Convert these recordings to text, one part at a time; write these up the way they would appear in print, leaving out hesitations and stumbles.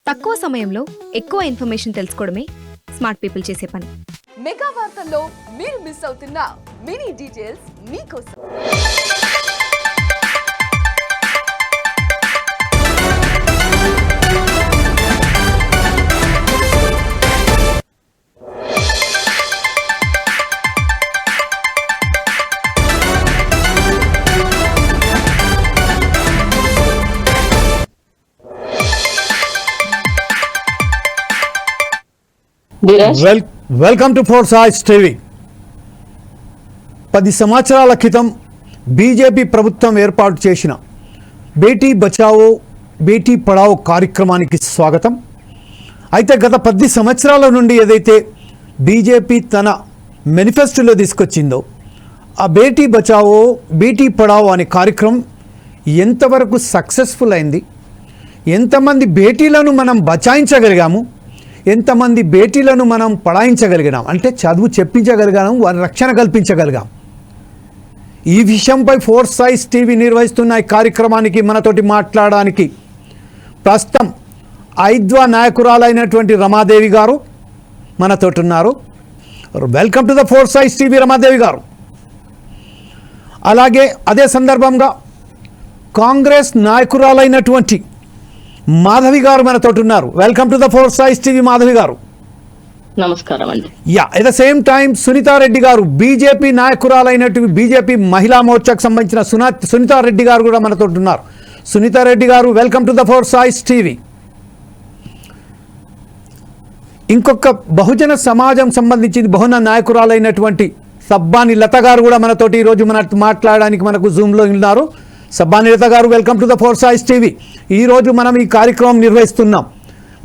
తక్కువ సమయంలో ఎక్కువ ఇన్ఫర్మేషన్ తెలుసుకోవడమే స్మార్ట్ పీపుల్ చేసే పని. మెగా వార్తల్లో మీరు మిస్ అవుతున్న మినీ డీటెయిల్స్ మీకోసం. వెల్కమ్ టు ఫోర్ సాయిస్ టీవీ. 10 సంవత్సరాల క్రితం బీజేపీ ప్రభుత్వం ఏర్పాటు చేసిన బేటీ బచావో బేటీ పడావో కార్యక్రమానికి స్వాగతం. అయితే గత 10 సంవత్సరాల నుండి ఏదైతే బీజేపీ తన మేనిఫెస్టోలో తీసుకొచ్చిందో ఆ బేటీ బచావో బేటీ పడావో అనే కార్యక్రమం ఎంతవరకు సక్సెస్ఫుల్ అయింది, ఎంతమంది బేటీలను మనం బచాయించగలిగాము, ఎంతమంది బేటీలను మనం పడాయించగలిగినాం, అంటే చదువు చెప్పించగలిగాము, వారి రక్షణ కల్పించగలిగాం. ఈ విషయంపై ఫోర్ సాయిస్ టీవీ నిర్వహిస్తున్న ఈ కార్యక్రమానికి మనతోటి మాట్లాడడానికి ప్రస్తుతం ఐద్వా నాయకురాలైనటువంటి రమాదేవి గారు మనతోటి ఉన్నారు. వెల్కమ్ టు ద ఫోర్ సాయిస్ టీవీ రమాదేవి గారు. అలాగే అదే సందర్భంగా కాంగ్రెస్ నాయకురాలైనటువంటి మాధవి గారు మనతో ఉన్నారు. వెల్కమ్ టు ద ఫోర్ సాయిస్ టీవీ మాధవి గారు. నమస్కారం అండి. At the same time Sunitha Reddy garu BJP నాయకురాలైనటువంటి BJP మహిళా మోర్చాకు సంబంధించిన సునీతారెడ్డి గారు కూడా మనతో ఉన్నారు. Sunitha Reddy garu welcome to the four సాయిస్ టీవీ. ఇంకొక బహుజన సమాజం సంబంధించిన బహుజన నాయకురాలైనటువంటి సబ్బాని లత గారు కూడా మనతోటి ఈరోజు మాట్లాడడానికి మనకు జూమ్లో ఉన్నారు. Sabbani Latha garu welcome to the four సాయిస్ టీవీ. ఈరోజు మనం ఈ కార్యక్రమం నిర్వహిస్తున్నాం.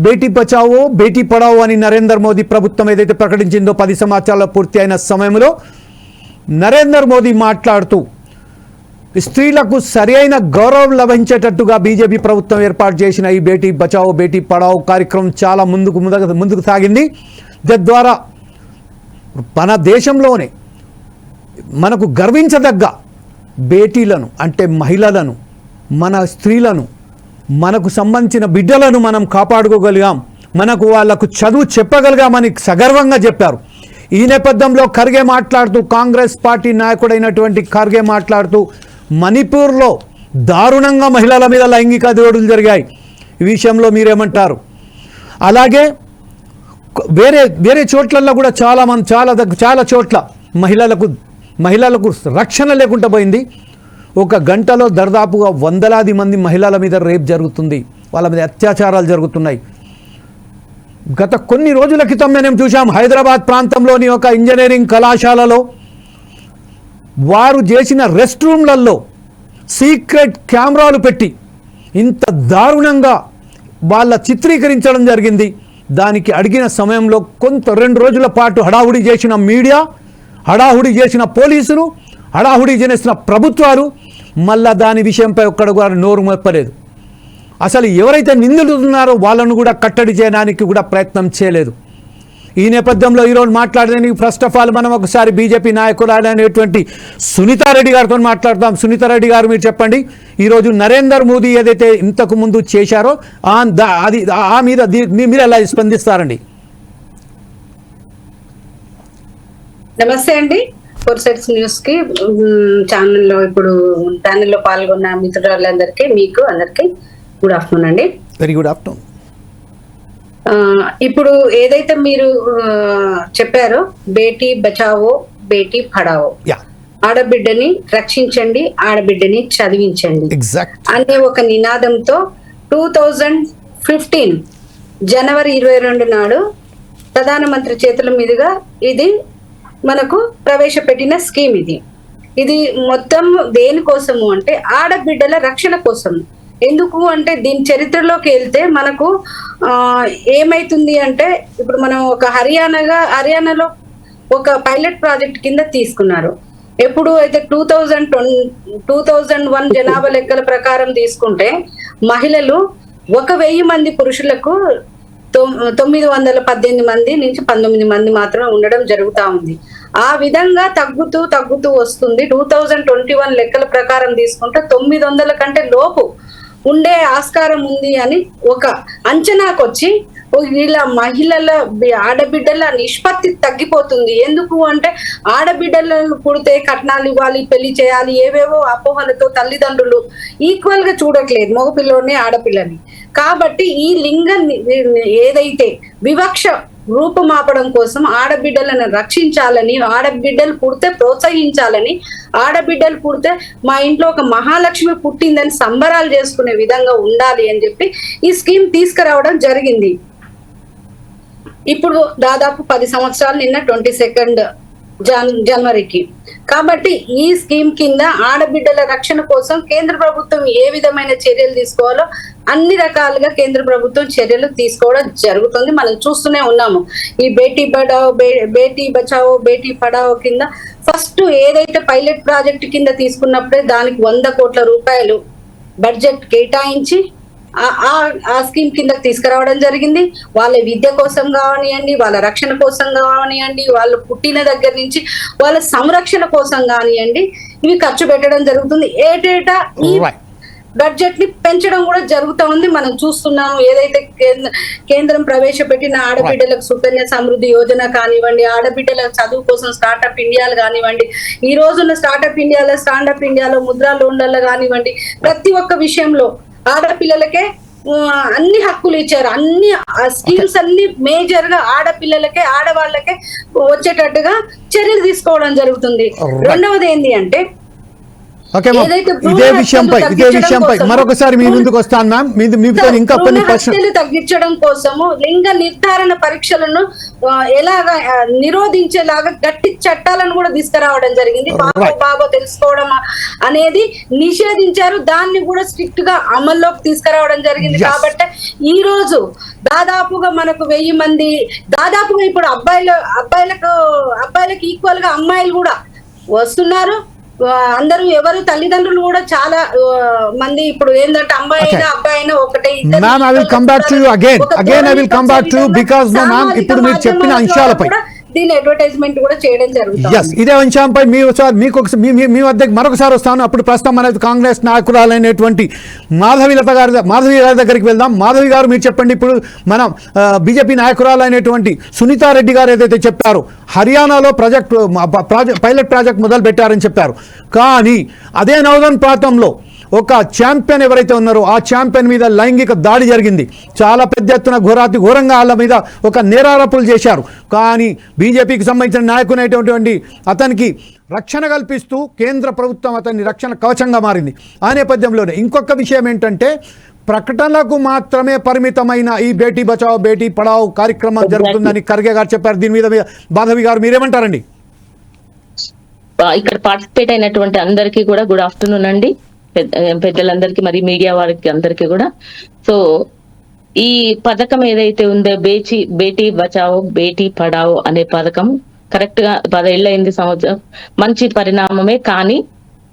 బేటీ బచావో బేటీ పడావో అని నరేంద్ర మోదీ ప్రభుత్వం ఏదైతే ప్రకటించిందో 10 సంవత్సరాల పూర్తి అయిన సమయంలో నరేంద్ర మోదీ మాట్లాడుతూ స్త్రీలకు సరి అయిన గౌరవం లభించేటట్టుగా బీజేపీ ప్రభుత్వం ఏర్పాటు చేసిన ఈ బేటీ బచావో బేటీ పడావో కార్యక్రమం చాలా ముందుకు సాగింది. తద్వారా మన దేశంలోనే మనకు గర్వించదగ్గ బేటీలను అంటే మహిళలను, మన స్త్రీలను, మనకు సంబంధించిన బిడ్డలను మనం కాపాడుకోగలిగాం, మనకు వాళ్లకు చదువు చెప్పగలిగామని సగర్వంగా చెప్పారు. ఈ నేపథ్యంలో ఖర్గే మాట్లాడుతూ, కాంగ్రెస్ పార్టీ నాయకుడైనటువంటి ఖర్గే మాట్లాడుతూ మణిపూర్లో దారుణంగా మహిళల మీద లైంగిక దాడులు జరిగాయి. ఈ విషయంలో మీరేమంటారు? అలాగే వేరే చోట్లలో కూడా చాలా చోట్ల మహిళలకు రక్షణ లేకుండా పోయింది. ఒక గంటలో దాదాపుగా వందలాది మంది మహిళల మీద రేప్ జరుగుతుంది, వాళ్ళ మీద అత్యాచారాలు జరుగుతున్నాయి. గత కొన్ని రోజుల క్రితం మేము చూసాం హైదరాబాద్ ప్రాంతంలోని ఒక ఇంజనీరింగ్ కళాశాలలో వారు చేసిన రెస్ట్ రూమ్లలో సీక్రెట్ కెమెరాలు పెట్టి ఇంత దారుణంగా వాళ్ళ చిత్రీకరించడం జరిగింది. దానికి అడిగిన సమయంలో 2 రోజుల పాటు హడావుడి చేసిన మీడియా, హడావుడి చేసిన పోలీసులు, హడావుడి చేసిన ప్రభుత్వాలు మళ్ళా దాని విషయంపై ఒక్కడు కూడా నోరు మెప్పలేదు. అసలు ఎవరైతే నిందితున్నారో వాళ్ళను కూడా కట్టడి చేయడానికి కూడా ప్రయత్నం చేయలేదు. ఈ నేపథ్యంలో ఈరోజు మాట్లాడడానికి ఫస్ట్ ఆఫ్ ఆల్ మనం ఒకసారి బీజేపీ నాయకురాలైనటువంటి సునీతారెడ్డి గారితో మాట్లాడతాం. సునీతారెడ్డి గారు, మీరు చెప్పండి, ఈరోజు నరేంద్ర మోదీ ఏదైతే ఇంతకు ముందు చేశారో ఆ మీద మీరు ఎలా స్పందిస్తారండి? నమస్తే అండి. ఫోర్ సైడ్స్ న్యూస్ కి ఛానల్లో ఇప్పుడు ప్యానెల్లో పాల్గొన్న మిత్రులందరికీ, మీకు అందరికీ గుడ్ ఆఫ్టర్నూన్ అండి. Very good afternoon. ఇప్పుడు ఏదైతే మీరు చెప్పారో బేటీ బచావో బేటీ పడావో, ఆడబిడ్డని రక్షించండి, ఆడబిడ్డని చదివించండి అనే ఒక నినాదంతో 2015 జనవరి 22 నాడు ప్రధానమంత్రి చేతుల మీదుగా ఇది మనకు ప్రవేశపెట్టిన స్కీమ్. ఇది మొత్తం దేనికోసము అంటే ఆడబిడ్డల రక్షణ కోసం. ఎందుకు అంటే దీని చరిత్రలోకి వెళ్తే మనకు ఏమైతుంది అంటే, ఇప్పుడు మనం ఒక హర్యానాలో ఒక పైలట్ ప్రాజెక్ట్ కింద తీసుకున్నారు. ఎప్పుడు అయితే 2001 జనాభా లెక్కల ప్రకారం తీసుకుంటే మహిళలు 1000 మంది, పురుషులకు 918 మంది నుంచి 19 మంది మాత్రమే ఉండడం జరుగుతూ ఉంది. ఆ విధంగా తగ్గుతూ వస్తుంది. 2021 లెక్కల ప్రకారం తీసుకుంటే 900 కంటే లోపు ఉండే ఆస్కారం ఉంది అని ఒక అంచనాకొచ్చి ఇలా మహిళల ఆడబిడ్డల నిష్పత్తి తగ్గిపోతుంది. ఎందుకు అంటే ఆడబిడ్డలను పుడితే కట్నాలు ఇవ్వాలి, పెళ్లి చేయాలి, ఏవేవో అపోహలతో తల్లిదండ్రులు ఈక్వల్ గా చూడట్లేదు మగపిల్లని ఆడపిల్లని. కాబట్టి ఈ లింగ ఏదైతే వివక్ష రూపుమాపడం కోసం ఆడబిడ్డలను రక్షించాలని, ఆడబిడ్డలు పుడితే ప్రోత్సహించాలని, ఆడబిడ్డలు పుడితే మా ఇంట్లో ఒక మహాలక్ష్మి పుట్టిందని సంబరాలు చేసుకునే విధంగా ఉండాలి అని చెప్పి ఈ స్కీమ్ తీసుకురావడం జరిగింది. ఇప్పుడు దాదాపు 10 సంవత్సరాలు, నిన్న 22 జనవరికి. కాబట్టి ఈ స్కీమ్ కింద ఆడబిడ్డల రక్షణ కోసం కేంద్ర ప్రభుత్వం ఏ విధమైన చర్యలు తీసుకోవాలో అన్ని రకాలుగా కేంద్ర ప్రభుత్వం చర్యలు తీసుకోవడం జరుగుతుంది. మనం చూస్తూనే ఉన్నాము. ఈ బేటీ బచావో బేటీ పడావో కింద ఫస్ట్ ఏదైతే పైలట్ ప్రాజెక్ట్ కింద తీసుకున్నప్పుడే దానికి 100 కోట్ల రూపాయలు బడ్జెట్ కేటాయించి ఆ స్కీమ్ కింద తీసుకురావడం జరిగింది. వాళ్ళ విద్య కోసం కావనియండి, వాళ్ళ రక్షణ కోసం కావనియండి, వాళ్ళు పుట్టిన దగ్గర నుంచి వాళ్ళ సంరక్షణ కోసం కానివ్వండి, ఇవి ఖర్చు పెట్టడం జరుగుతుంది. ఏటేటా ఈ బడ్జెట్ ని పెంచడం కూడా జరుగుతూ ఉంది. మనం చూస్తున్నాము. ఏదైతే కేంద్రం ప్రవేశపెట్టిన ఆడబిడ్డలకు సుకన్య సమృద్ధి యోజన కానివ్వండి, ఆడబిడ్డల చదువు కోసం స్టార్ట్అప్ ఇండియాలు కానివ్వండి, ఈ రోజున్న స్టార్ట్అప్ ఇండియాలో, స్టాండప్ ఇండియాలో, ముద్రా లోన్లలో కానివ్వండి, ప్రతి ఒక్క విషయంలో ఆడపిల్లలకే అన్ని హక్కులు ఇచ్చారు. అన్ని స్కీమ్స్ అన్ని మేజర్ గా ఆడపిల్లలకే, ఆడవాళ్ళకే వచ్చేటట్టుగా చర్యలు తీసుకోవడం జరుగుతుంది. రెండవది ఏంటి అంటే ఇదే విషయంపై మరొకసారి మీ ముందుకు వస్తాను మ్యామ్. మీతో ఇంకా కొన్ని ప్రశ్నలు తగ్గించడం కోసము లింగ నిర్ధారణ పరీక్షలను ఎలాగా నిరోధించేలాగా గట్టి చట్టాలను కూడా తీసుకురావడం జరిగింది. బాబో తెలుసుకోవడం అనేది నిషేధించారు. దాన్ని కూడా స్ట్రిక్ట్ గా అమల్లోకి తీసుకురావడం జరిగింది. కాబట్టి ఈ రోజు దాదాపుగా మనకు 1000 మంది, దాదాపుగా ఇప్పుడు అబ్బాయిలకు ఈక్వల్ గా అమ్మాయిలు కూడా వస్తున్నారు. అందరూ ఎవరు తల్లిదండ్రులు కూడా చాలా మంది ఇప్పుడు ఏంటంటే అమ్మాయి అయినా అబ్బాయి అయినా ఒకటే. Ma'am, I will come back to you again I will come back to you because ma'am ఇప్పుడు మీరు చెప్పిన అంశాలపై దీని అడ్వర్టైజ్మెంట్ కూడా చేయడం జరుగుతుంది. ఇదే అంశంపై మీ వద్దకు మరొకసారి వస్తాను. అప్పుడు ప్రస్తుతం అనేది కాంగ్రెస్ నాయకురాలైనటువంటి మాధవి గారి దగ్గరికి వెళ్దాం. మాధవి గారు, మీరు చెప్పండి. ఇప్పుడు మనం బీజేపీ నాయకురాలైనటువంటి సునీతారెడ్డి గారు ఏదైతే చెప్పారో హర్యానాలో పైలట్ ప్రాజెక్ట్ మొదలు పెట్టారని చెప్పారు. కానీ అదే నౌదన్ ప్రాంతంలో ఒక ఛాంపియన్ ఎవరైతే ఉన్నారో ఆ ఛాంపియన్ మీద లైంగిక దాడి జరిగింది. చాలా పెద్ద ఎత్తున ఘోరంగా వాళ్ళ మీద ఒక నేరారోపణలు చేశారు. కానీ బీజేపీకి సంబంధించిన నాయకునైనటువంటి అతనికి రక్షణ కల్పిస్తూ కేంద్ర ప్రభుత్వం అతన్ని రక్షణ కవచంగా మారింది. ఆ నేపథ్యంలోనే ఇంకొక విషయం ఏంటంటే ప్రకటనలకు మాత్రమే పరిమితమైన ఈ బేటీ బచావో బేటీ పడావో కార్యక్రమం జరుగుతుందని ఖర్గే గారు చెప్పారు. దీని మీద మాధవి గారు మీరేమంటారండి? ఇక్కడ పార్టిసిపేట్ అయినటువంటి అందరికీ కూడా గుడ్ ఆఫ్టర్నూన్ అండి. పెద్దలందరికీ, మరి మీడియా వారికి అందరికీ కూడా. సో ఈ పథకం ఏదైతే ఉందో బేటీ బచావో బేటీ పడావో అనే పథకం కరెక్ట్ గా 10 ఏళ్ళైంది, సంవత్సరం మంచి పరిణామమే. కానీ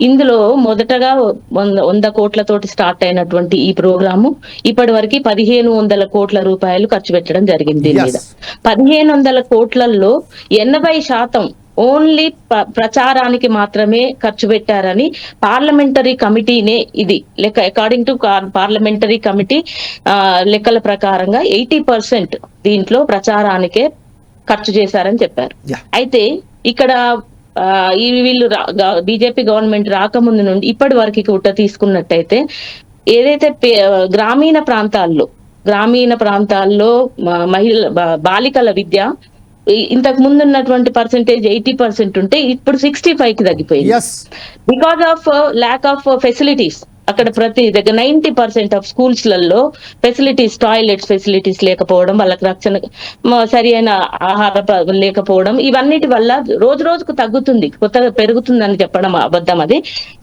ఇందులో మొదటగా 100 కోట్లతోటి స్టార్ట్ అయినటువంటి ఈ ప్రోగ్రాము ఇప్పటి వరకు 1500 కోట్ల రూపాయలు ఖర్చు పెట్టడం జరిగింది. దీని మీద 1500 కోట్లలో 80% ఓన్లీ ప్రచారానికి మాత్రమే ఖర్చు పెట్టారని పార్లమెంటరీ కమిటీనే ఇది లెక్క. అకార్డింగ్ టు పార్లమెంటరీ కమిటీ లెక్కల ప్రకారంగా 80% దీంట్లో ప్రచారానికే ఖర్చు చేశారని చెప్పారు. అయితే ఇక్కడ వీళ్ళు బీజేపీ గవర్నమెంట్ రాకముందు నుండి ఇప్పటి వరకు కూడా తీసుకున్నట్టయితే ఏదైతే గ్రామీణ ప్రాంతాల్లో బాలికల విద్య ఇంతకు ముందు ఉన్నటువంటి పర్సెంటేజ్ 80% ఉంటే ఇప్పుడు 65కి తగ్గిపోయింది. Because of lack of facilities. అక్కడ ప్రతి దగ్గర 90% ఆఫ్ స్కూల్స్ లలో ఫెసిలిటీస్, టాయిలెట్స్ ఫెసిలిటీస్ లేకపోవడం, వాళ్ళకి రక్షణ సరి అయిన ఆహార లేకపోవడం, ఇవన్నిటి వల్ల రోజు రోజుకు తగ్గుతుంది, కొత్తగా పెరుగుతుందని చెప్పడం అబద్ధం అది.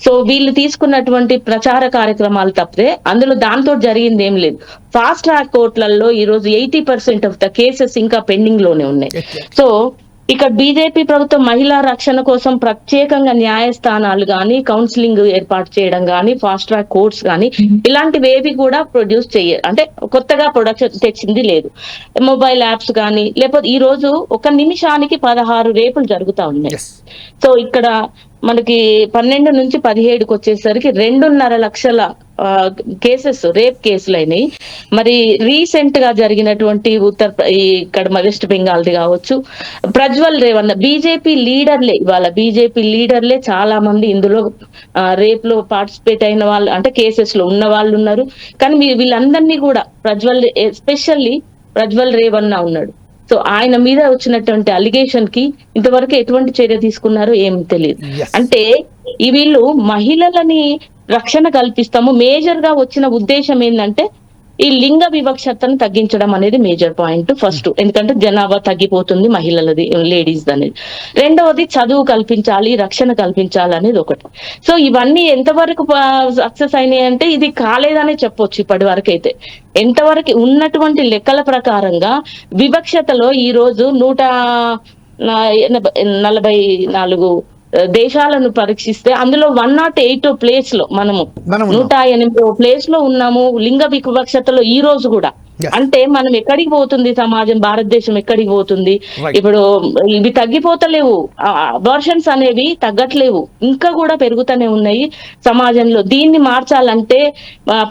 సో వీళ్ళు తీసుకున్నటువంటి ప్రచార కార్యక్రమాలు తప్పితే అందులో దాంతో జరిగింది ఏం లేదు. ఫాస్ట్ ట్రాక్ కోర్టులలో ఈ రోజు 80% ఆఫ్ ద కేసెస్ ఇంకా పెండింగ్ లోనే ఉన్నాయి. సో ఇక్కడ బీజేపీ ప్రభుత్వం మహిళా రక్షణ కోసం ప్రత్యేకంగా న్యాయస్థానాలు గాని, కౌన్సిలింగ్ ఏర్పాటు చేయడం గాని, ఫాస్ట్ ట్రాక్ కోర్ట్స్ గాని ఇలాంటివి ఏవి కూడా ప్రొడ్యూస్ అంటే కొత్తగా ప్రొడక్షన్ తెచ్చింది లేదు. మొబైల్ యాప్స్ కానీ, లేకపోతే ఈ రోజు 1 నిమిషానికి 16 రేపులు జరుగుతా ఉన్నాయి. సో ఇక్కడ మనకి 12 నుంచి 17కి వచ్చేసరికి 2.5 లక్షల కేసెస్ రేప్ కేసులు అయినాయి. మరి రీసెంట్ గా జరిగినటువంటి ఇక్కడ వెస్ట్ బెంగాల్ది కావచ్చు, ప్రజ్వల్ రేవన్న బీజేపీ లీడర్లే, ఇవాళ బీజేపీ లీడర్లే చాలా మంది ఇందులో రేప్ లో పార్టిసిపేట్ అయిన వాళ్ళు, అంటే కేసెస్ లో ఉన్న వాళ్ళు ఉన్నారు. కానీ వీళ్ళందరినీ కూడా ఎస్పెషల్లీ ప్రజ్వల్ రేవన్న ఉన్నాడు. సో ఆయన మీద వచ్చినటువంటి అలిగేషన్ కి ఇంతవరకు ఎటువంటి చర్య తీసుకున్నారో ఏం తెలియదు. అంటే ఈ వీళ్ళు మహిళలని రక్షణ కల్పిస్తాము, మేజర్ గా వచ్చిన ఉద్దేశం ఏంటంటే ఈ లింగ వివక్షతను తగ్గించడం అనేది మేజర్ పాయింట్ ఫస్ట్. ఎందుకంటే జనాభా తగ్గిపోతుంది మహిళలది, లేడీస్ అనేది. రెండవది చదువు కల్పించాలి, రక్షణ కల్పించాలి అనేది ఒకటి. సో ఇవన్నీ ఎంతవరకు సక్సెస్ అయినాయి అంటే ఇది కాలేదనే చెప్పొచ్చు ఇప్పటి వరకు అయితే. ఎంతవరకు ఉన్నటువంటి లెక్కల ప్రకారంగా వివక్షతలో ఈ రోజు 144 దేశాలను పరీక్షిస్తే అందులో 108 ప్లేస్ లో మనము 108 ప్లేస్ లో ఉన్నాము లింగ వివక్షతలో ఈ రోజు కూడా. అంటే మనం ఎక్కడికి పోతుంది సమాజం, భారతదేశం ఎక్కడికి పోతుంది? ఇప్పుడు ఇవి తగ్గిపోతలేవు, అబార్షన్స్ అనేవి తగ్గట్లేవు, ఇంకా కూడా పెరుగుతూనే ఉన్నాయి సమాజంలో. దీన్ని మార్చాలంటే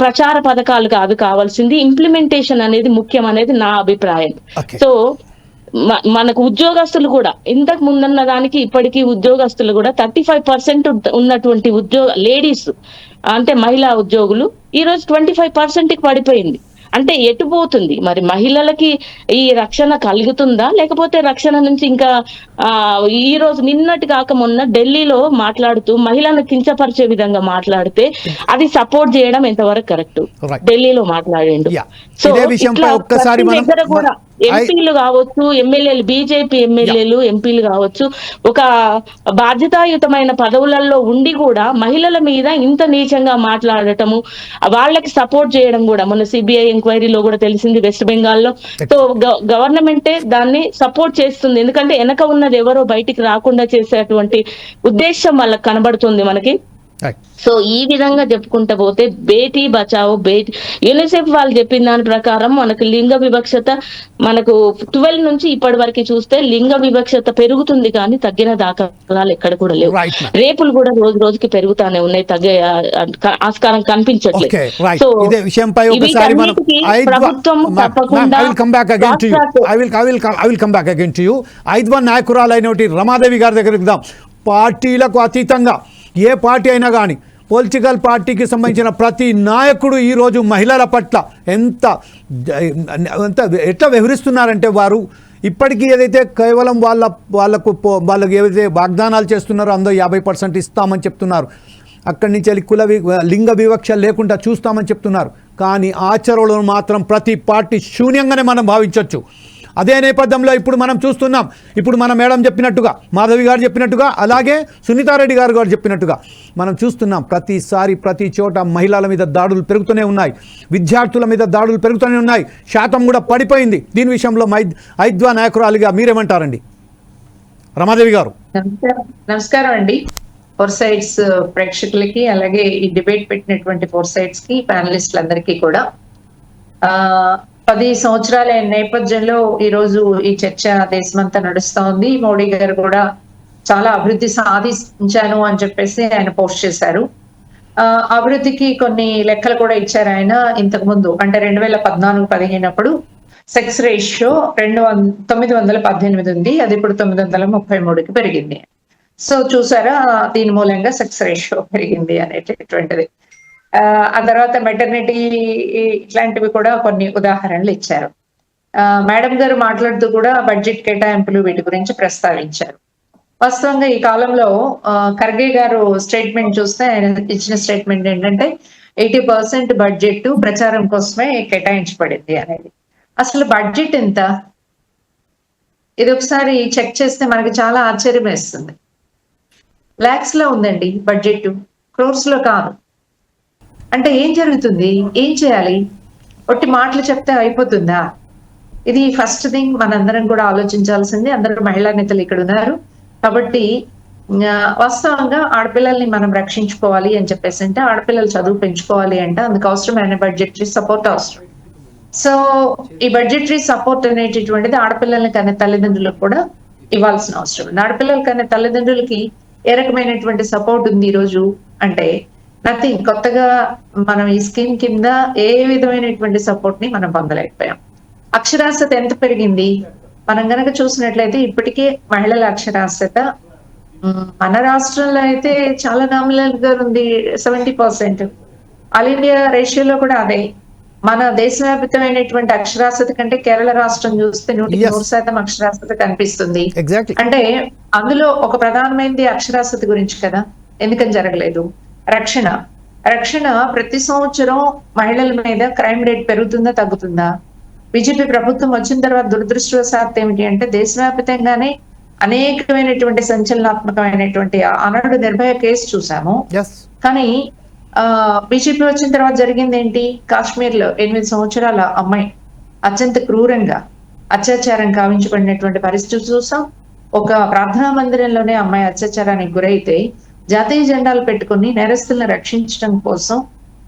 ప్రచార పథకాలు కాదు కావాల్సింది, ఇంప్లిమెంటేషన్ అనేది ముఖ్యం అనేది నా అభిప్రాయం. సో మనకు ఉద్యోగస్తులు కూడా ఇంతకు ముందున్న దానికి ఇప్పటికీ ఉద్యోగస్తులు కూడా 35% ఉన్నటువంటి లేడీస్ అంటే మహిళా ఉద్యోగులు ఈ రోజు 25%కి పడిపోయింది. అంటే ఎటు పోతుంది మరి? మహిళలకి ఈ రక్షణ కలుగుతుందా, లేకపోతే రక్షణ నుంచి ఇంకా ఈ రోజు నిన్నటి కాక మొన్న ఢిల్లీలో మాట్లాడుతూ మహిళలను కించపరిచే విధంగా మాట్లాడితే అది సపోర్ట్ చేయడం ఎంతవరకు కరెక్ట్? ఢిల్లీలో మాట్లాడిండు. సో దగ్గర కూడా ఎంపీలు కావచ్చు, ఎమ్మెల్యేలు, బీజేపీ ఎమ్మెల్యేలు ఎంపీలు కావచ్చు, ఒక బాధ్యతాయుతమైన పదవులలో ఉండి కూడా మహిళల మీద ఇంత నీచంగా మాట్లాడటము, వాళ్ళకి సపోర్ట్ చేయడం కూడా మొన్న సిబిఐ ఎంక్వైరీలో కూడా తెలిసింది వెస్ట్ బెంగాల్లో. సో గవర్నమెంటే దాన్ని సపోర్ట్ చేస్తుంది, ఎందుకంటే వెనక ఉన్నది ఎవరో బయటికి రాకుండా చేసేటువంటి ఉద్దేశం వాళ్ళకి కనబడుతుంది మనకి. సో ఈ విధంగా చెప్పుకుంటూ పోతే బేటీ బచావో యూనిసెఫ్ వాళ్ళు చెప్పిన దాని ప్రకారం మనకు లింగ వివక్షత మనకు 12 నుంచి ఇప్పటి వరకు చూస్తే లింగ వివక్షత పెరుగుతుంది కానీ తగ్గిన దాఖలాలు ఎక్కడ కూడా లేవు. రేపులు కూడా రోజు రోజుకి పెరుగుతానే ఉన్నాయి, తగ్గే ఆస్కారం కనిపించట్లేదు. సో ప్రభుత్వం తప్పకుండా నాయకురాలైనటువంటి రమాదేవి గారి దగ్గరికి పార్టీలకు అతీతంగా ఏ పార్టీ అయినా కానీ పొలిటికల్ పార్టీకి సంబంధించిన ప్రతి నాయకుడు ఈరోజు మహిళల పట్ల ఎట్లా వ్యవహరిస్తున్నారంటే వారు ఇప్పటికీ ఏదైతే కేవలం వాళ్ళకు ఏదైతే వాగ్దానాలు చేస్తున్నారో అందులో 50% ఇస్తామని చెప్తున్నారు, అక్కడి నుంచి వెళ్ళి లింగ వివక్ష లేకుండా చూస్తామని చెప్తున్నారు. కానీ ఆచరణలో మాత్రం ప్రతి పార్టీ శూన్యంగానే మనం భావించవచ్చు. అదే నేపథ్యంలో ఇప్పుడు మనం చూస్తున్నాం, ఇప్పుడు మన మేడం చెప్పినట్టుగా, మాధవి గారు చెప్పినట్టుగా, అలాగే సునీతారెడ్డి గారు చెప్పినట్టుగా మనం చూస్తున్నాం ప్రతిసారి ప్రతి చోట మహిళల మీద దాడులు పెరుగుతూనే ఉన్నాయి, విద్యార్థుల మీద దాడులు పెరుగుతూనే ఉన్నాయి, శాతం కూడా పడిపోయింది. దీని విషయంలో ఐద్వా నాయకురాలిగా మీరేమంటారండి రమాదేవి గారు? నమస్కారం అండి. ఫోర్ సైడ్స్ ప్రేక్షకులకి, అలాగే ఈ డిబేట్ పెట్టినటువంటి ఫోర్ సైడ్స్ కి, ప్యానలిస్టులందరికీ కూడా 10 సంవత్సరాల నేపథ్యంలో ఈ రోజు ఈ చర్చ దేశమంతా నడుస్తా ఉంది. మోడీ గారు కూడా చాలా అభివృద్ధి సాధించాను అని చెప్పేసి ఆయన పోస్ట్ చేశారు. అభివృద్ధికి కొన్ని లెక్కలు కూడా ఇచ్చారు ఆయన ఇంతకు ముందు. అంటే 2014-15 అప్పుడు సెక్స్ రేషియో 918 ఉంది, అది ఇప్పుడు 933కి పెరిగింది. సో చూసారా, దీని మూలంగా సెక్స్ రేషియో పెరిగింది అనేటటువంటిది. ఆ తర్వాత మెటర్నిటీ ఇట్లాంటివి కూడా కొన్ని ఉదాహరణలు ఇచ్చారు. మేడం గారు మాట్లాడుతూ కూడా బడ్జెట్ కేటాయింపులు వీటి గురించి ప్రస్తావించారు. వాస్తవంగా ఈ కాలంలో ఖర్గే గారు స్టేట్మెంట్ చూస్తే ఆయన ఇచ్చిన స్టేట్మెంట్ ఏంటంటే 80% బడ్జెట్ ప్రచారం కోసమే కేటాయించబడింది అనేది. అసలు బడ్జెట్ ఎంత? ఇది ఒకసారి చెక్ చేస్తే మనకి చాలా ఆశ్చర్యం వేస్తుంది. లాక్స్ లో ఉందండి బడ్జెట్, క్రోర్స్ లో కాదు. అంటే ఏం జరుగుతుంది? ఏం చేయాలి? ఒట్టి మాటలు చెప్తే అయిపోతుందా? ఇది ఫస్ట్ థింగ్ మనందరం కూడా ఆలోచించాల్సింది. అందరూ మహిళా నేతలు ఇక్కడ ఉన్నారు కాబట్టి వాస్తవంగా ఆడపిల్లల్ని మనం రక్షించుకోవాలి అని చెప్పేసి అంటే, ఆడపిల్లలు చదువు పెంచుకోవాలి అంటే అందుకు అవసరమైన బడ్జెటరీ సపోర్ట్ అవసరం. సో ఈ బడ్జెటరీ సపోర్ట్ అనేటటువంటిది ఆడపిల్లల్ని కనే తల్లిదండ్రులకు కూడా ఇవ్వాల్సిన అవసరం ఉంది. ఆడపిల్లలు కనే తల్లిదండ్రులకి ఏ రకమైనటువంటి సపోర్ట్ ఉంది ఈరోజు అంటే నథింగ్. కొత్తగా మనం ఈ స్కీమ్ కింద ఏ విధమైనటువంటి సపోర్ట్ ని మనం పొందలేకపోయాం. అక్షరాస్యత ఎంత పెరిగింది మనం గనక చూసినట్లయితే ఇప్పటికే మహిళల అక్షరాస్యత మన రాష్ట్రంలో అయితే చాలా నామినల్ గా ఉంది, 70%. ఆల్ ఇండియా రేషియోలో కూడా అదే. మన దేశవ్యాప్తమైనటువంటి అక్షరాస్యత కంటే కేరళ రాష్ట్రం చూస్తే 100% అక్షరాస్యత కనిపిస్తుంది. అంటే అందులో ఒక ప్రధానమైనది అక్షరాస్యత గురించి కదా. ఎందుకని జరగలేదు? రక్షణ ప్రతి సంవత్సరం మహిళల మీద క్రైమ్ రేట్ పెరుగుతుందా తగ్గుతుందా? బీజేపీ ప్రభుత్వం వచ్చిన తర్వాత దురదృష్టవశాత్తు ఏమిటి అంటే దేశవ్యాప్తంగానే అనేకమైనటువంటి సంచలనాత్మకమైనటువంటి ఆనాడు నిర్భయ కేసు చూసాము. కానీ బీజేపీ వచ్చిన తర్వాత జరిగింది ఏంటి? కాశ్మీర్ లో 8 సంవత్సరాల అమ్మాయి అత్యంత క్రూరంగా అత్యాచారం కావించబడినటువంటి పరిస్థితి చూసాం. ఒక ప్రార్థనా మందిరంలోనే అమ్మాయి అత్యాచారానికి గురైతే జాతీయ జెండాలు పెట్టుకుని నేరస్తులను రక్షించడం కోసం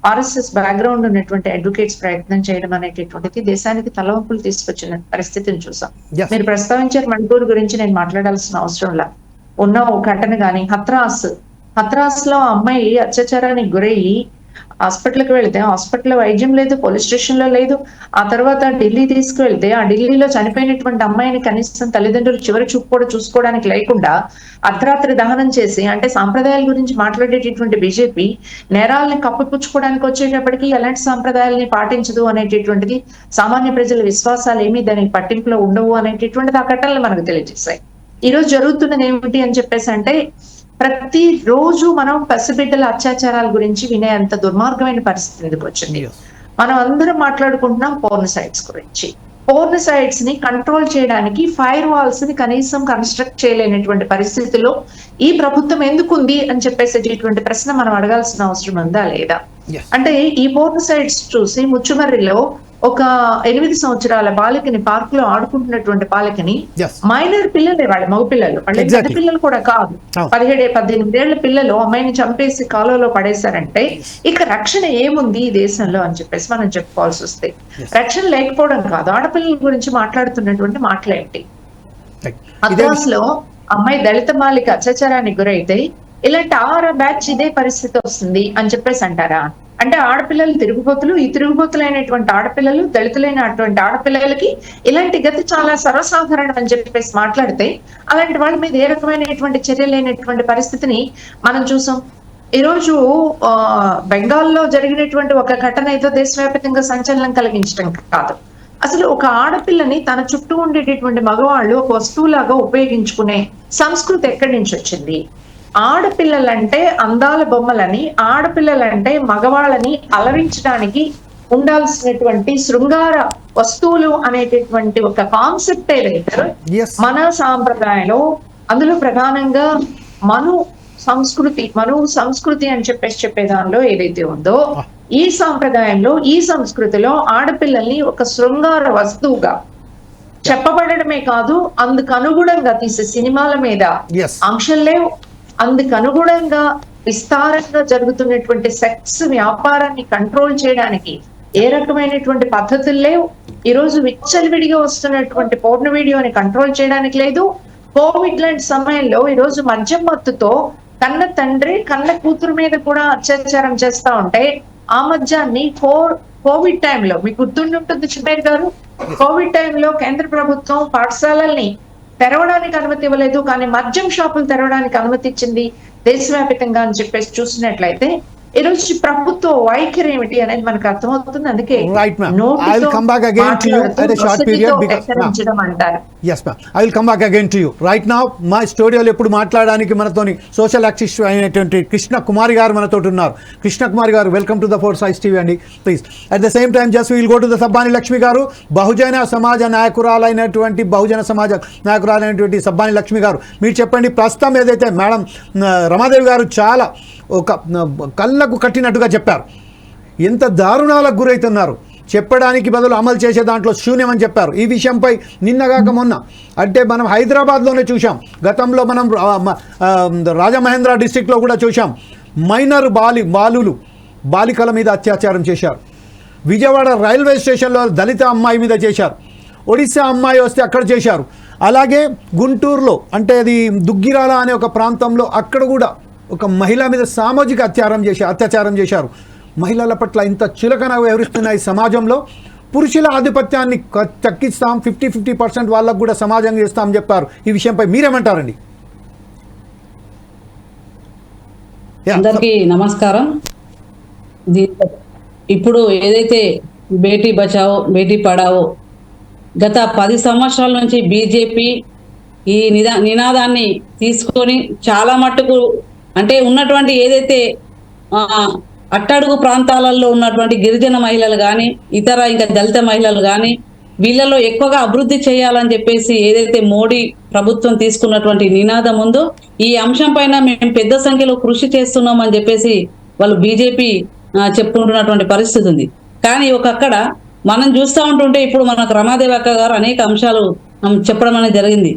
ఆర్ఎస్ఎస్ బ్యాక్గ్రౌండ్ ఉన్నటువంటి అడ్వకేట్స్ ప్రయత్నం చేయడం అనేటటువంటిది దేశానికి తలవంపులు తీసుకొచ్చిన పరిస్థితిని చూసాం. మీరు ప్రస్తావించారు మణిపూర్ గురించి, నేను మాట్లాడాల్సిన అవసరంలా. ఉన్న ఒక ఘటన కానీ హత్రాస్ లో అమ్మాయి అత్యాచారానికి గురయ్యి హాస్పిటల్కి వెళ్తే హాస్పిటల్లో వైద్యం లేదు, పోలీస్ స్టేషన్ లో లేదు. ఆ తర్వాత ఢిల్లీ తీసుకువెళ్తే ఆ ఢిల్లీలో చనిపోయినటువంటి అమ్మాయిని కనీసం తల్లిదండ్రులు చివరి చూపు కూడా చూసుకోవడానికి లేకుండా అర్ధరాత్రి దహనం చేసి, అంటే సాంప్రదాయాల గురించి మాట్లాడేటటువంటి బీజేపీ నేరాలని కప్పిపుచ్చుకోవడానికి వచ్చేటప్పటికి ఎలాంటి సాంప్రదాయాలని పాటించదు అనేటటువంటిది, సామాన్య ప్రజల విశ్వాసాలు ఏమీ దానికి పట్టింపులో ఉండవు అనేటటువంటిది ఆ ఘటనలు మనకు తెలియజేశాయి. ఈ రోజు జరుగుతున్నది ఏమిటి అని చెప్పేసి అంటే ప్రతి రోజు మనం పసిబిడ్డల అత్యాచారాల గురించి వినే అంత దుర్మార్గమైన పరిస్థితి ఎందుకు వచ్చింది? మనం అందరం మాట్లాడుకుంటున్నాం పోర్న్ సైట్స్ గురించి. పోర్న్ సైట్స్ ని కంట్రోల్ చేయడానికి ఫైర్ వాల్స్ ని కనీసం కన్స్ట్రక్ట్ చేయలేనటువంటి పరిస్థితిలో ఈ ప్రభుత్వం ఎందుకుంది అని చెప్పేసేటటువంటి ప్రశ్న మనం అడగాల్సిన అవసరం ఉందా లేదా? అంటే ఈ పోర్న్ సైట్స్ చూసి ముచ్చుమర్రిలో ఒక 8 సంవత్సరాల బాలికని పార్క్ లో ఆడుకుంటున్నటువంటి బాలికని మైనర్ పిల్లలే, వాళ్ళ మగపిల్లలు, వాళ్ళ పెద్ద పిల్లలు కూడా కాదు, 17-18 ఏళ్ల పిల్లలు అమ్మాయిని చంపేసి కాలువలో పడేశారంటే ఇక రక్షణ ఏముంది ఈ దేశంలో అని చెప్పేసి మనం చెప్పుకోవాల్సి వస్తే. రక్షణ లేకపోవడం కాదు, ఆడపిల్లల గురించి మాట్లాడుతున్నటువంటి మాటలేంటి? అద్రాస్ లో అమ్మాయి దళిత బాలిక అత్యాచారానికి గురైతే ఇలాంటి 6 బ్యాచ్ ఇదే పరిస్థితి వస్తుంది అని చెప్పేసి అంటారా? అంటే ఆడపిల్లలు తిరుగుబోతులు, ఈ తిరుగుబోతులైనటువంటి ఆడపిల్లలు, దళితులైనటువంటి ఆడపిల్లలకి ఇలాంటి గతి చాలా సర్వసాధారణం అని చెప్పేసి మాట్లాడితే అలాంటి వాళ్ళ మీద ఏ రకమైనటువంటి చర్యలైనటువంటి పరిస్థితిని మనం చూసాం. ఈరోజు బెంగాల్లో జరిగినటువంటి ఒక ఘటన ఏదో దేశవ్యాప్తంగా సంచలనం కలిగించడం కాదు. అసలు ఒక ఆడపిల్లని తన చుట్టూ ఉండేటటువంటి మగవాళ్ళు ఒక వస్తువులాగా ఉపయోగించుకునే సంస్కృతి ఎక్కడి నుంచి వచ్చింది? ఆడపిల్లలంటే అందాల బొమ్మలని, ఆడపిల్లలంటే మగవాళ్ళని అలరించడానికి ఉండాల్సినటువంటి శృంగార వస్తువులు అనేటటువంటి ఒక కాన్సెప్ట్ ఏదైతే మన సాంప్రదాయంలో, అందులో ప్రధానంగా మను సంస్కృతి అని చెప్పే దానిలో ఏదైతే ఉందో ఈ సాంప్రదాయంలో, ఈ సంస్కృతిలో ఆడపిల్లల్ని ఒక శృంగార వస్తువుగా చెప్పబడమే కాదు, అందుకు అనుగుణంగా తీసే సినిమాల మీద ఆంక్షలు లేవు. అందుకు అనుగుణంగా విస్తారంగా జరుగుతున్నటువంటి సెక్స్ వ్యాపారాన్ని కంట్రోల్ చేయడానికి ఏ రకమైనటువంటి పద్ధతులు లేవు. ఈ రోజు విచ్చలవిడిగా వస్తున్నటువంటి పోర్న్ వీడియోని కంట్రోల్ చేయడానికి లేదు. కోవిడ్ లాంటి సమయంలో ఈ రోజు మద్యం మత్తుతో కన్న తండ్రి కన్న కూతురు మీద కూడా అత్యాచారం చేస్తా ఉంటే ఆ మద్యాన్ని కోవిడ్ టైంలో మీకు గుర్తుండి ఉంటుంది చిమేర్ గారు, కోవిడ్ టైంలో కేంద్ర ప్రభుత్వం పాఠశాలల్ని తెరవడానికి అనుమతి ఇవ్వలేదు, కానీ మద్యం షాపులు తెరవడానికి అనుమతి ఇచ్చింది దేశవ్యాప్తంగా అని చెప్పేసి చూసినట్లయితే ఈ రోజు ప్రభుత్వ వైఖరి ఏమిటి అనేది మనకు అర్థమవుతుంది. అందుకే మా స్టూడియోలో ఎప్పుడు మాట్లాడడానికి మనతోని సోషల్ యాక్టివిస్ట్ అయినటువంటి కృష్ణ కుమారి గారు మనతో ఉన్నారు. Krishna Kumari garu, welcome to the four ఐస్ టీవీ అండి. Please at the same time just will go to the Sabbani Lakshmi garu, Bahujan సమాజ నాయకురాలైనటువంటి సబ్బాని లక్ష్మి గారు, మీరు చెప్పండి. ప్రస్తుతం ఏదైతే మేడం రమాదేవి గారు చాలా ఒక కళ్ళకు కట్టినట్టుగా చెప్పారు, ఎంత దారుణాలకు గురవుతున్నారు, చెప్పడానికి బదులు అమలు చేసే దాంట్లో శూన్యమని చెప్పారు. ఈ విషయంపై నిన్నగాక మొన్న అంటే మనం హైదరాబాద్లోనే చూసాం, గతంలో మనం రాజమహేంద్ర డిస్టిక్లో కూడా చూసాం. మైనర్ బాలికల మీద అత్యాచారం చేశారు. విజయవాడ రైల్వే స్టేషన్లో దళిత అమ్మాయి మీద చేశారు. ఒడిశా అమ్మాయి వస్తే అక్కడ చేశారు. అలాగే గుంటూరులో అంటే అది దుగ్గిరాల అనే ఒక ప్రాంతంలో అక్కడ కూడా ఒక మహిళ మీద సామాజిక అత్యాచారం చేశారు. మహిళల పట్ల ఇంత చులకనగా వ్యవహరిస్తున్న ఈ సమాజంలో పురుషుల ఆధిపత్యాన్ని తగ్గిస్తాం, 50% వాళ్ళకు కూడా సమాజం చేస్తామని చెప్పారు. ఈ విషయంపై మీరేమంటారండి? అందరికీ నమస్కారం. ఇప్పుడు ఏదైతే బేటీ బచావో బేటీ పడావో గత 10 సంవత్సరాల నుంచి బీజేపీ ఈ నినాదాన్ని తీసుకొని చాలా మట్టుకు అంటే ఉన్నటువంటి ఏదైతే అట్టడుగు ప్రాంతాలలో ఉన్నటువంటి గిరిజన మహిళలు కానీ ఇతర ఇంకా దళిత మహిళలు కానీ వీళ్ళలో ఎక్కువగా అభివృద్ధి చేయాలని చెప్పేసి ఏదైతే మోడీ ప్రభుత్వం తీసుకున్నటువంటి నినాదం ఉందో ఈ అంశం పైన మేము పెద్ద సంఖ్యలో కృషి చేస్తున్నాం అని చెప్పేసి వాళ్ళు బీజేపీ చెప్పుకుంటున్నటువంటి పరిస్థితి ఉంది. కానీ అక్కడ మనం చూస్తూ ఉంటుంటే ఇప్పుడు మనకు రమాదేవి అక్క గారు అనేక అంశాలు చెప్పడం అనేది జరిగింది.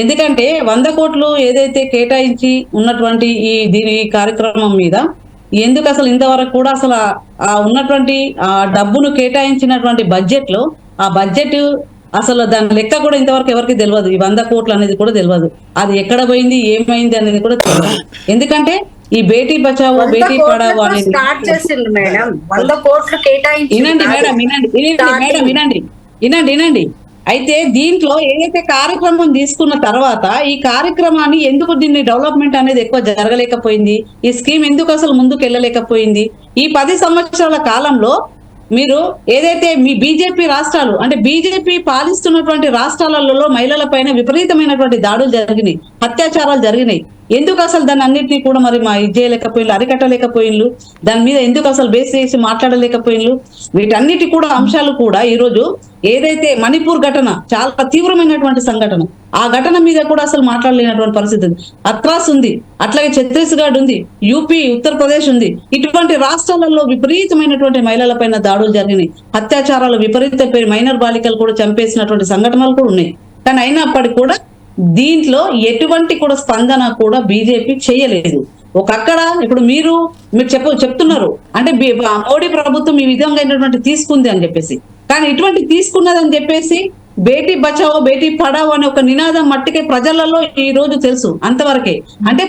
ఎందుకంటే 100 కోట్లు ఏదైతే కేటాయించి ఉన్నటువంటి దీని కార్యక్రమం మీద ఎందుకు అసలు ఇంతవరకు కూడా అసలు ఉన్నటువంటి డబ్బును కేటాయించినటువంటి బడ్జెట్ లో ఆ బడ్జెట్ అసలు దాని లెక్క కూడా ఇంతవరకు ఎవరికి తెలియదు. ఈ 100 కోట్లు అనేది కూడా తెలియదు. అది ఎక్కడ పోయింది ఏమైంది అనేది కూడా తెలియదు. ఎందుకంటే ఈ బేటీ బచావో బేటీ పడావో అనేది వినండి. అయితే దీంట్లో ఏదైతే కార్యక్రమం తీసుకున్న తర్వాత ఈ కార్యక్రమాన్ని ఎందుకు దీన్ని డెవలప్మెంట్ అనేది ఎక్కువ జరగలేకపోయింది, ఈ స్కీమ్ ఎందుకు అసలు ముందుకు వెళ్ళలేకపోయింది? ఈ 10 సంవత్సరాల కాలంలో మీరు ఏదైతే మీ బీజేపీ రాష్ట్రాలు అంటే బీజేపీ పాలిస్తున్నటువంటి రాష్ట్రాలలో మహిళల పైన విపరీతమైనటువంటి దాడులు జరిగినాయి, అత్యాచారాలు జరిగినాయి. ఎందుకు అసలు దాన్ని అన్నింటినీ కూడా మరి ఇది చేయలేకపోయిన్లు, అరికట్టలేకపోయిన్లు, దాని మీద ఎందుకు అసలు బేస్ చేసి మాట్లాడలేకపోయిన్లు? వీటన్నిటి కూడా అంశాలు కూడా ఈరోజు ఏదైతే మణిపూర్ ఘటన చాలా తీవ్రమైనటువంటి సంఘటన, ఆ ఘటన మీద కూడా అసలు మాట్లాడలేనటువంటి పరిస్థితి ఉంది. అత్రాస్ ఉంది, అట్లాగే ఛత్తీస్గఢ్ ఉంది, యూపీ, ఉత్తరప్రదేశ్ ఉంది. ఇటువంటి రాష్ట్రాలలో విపరీతమైనటువంటి మహిళల పైన దాడులు జరిగినాయి, అత్యాచారాలు విపరీత మైనర్ బాలికలు కూడా చంపేసినటువంటి సంఘటనలు కూడా ఉన్నాయి. కానీ అయినప్పటికీ కూడా దీంట్లో ఎటువంటి కూడా స్పందన కూడా బీజేపీ చేయలేదు. అక్కడ ఇప్పుడు మీరు చెప్తున్నారు అంటే మోడీ ప్రభుత్వం ఈ విధంగా తీసుకుంది అని చెప్పేసి, కానీ ఇటువంటి తీసుకున్నదని చెప్పేసి బేటీ బచావో బేటీ పడావో అనే ఒక నినాదం మట్టికే ప్రజలలో ఈ రోజు తెలుసు అంతవరకే. అంటే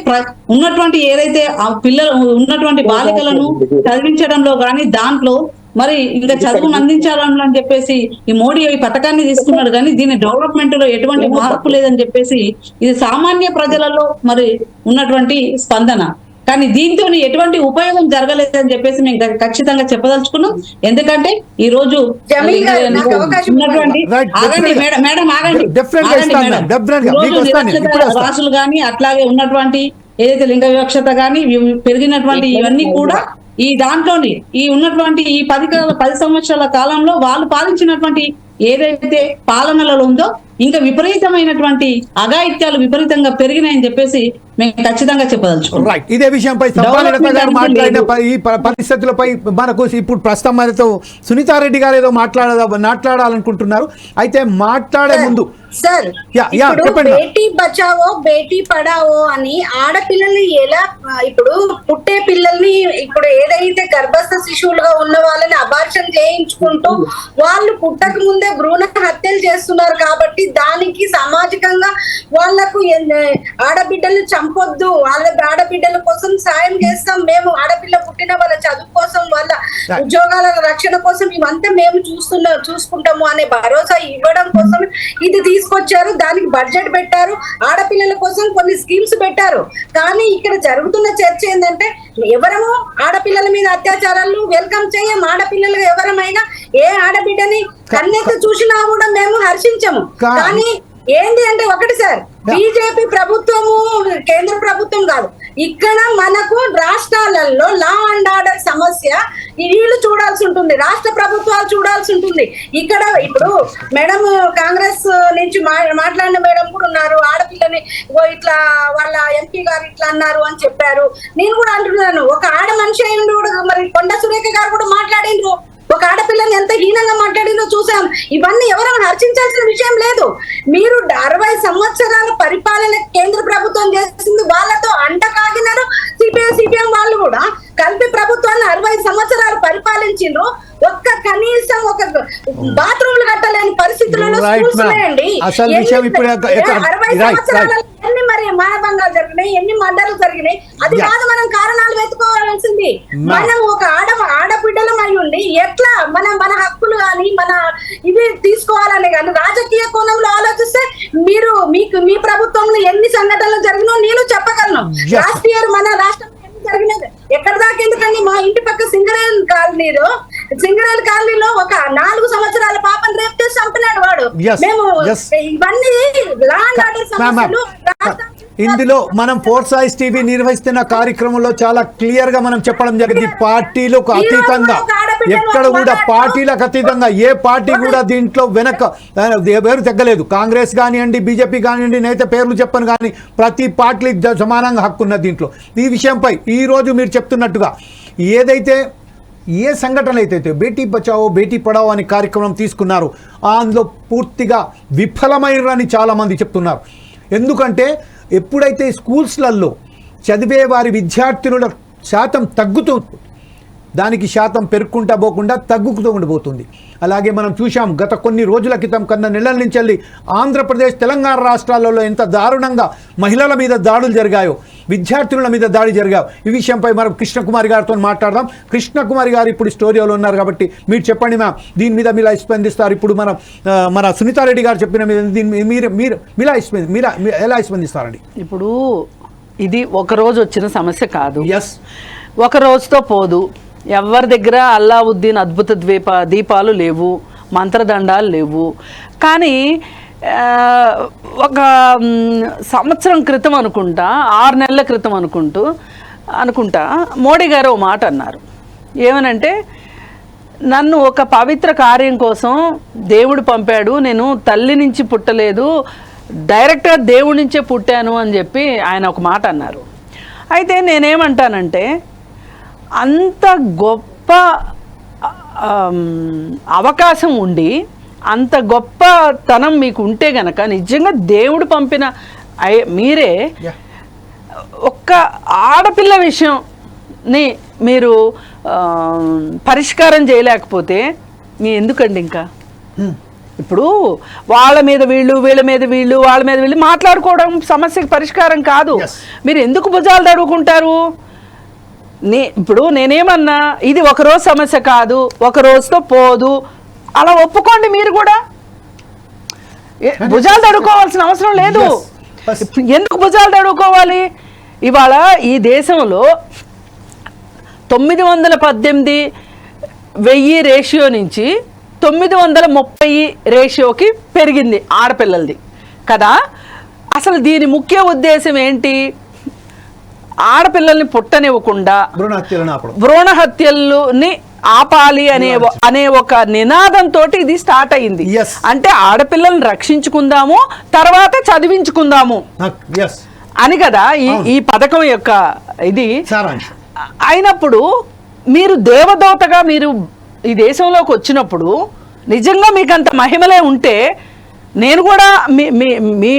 ఉన్నటువంటి ఏదైతే ఆ పిల్లలు ఉన్నటువంటి బాలికలను చదివించడంలో కానీ దాంట్లో మరి ఇంకా చదువును అందించాలని చెప్పేసి ఈ మోడీ ఈ పథకాన్ని తీసుకున్నాడు. కానీ దీని డెవలప్మెంట్ లో ఎటువంటి మార్పు లేదని చెప్పేసి ఇది సామాన్య ప్రజలలో మరి ఉన్నటువంటి స్పందన. కానీ దీంతో ఎటువంటి ఉపయోగం జరగలేదని చెప్పేసి మేము ఖచ్చితంగా చెప్పదలుచుకున్నాం. ఎందుకంటే ఈ రోజు రాసులు కానీ అట్లాగే ఉన్నటువంటి ఏదైతే లింగ వివక్షత కానీ పెరిగినటువంటి ఇవన్నీ కూడా ఈ దాంట్లోని ఈ ఉన్నటువంటి ఈ 10 సంవత్సరాల కాలంలో వాళ్ళు పాలించినటువంటి ఏదైతే పాలనలలో ఉందో ఇంకా విపరీతమైనటువంటి అఘాయిత్యాలు విపరీతంగా పెరిగినాయని చెప్పేసి మేము ఖచ్చితంగా చెప్పదలుచుకున్నాం. రైట్, ఇదే విషయంపై మాట్లాడిన ఈ పరిస్థితులపై మనకు ఇప్పుడు ప్రస్తుతం మనతో సునీతారెడ్డి గారు ఏదో మాట్లాడాలనుకుంటున్నారు. అయితే మాట్లాడే ముందు సార్ బేటీ బచావో బేటీ పడావో అని ఆడపిల్లల్ని ఎలా ఇప్పుడు పుట్టే పిల్లల్ని ఇప్పుడు ఏదైతే గర్భస్థ శిశువులుగా ఉన్న వాళ్ళని అబార్షన్ చేయించుకుంటూ వాళ్ళు పుట్టక ముందే భ్రూణ హత్యలు చేస్తున్నారు. కాబట్టి దానికి సామాజికంగా వాళ్లకు ఆడబిడ్డలు చంపొద్దు, వాళ్ళ ఆడబిడ్డల కోసం సాయం చేస్తాం మేము, ఆడపిల్ల పుట్టిన వాళ్ళ చదువు కోసం వాళ్ళ ఉద్యోగాల రక్షణ కోసం ఇవంతా మేము చూసుకుంటాము అనే భరోసా ఇవ్వడం కోసం ఇది తీసుకొచ్చారు. దానికి బడ్జెట్ పెట్టారు, ఆడపిల్లల కోసం కొన్ని స్కీమ్స్ పెట్టారు. కానీ ఇక్కడ జరుగుతున్న చర్చ ఏంటంటే ఎవరము ఆడపిల్లల మీద అత్యాచారాలు వెల్కమ్ చేయం. ఆడపిల్లలు ఎవరమైనా ఏ ఆడబిడ్డని కన్నెత్తి చూసినా కూడా మేము హర్షించము. కానీ ఏంటి అంటే ఒకటి సార్, బీజేపీ ప్రభుత్వము కేంద్ర ప్రభుత్వం కాదు, ఇక్కడ మనకు రాష్ట్రాలలో లా అండ్ ఆర్డర్ సమస్య వీళ్ళు చూడాల్సి ఉంటుంది, రాష్ట్ర ప్రభుత్వాలు చూడాల్సి ఉంటుంది. ఇక్కడ ఇప్పుడు మేడం కాంగ్రెస్ నుంచి మాట్లాడిన మేడం కూడా ఉన్నారు, ఆడపిల్లని ఇట్లా వాళ్ళ ఎంపీ గారు ఇట్లా అన్నారు అని చెప్పారు. నేను కూడా అంటున్నాను, ఒక ఆడ మనిషి అయి కూడా మరి కొండ సురేఖ గారు కూడా మాట్లాడిండ్రు, ఒక ఆడపిల్లని ఎంత హీనంగా మాట్లాడిందో చూసాం. ఇవన్నీ ఎవరైనా హర్షించాల్సిన విషయం లేదు. మీరు 60 సంవత్సరాల పరిపాలన కేంద్ర ప్రభుత్వం చేసింది, వాళ్ళతో అంట కాగినారు సిపిఎం వాళ్ళు కూడా. కలిపి ప్రభుత్వాన్ని 60 సంవత్సరాలు పరిపాలించిండ్రు. ఒక్క కనీసం ఒక బాత్రూమ్లు కట్టలేని పరిస్థితులలో Right, schools ma'am. ఉన్నాయండి. అసలు విషయం ఇప్పుడు 60 right. సంవత్సరాలలో ఎన్ని మరి మానభంగాలు జరిగినాయి, ఎన్ని మర్డర్లు జరిగినాయి, అది Yes. కాదు మనం కారణాలు వెతుకోవాల్సింది. Ma'am. మనం ఒక ఆడబిడ్డలం అయి ఉండి ఎట్లా మన హక్కులు కానీ మన ఇవి తీసుకోవాలని కానీ రాజకీయ కోణంలో ఆలోచిస్తే మీ ప్రభుత్వంలో ఎన్ని సంఘటనలు జరిగినా నేను చెప్పగలను. Yes. లాస్ట్ ఇయర్ మన రాష్ట్రంలో ఎన్ని జరిగినది ఎక్కడ దాకా ఎందుకండి, మా ఇంటి పక్క సింగరేల్ కాలనీలో ఒక 4 సంవత్సరాల పాపను రేప్ చేసి చంపినాడు వాడు. Yes. మేము Yes. ఇవన్నీ లా అండ్ ఆర్డర్ సమస్యలు ఇందులో మనం ఫోర్ సాయిస్ టీవీ నిర్వహిస్తున్న కార్యక్రమంలో చాలా క్లియర్ గా మనం చెప్పడం జరిగింది. పార్టీలకు అతీతంగా ఎక్కడ కూడా పార్టీలకు అతీతంగా ఏ పార్టీ కూడా దీంట్లో వెనక ఎవరు తగ్గలేదు. కాంగ్రెస్ కానివ్వండి, బీజేపీ కానివ్వండి, నేనైతే పేర్లు చెప్పను కానీ ప్రతి పార్టీ సమానంగా హక్కు ఉన్నది దీంట్లో. ఈ విషయంపై ఈ రోజు మీరు చెప్తున్నట్టుగా ఏదైతే ఏ సంఘటనలు అయితే బేటీ బచావో బేటీ పడావో అనే కార్యక్రమం తీసుకున్నారు అందులో పూర్తిగా విఫలమైనని చాలామంది చెప్తున్నారు. ఎందుకంటే ఎప్పుడైతే స్కూల్స్లలో చదివే వారి విద్యార్థినుల శాతం తగ్గుతుంది, దానికి శాతం పెరుక్కుంటా పోకుండా తగ్గుతూ ఉండిపోతుంది. అలాగే మనం చూసాం గత కొన్ని రోజుల క్రితం కన్నా నెలల నుంచి వెళ్ళి ఆంధ్రప్రదేశ్ తెలంగాణ రాష్ట్రాలలో ఎంత దారుణంగా మహిళల మీద దాడులు జరిగాయో, విద్యార్థుల మీద దాడి జరిగాయో. ఈ విషయంపై మనం కృష్ణకుమారి గారితో మాట్లాడదాం. కృష్ణకుమారి గారు ఇప్పుడు స్టూడియోలో ఉన్నారు కాబట్టి మీరు చెప్పండి మ్యామ్, దీని మీద మీరు స్పందిస్తారు. ఇప్పుడు మన సునీతారెడ్డి గారు చెప్పిన మీద దీన్ని మీరు ఎలా స్పందిస్తారండి? ఇప్పుడు ఇది ఒక రోజు వచ్చిన సమస్య కాదు, ఎస్, ఒక రోజుతో పోదు. ఎవరి దగ్గర అల్లావుద్దీన్ అద్భుత దీపాలు లేవు, మంత్రదండాలు లేవు. కానీ ఒక సంవత్సరం క్రితం అనుకుంటా, 6 నెలల క్రితం అనుకుంటా మోడీ గారు ఓ మాట అన్నారు. ఏమనంటే, నన్ను ఒక పవిత్ర కార్యం కోసం దేవుడు పంపాడు, నేను తల్లి నుంచి పుట్టలేదు, డైరెక్ట్గా దేవుడి నుంచే పుట్టాను అని చెప్పి ఆయన ఒక మాట అన్నారు. అయితే నేనేమంటానంటే, అంత గొప్ప అవకాశం ఉండి అంత గొప్పతనం మీకు ఉంటే గనక నిజంగా దేవుడు పంపిన మీరే ఒక్క ఆడపిల్ల విషయంని మీరు పరిష్కారం చేయలేకపోతే మీ ఎందుకండి ఇంకా? ఇప్పుడు వాళ్ళ మీద వీళ్ళు, వీళ్ళ మీద వీళ్ళు, వాళ్ళ మీద వీళ్ళు మాట్లాడుకోవడం సమస్యకి పరిష్కారం కాదు. మీరు ఎందుకు భుజాలు తడుకుంటారు? ఇప్పుడు నేనేమన్నా, ఇది ఒకరోజు సమస్య కాదు, ఒక రోజుతో పోదు, అలా ఒప్పుకోండి. మీరు కూడా భుజాలు తడుకోవాల్సిన అవసరం లేదు. ఎందుకు భుజాలు తడుకోవాలి? ఇవాళ ఈ దేశంలో 918,000 రేషియో నుంచి 930 రేషియోకి పెరిగింది ఆడపిల్లలది కదా. అసలు దీని ముఖ్య ఉద్దేశం ఏంటి? ఆడపిల్లల్ని పుట్టనివ్వకుండా భ్రూణ హత్యల్ని ఆపాలి అనే ఒక నినాదంతో ఇది స్టార్ట్ అయింది. అంటే ఆడపిల్లల్ని రక్షించుకుందాము, తర్వాత చదివించుకుందాము అని కదా ఈ పథకం యొక్క ఇది అయినప్పుడు. మీరు దేవదూతగా మీరు ఈ దేశంలోకి వచ్చినప్పుడు నిజంగా మీకు అంత మహిమలే ఉంటే, నేను కూడా మీ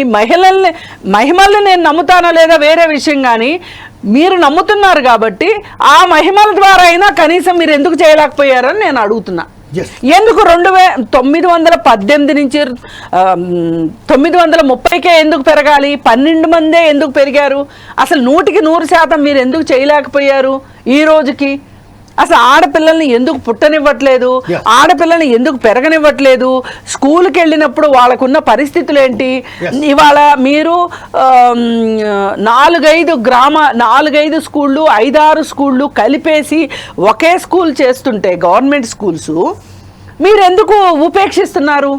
మహిమల్ని నేను నమ్ముతానో లేదా వేరే విషయం, కానీ మీరు నమ్ముతున్నారు కాబట్టి ఆ మహిమల ద్వారా అయినా కనీసం మీరు ఎందుకు చేయలేకపోయారని నేను అడుగుతున్నా. ఎందుకు 918 నుంచి 930కే ఎందుకు పెరగాలి? 12 మందే ఎందుకు పెరిగారు? అసలు 100% మీరు ఎందుకు చేయలేకపోయారు ఈ రోజుకి? అసలు ఆడపిల్లల్ని ఎందుకు పుట్టనివ్వట్లేదు? ఆడపిల్లల్ని ఎందుకు పెరగనివ్వట్లేదు? స్కూల్కి వెళ్ళినప్పుడు వాళ్ళకున్న పరిస్థితులు ఏంటి? ఇవాళ మీరు 4-5 స్కూళ్ళు, 5-6 స్కూళ్ళు కలిపేసి ఒకే స్కూల్ చేస్తుంటే గవర్నమెంట్ స్కూల్స్ మీరు ఎందుకు ఉపేక్షిస్తున్నారు?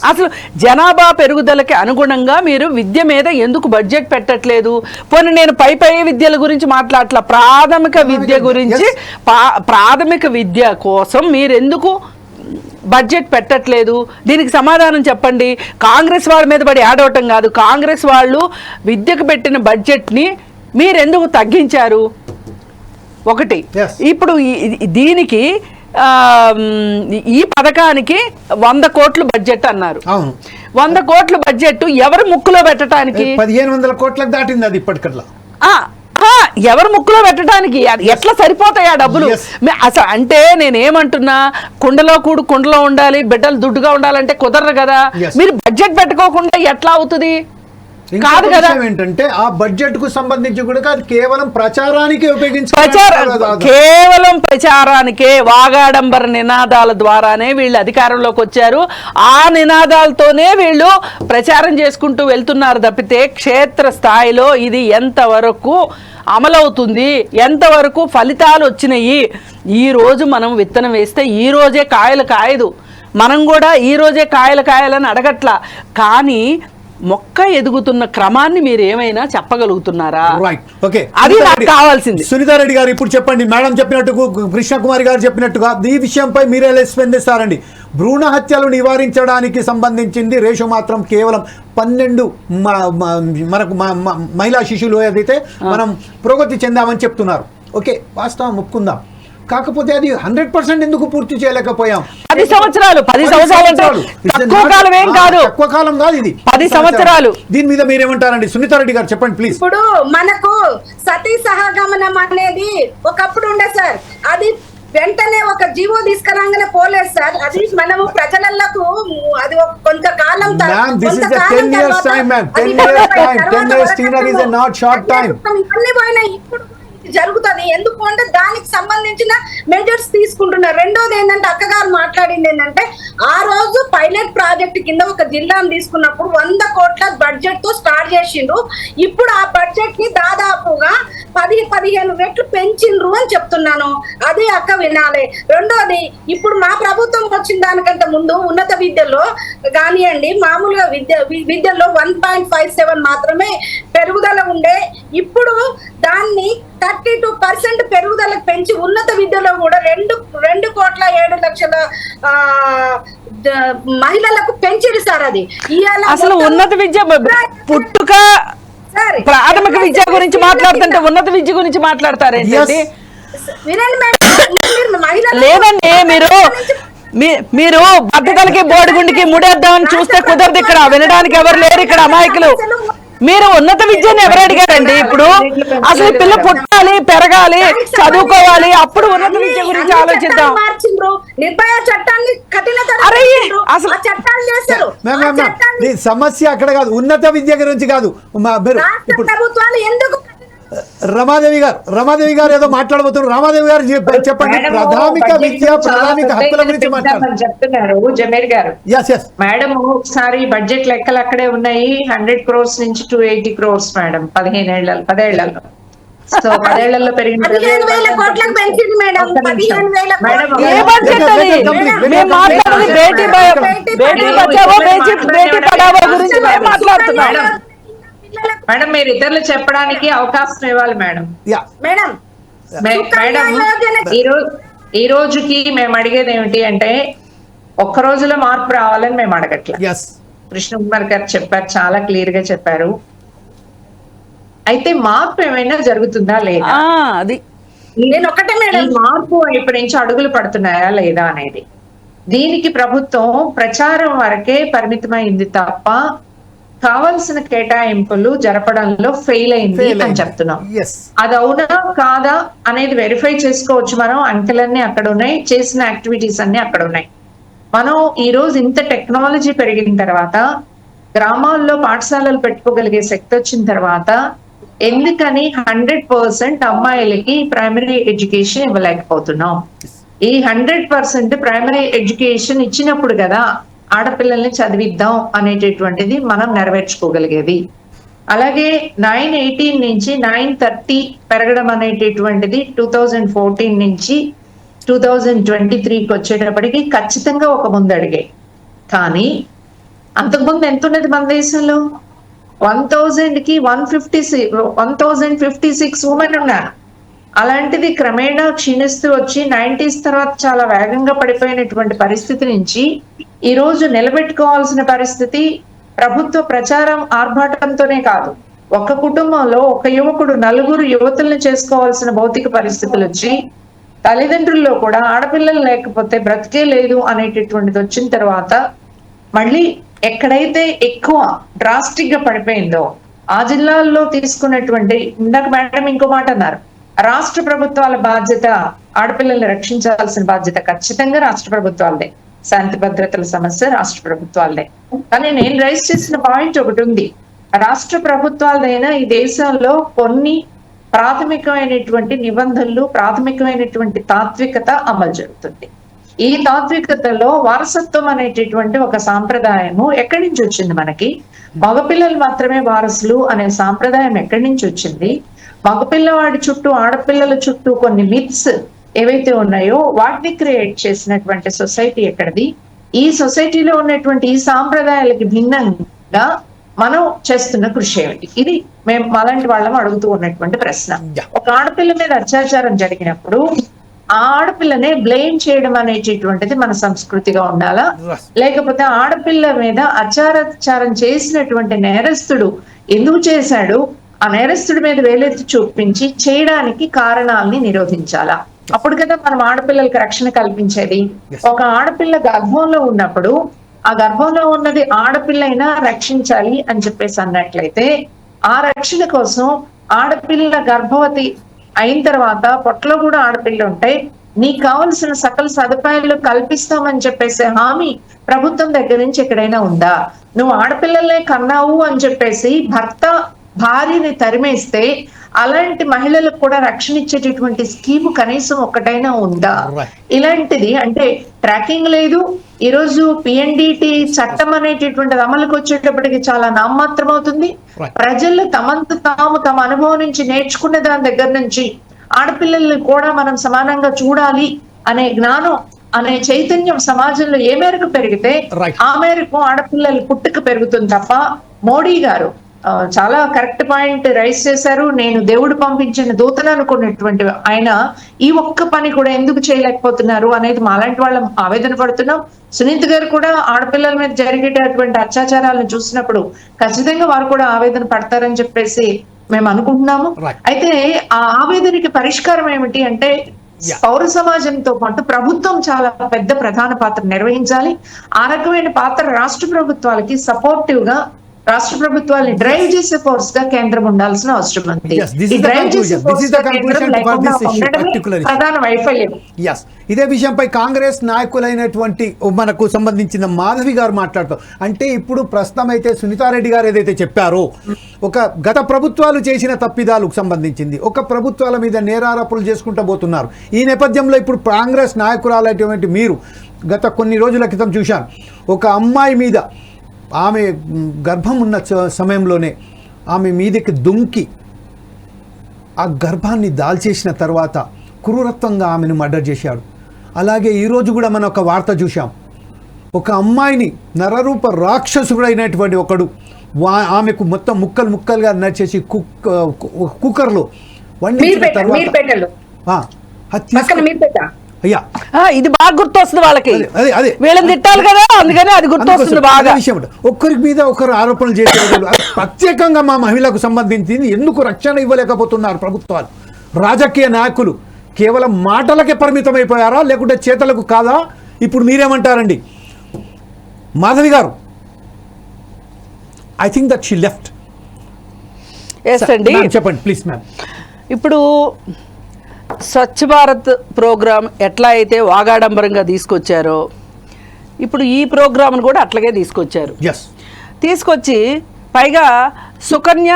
అసలు జనాభా పెరుగుదలకి అనుగుణంగా మీరు విద్య మీద ఎందుకు బడ్జెట్ పెట్టట్లేదు? పోనీ నేను పై విద్యల గురించి మాట్లాడట్లా, ప్రాథమిక విద్య గురించి, ప్రాథమిక విద్య కోసం మీరు ఎందుకు బడ్జెట్ పెట్టట్లేదు? దీనికి సమాధానం చెప్పండి. కాంగ్రెస్ వాళ్ళ మీద పడి ఆడవటం కాదు, కాంగ్రెస్ వాళ్ళు విద్యకు పెట్టిన బడ్జెట్ని మీరెందుకు తగ్గించారు? ఒకటి. ఇప్పుడు దీనికి ఈ పథకానికి 100 కోట్లు బడ్జెట్ అన్నారు. 100 కోట్ల బడ్జెట్ ఎవరు ముక్కులో పెట్టడానికి? 1500 కోట్లకు దాటింది అది ఇప్పటికల్లా. ఎవరు ముక్కులో పెట్టడానికి ఎట్లా సరిపోతాయి ఆ డబ్బులు? Yes. అసలు అంటే నేనేమంటున్నా, కుండలో ఉండాలి, బిడ్డలు దుడ్డుగా ఉండాలంటే కుదరదు కదా. Yes. మీరు బడ్జెట్ పెట్టుకోకుండా ఎట్లా అవుతుంది? కాదు కదా. ఏంటంటే ఆ బడ్జెట్ కు సంబంధించి కూడా కాదు, కేవలం ప్రచారానికి కేవలం ప్రచారానికే, వాగాడంబర నినాదాల ద్వారానే వీళ్ళు అధికారంలోకి వచ్చారు. ఆ నినాదాలతోనే వీళ్ళు ప్రచారం చేసుకుంటూ వెళ్తున్నారు తప్పితే క్షేత్ర స్థాయిలో ఇది ఎంతవరకు అమలవుతుంది, ఎంతవరకు ఫలితాలు వచ్చినాయి? ఈ రోజు మనం విత్తనం వేస్తే ఈ రోజే కాయలు కాయదు. మనం కూడా ఈ రోజే కాయలని అడగట్లా, కానీ మొక్క ఎదుగుతున్న క్రమాన్ని మీరు ఏమైనా చెప్పగలుగుతున్నారా? రైట్, ఓకే, అది నాకు కావాల్సింది. సునీతారెడ్డి గారు ఇప్పుడు చెప్పండి, మేడం చెప్పినట్టు, కృష్ణకుమారి గారు చెప్పినట్టుగా ఈ విషయంపై మీరే స్పందిస్తారండి. భ్రూణ హత్యలు నివారించడానికి సంబంధించింది రేషో మాత్రం కేవలం 12 మనకు మహిళా శిశువులు ఏదైతే మనం పురోగతి చెందామని చెప్తున్నారు. ఓకే, వాస్తవం ఒప్పుకుందాం. కాకపోతే అది 100% ఎందుకు పూర్తి చేయలేకపోయాం? 10 సంవత్సరాలు తక్కువ కాలం ఏం కాదు, తక్కువ కాలం కాదు, ఇది 10 సంవత్సరాలు. దీని మీద మీరేమంటారండి? సునీతారెడ్డి గారు చెప్పండి ప్లీజ్. ఇప్పుడు మనకు సతీ సహగమనం అనేది ఒకప్పుడు ఉండే సార్, అది వెంటనే ఒక జీవో తీసుకురాగానే పోలేదు సార్. అది మనము ప్రజలకు అది కొంతకాలం ఇవన్నీ పోయినాయి. ఇప్పుడు జరుగుతుంది ఎందుకు అంటే దానికి సంబంధించిన మెజర్స్ తీసుకుంటున్నారు. రెండోది ఏంటంటే అక్కగారు మాట్లాడింది ఏంటంటే, ఆ రోజు పైలట్ ప్రాజెక్ట్ కింద ఒక జిల్లాను తీసుకున్నప్పుడు 100 కోట్ల బడ్జెట్ తో స్టార్ట్ చేసిండ్రు. ఇప్పుడు ఆ బడ్జెట్ ని దాదాపుగా 10-15 రెట్లు పెంచిండ్రు అని చెప్తున్నాను. అది అక్క వినాలి. రెండోది, ఇప్పుడు మా ప్రభుత్వం వచ్చిన దానికంటే ముందు ఉన్నత విద్యలో కానివ్వండి, మామూలుగా విద్యలో 1.57 మాత్రమే పెరుగుదల ఉండే. ఇప్పుడు దాన్ని 32% పెరుగుదలకు పెంచి ఉన్నత విద్యలో కూడా 2,07,00,000 మహిళలకు పెంచిరు సార్. అది అసలు ఉన్నత విద్య పుట్టుక ప్రాథమిక విద్య గురించి మాట్లాడుతుంటే ఉన్నత విద్య గురించి మాట్లాడతారేంటండి? లేదండి, మీరు బద్దలకి బోడిగుండికి ముడేద్దామని చూస్తే కుదరదు. ఇక్కడ వినడానికి ఎవరు లేరు, ఇక్కడ అమాయకులు. మీరు ఉన్నత విద్యను ఎవరు అడిగారండి? ఇప్పుడు అసలు పిల్ల పుట్టాలి, పెరగాలి, చదువుకోవాలి, అప్పుడు ఉన్నత విద్య గురించి ఆలోచిద్దాం. సమస్య అక్కడ కాదు, ఉన్నత విద్య గురించి కాదు. రమాదేవి గారు ఏదో మాట్లాడబోతున్నారు. రమాదేవి గారు చెప్పండి. ప్రాథమిక విద్య, ప్రాథమిక హక్కుల గురించి చెప్తున్నారు జమీర్ గారు. మేడం ఒకసారి బడ్జెట్ లెక్కలు అక్కడే ఉన్నాయి. 100 crores నుంచి 280 crores మేడం 10 ఏళ్లలో. సో 10 ఏళ్లలో పెరిగిన మేడం మీరు ఇతరులు చెప్పడానికి అవకాశం ఇవ్వాలి మేడం. మేడం ఈ రోజుకి మేము అడిగేది ఏమిటి అంటే, ఒక్క రోజులో మార్పు రావాలని మేము అడగట్లేదు. కృష్ణకుమార్ గారు చెప్పారు, చాలా క్లియర్ గా చెప్పారు. అయితే మార్పు ఏమైనా జరుగుతుందా లేదా, అది నేను ఒకటే మేడం, మార్పు ఇప్పటి నుంచి అడుగులు పడుతున్నాయా లేదా అనేది. దీనికి ప్రభుత్వం ప్రచారం వరకే పరిమితమైంది తప్ప కావాల్సిన కేటాయింపులు జరపడంలో ఫెయిల్ అయింది అని చెప్తున్నాం. అది అవునా కాదా అనేది వెరిఫై చేసుకోవచ్చు మనం. అంకెలన్నీ అక్కడ ఉన్నాయి, చేసిన యాక్టివిటీస్ అన్ని అక్కడ ఉన్నాయి. మనం ఈ రోజు ఇంత టెక్నాలజీ పెరిగిన తర్వాత, గ్రామాల్లో పాఠశాలలు పెట్టుకోగలిగే శక్తి వచ్చిన తర్వాత ఎందుకని 100% అమ్మాయిలకి ప్రైమరీ ఎడ్యుకేషన్ ఇవ్వలేకపోతున్నాం? ఈ 100% ప్రైమరీ ఎడ్యుకేషన్ ఇచ్చినప్పుడు కదా ఆడపిల్లల్ని చదివిద్దాం అనేటటువంటిది మనం నెరవేర్చుకోగలిగేది. అలాగే 918 నుంచి 930 పెరగడం అనేటటువంటిది 2014 నుంచి 2023కి వచ్చేటప్పటికి ఖచ్చితంగా ఒక ముందడిగే. కానీ అంతకుముందు ఎంత ఉన్నది మన దేశంలో? 1000కి 1056 ఉమెన్ ఉన్నారు. అలాంటిది క్రమేణా క్షీణిస్తూ వచ్చి 90s తర్వాత చాలా వేగంగా పడిపోయినటువంటి పరిస్థితి నుంచి ఈ రోజు నిలబెట్టుకోవాల్సిన పరిస్థితి ప్రభుత్వ ప్రచారం ఆర్భాటంతోనే కాదు, ఒక కుటుంబంలో ఒక యువకుడు 4 యువతుల్ని చేసుకోవాల్సిన భౌతిక పరిస్థితులు వచ్చి తల్లిదండ్రుల్లో కూడా ఆడపిల్లలు లేకపోతే బ్రతికే లేదు అనేటటువంటిది వచ్చిన తర్వాత మళ్ళీ ఎక్కడైతే ఎక్కువ డ్రాస్టిక్ గా పడిపోయిందో ఆ జిల్లాల్లో తీసుకున్నటువంటి, ఇందాక మేడం ఇంకో మాట అన్నారు, రాష్ట్ర ప్రభుత్వాల బాధ్యత, ఆడపిల్లల్ని రక్షించాల్సిన బాధ్యత ఖచ్చితంగా రాష్ట్ర ప్రభుత్వాలదే. శాంతి భద్రతల సమస్య రాష్ట్ర ప్రభుత్వాలదే. కానీ నేను రైజ్ చేసిన పాయింట్ ఒకటి ఉంది. రాష్ట్ర ప్రభుత్వాలదైనా ఈ దేశంలో కొన్ని ప్రాథమికమైనటువంటి నిబంధనలు, ప్రాథమికమైనటువంటి తాత్వికత అమలు జరుగుతుంది. ఈ తాత్వికతలో వారసత్వం అనేటటువంటి ఒక సాంప్రదాయము ఎక్కడి నుంచి వచ్చింది? మనకి మగపిల్లలు మాత్రమే వారసులు అనే సాంప్రదాయం ఎక్కడి నుంచి వచ్చింది? మగపిల్లవాడి చుట్టూ, ఆడపిల్లల చుట్టూ కొన్ని మిత్స్ ఏవైతే ఉన్నాయో వాటిని క్రియేట్ చేసినటువంటి సొసైటీ ఎక్కడిది? ఈ సొసైటీలో ఉన్నటువంటి ఈ సాంప్రదాయాలకి భిన్నంగా మనం చేస్తున్న కృషి ఏమిటి? ఇది మేము అలాంటి వాళ్ళం అడుగుతూ ఉన్నటువంటి ప్రశ్న. ఒక ఆడపిల్ల మీద అత్యాచారం జరిగినప్పుడు ఆ ఆడపిల్లనే బ్లేమ్ చేయడం అనేటటువంటిది మన సంస్కృతిగా ఉండాలా? లేకపోతే ఆడపిల్ల మీద అత్యాచారం చేసినటువంటి నేరస్తుడు ఎందుకు చేశాడు, ఆ నేరస్తుడి మీద వేలెత్తి చూపించి చేయడానికి కారణాలని నిరోధించాలా? అప్పుడు కదా మనం ఆడపిల్లలకి రక్షణ కల్పించేది. ఒక ఆడపిల్ల గర్భంలో ఉన్నప్పుడు ఆ గర్భంలో ఉన్నది ఆడపిల్లైనా రక్షించాలి అని చెప్పేసి అన్నట్లయితే, ఆ రక్షణ కోసం ఆడపిల్ల గర్భవతి అయిన తర్వాత పొట్టలో కూడా ఆడపిల్ల ఉంటాయి, నీకు కావలసిన సకల సదుపాయాలు కల్పిస్తామని చెప్పేసి హామీ ప్రభుత్వం దగ్గర నుంచి ఎక్కడైనా ఉందా? నువ్వు ఆడపిల్లలే కన్నావు అని చెప్పేసి భర్త భార్యని తరిమేస్తే అలాంటి మహిళలకు కూడా రక్షణ ఇచ్చేటటువంటి స్కీము కనీసం ఒక్కటైనా ఉందా? ఇలాంటిది అంటే ట్రాకింగ్ లేదు. ఈరోజు పిఎన్డిటి చట్టం అనేటటువంటిది అమలుకి వచ్చేటప్పటికి చాలా నామమాత్రం అవుతుంది. ప్రజలు తమంత తాము తమ అనుభవం నుంచి నేర్చుకున్న దాని దగ్గర నుంచి ఆడపిల్లల్ని కూడా మనం సమానంగా చూడాలి అనే జ్ఞానం, అనే చైతన్యం సమాజంలో ఏ మేరకు పెరిగితే ఆ మేరకు ఆడపిల్లల పుట్టుక పెరుగుతుంది తప్ప. మోడీ గారు చాలా కరెక్ట్ పాయింట్ రైజ్ చేశారు. నేను దేవుడు పంపించిన దూతను అనుకున్నటువంటి ఆయన ఈ ఒక్క పని కూడా ఎందుకు చేయలేకపోతున్నారు అనేది మాలాంటి వాళ్ళం ఆవేదన పడుతున్నాం. సునీత్ గారు కూడా ఆడపిల్లల మీద జరిగేటటువంటి అత్యాచారాలను చూసినప్పుడు ఖచ్చితంగా వారు కూడా ఆవేదన పడతారని చెప్పేసి మేము అనుకుంటున్నాము. అయితే ఆ ఆవేదనకి పరిష్కారం ఏమిటి అంటే, పౌర సమాజంతో పాటు ప్రభుత్వం చాలా పెద్ద ప్రధాన పాత్ర నిర్వహించాలి. ఆ రకమైన పాత్ర రాష్ట్ర ప్రభుత్వాలకి సపోర్టివ్ గా, రాష్ట్ర ప్రభుత్వాన్ని డ్రైవ్ చేసే ఫోర్స్ గా కేంద్రం ఉండాల్సిన అవసరం ఉంది. ప్రధాన వైఫల్యం. ఇదే విషయంపై కాంగ్రెస్ నాయకులైనటువంటి మనకు సంబంధించిన మాధవి గారు మాట్లాడుతూ, అంటే ఇప్పుడు ప్రస్తుతం అయితే సునీతారెడ్డి గారు ఏదైతే చెప్పారో, ఒక గత ప్రభుత్వాలు చేసిన తప్పిదాలకు సంబంధించింది ఒక ప్రభుత్వాల మీద నేరారోపణలు చేసుకుంటూ పోతున్నారు. ఈ నేపథ్యంలో ఇప్పుడు కాంగ్రెస్ నాయకురాలైనటువంటి మీరు గత కొన్ని రోజుల క్రితం చూశాను, ఒక అమ్మాయి మీద, ఆమె గర్భం ఉన్న సమయంలోనే ఆమె మీదకి దుంకి ఆ గర్భాన్ని దాల్చేసిన తర్వాత క్రూరత్వంగా ఆమెను మర్డర్ చేశాడు. అలాగే ఈరోజు కూడా మనం ఒక వార్త చూసాం, ఒక అమ్మాయిని నరరూప రాక్షసుడైనటువంటి ఒకడు ఆమెకు మొత్తం ముక్కలు ముక్కలుగా నడిచేసి కుక్కర్లో వండించిన తర్వాత అయ్యా ఇది బాగా గుర్తొస్తుంది వాళ్ళకి, వీళ్ళని తిట్టాలి కదా, అందుకని అది గుర్తొస్తుంది బాగా. విషయం ఒకరి మీద ఒకరు ఆరోపణలు చేసేవాళ్ళు. ప్రత్యేకంగా మా మహిళలకు సంబంధించింది ఎందుకు రక్షణ ఇవ్వలేకపోతున్నారు ప్రభుత్వాలు? రాజకీయ నాయకులు కేవలం మాటలకే పరిమితమైపోయారా, లేకుంటే చేతలకు కాదా? ఇప్పుడు మీరేమంటారండి మాధవి గారు? I think that she left. చెప్పండి ప్లీజ్ మ్యామ్. ఇప్పుడు స్వచ్ఛ భారత్ ప్రోగ్రాం ఎట్లా అయితే వాగాడంబరంగా తీసుకొచ్చారో, ఇప్పుడు ఈ ప్రోగ్రామ్ను కూడా అట్లాగే తీసుకొచ్చారు. తీసుకొచ్చి పైగా సుకన్య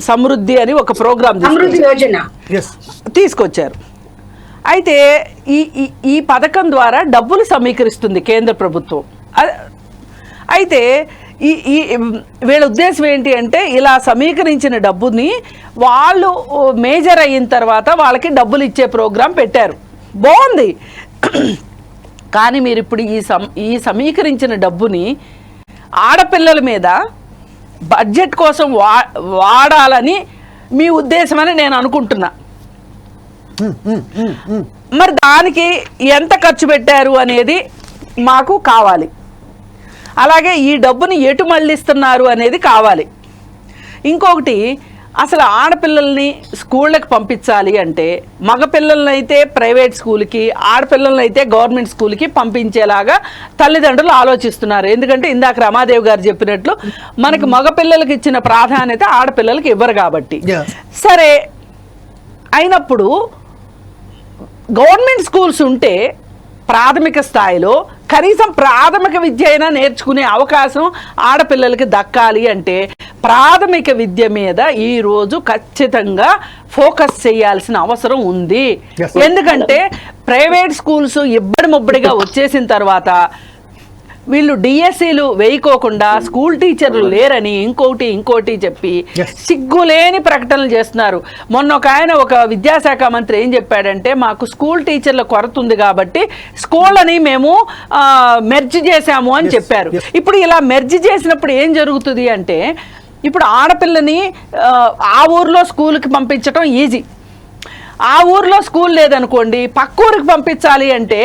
సమృద్ధి అని ఒక ప్రోగ్రాం తీసుకొచ్చారు. అయితే ఈ పథకం ద్వారా డబ్బులు సమీకరిస్తుంది కేంద్ర ప్రభుత్వం. అయితే ఈ వీళ్ళ ఉద్దేశం ఏంటి అంటే, ఇలా సమీకరించిన డబ్బుని వాళ్ళు మేజర్ అయిన తర్వాత వాళ్ళకి డబ్బులు ఇచ్చే ప్రోగ్రాం పెట్టారు. బాగుంది. కానీ మీరు ఇప్పుడు ఈ సమీకరించిన డబ్బుని ఆడపిల్లల మీద బడ్జెట్ కోసం వాడాలని మీ ఉద్దేశం అని నేను అనుకుంటున్నా. మరి దానికి ఎంత ఖర్చు పెట్టారు అనేది మాకు కావాలి. అలాగే ఈ డబ్బుని ఎటు మళ్ళిస్తున్నారు అనేది కావాలి. ఇంకొకటి, అసలు ఆడపిల్లల్ని స్కూళ్ళకి పంపించాలి అంటే మగపిల్లల్ని అయితే ప్రైవేట్ స్కూల్కి, ఆడపిల్లల్ని అయితే గవర్నమెంట్ స్కూల్కి పంపించేలాగా తల్లిదండ్రులు ఆలోచిస్తున్నారు. ఎందుకంటే ఇందాక రమాదేవి గారు చెప్పినట్లు మనకి మగపిల్లలకి ఇచ్చిన ప్రాధాన్యత ఆడపిల్లలకి ఇవ్వరు కాబట్టి. సరే అయినప్పుడు గవర్నమెంట్ స్కూల్స్ ఉంటే ప్రాథమిక స్థాయిలో కనీసం ప్రాథమిక విద్య అయినా నేర్చుకునే అవకాశం ఆడపిల్లలకి దక్కాలి అంటే ప్రాథమిక విద్య మీద ఈరోజు ఖచ్చితంగా ఫోకస్ చేయాల్సిన అవసరం ఉంది. ఎందుకంటే ప్రైవేట్ స్కూల్స్ ఇబ్బడి ముబ్బడిగా వచ్చేసిన తర్వాత వీళ్ళు డిఎస్సీలు వేయకోకుండా స్కూల్ టీచర్లు లేరని ఇంకోటి చెప్పి సిగ్గులేని ప్రకటనలు చేస్తున్నారు. మొన్న ఒక విద్యాశాఖ మంత్రి ఏం చెప్పాడంటే, మాకు స్కూల్ టీచర్ల కొరత ఉంది కాబట్టి స్కూళ్ళని మేము మెర్జ్ చేశాము అని చెప్పారు. ఇప్పుడు ఇలా మెర్జ్ చేసినప్పుడు ఏం జరుగుతుంది అంటే, ఇప్పుడు ఆడపిల్లని ఆ ఊర్లో స్కూల్కి పంపించడం ఈజీ. ఆ ఊర్లో స్కూల్ లేదనుకోండి, పక్క ఊరికి పంపించాలి అంటే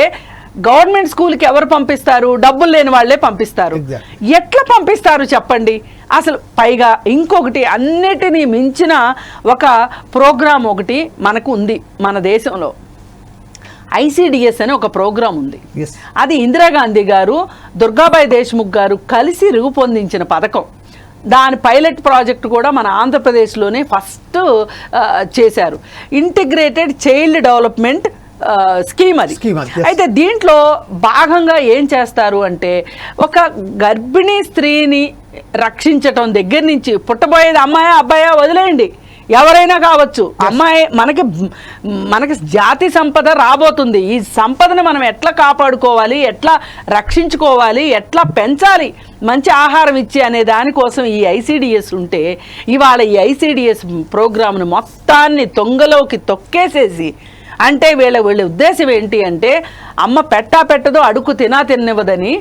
గవర్నమెంట్ స్కూల్కి ఎవరు పంపిస్తారు? డబ్బులు లేని వాళ్ళే పంపిస్తారు. ఎట్లా పంపిస్తారు చెప్పండి? అసలు పైగా ఇంకొకటి, అన్నిటినీ మించిన ఒక ప్రోగ్రాం ఒకటి మనకు ఉంది మన దేశంలో. ICDS అని ఒక ప్రోగ్రాం ఉంది. అది ఇందిరాగాంధీ గారు, దుర్గాబాయి దేశ్ముఖ్ గారు కలిసి రూపొందించిన పథకం. దాని పైలట్ ప్రాజెక్ట్ కూడా మన ఆంధ్రప్రదేశ్లోనే ఫస్ట్ చేశారు. ఇంటిగ్రేటెడ్ చైల్డ్ డెవలప్మెంట్ స్కీమ్ అది. అయితే దీంట్లో భాగంగా ఏం చేస్తారు అంటే, ఒక గర్భిణీ స్త్రీని రక్షించటం దగ్గర నుంచి, పుట్టబోయేది అమ్మాయా అబ్బాయా వదిలేయండి, ఎవరైనా కావచ్చు, అమ్మాయి మనకి జాతి సంపద రాబోతుంది. ఈ సంపదను మనం ఎట్లా కాపాడుకోవాలి, ఎట్లా రక్షించుకోవాలి, ఎట్లా పెంచాలి, మంచి ఆహారం ఇచ్చి అనే దానికోసం ఈ ICDS ఉంటే, ఇవాళ ఈ ICDS ప్రోగ్రామ్ను మొత్తాన్ని తొంగలోకి తొక్కేసేసి, అంటే వీళ్ళ ఉద్దేశం ఏంటి అంటే, అమ్మ పెట్టదో అడుగు తిననివ్వదని,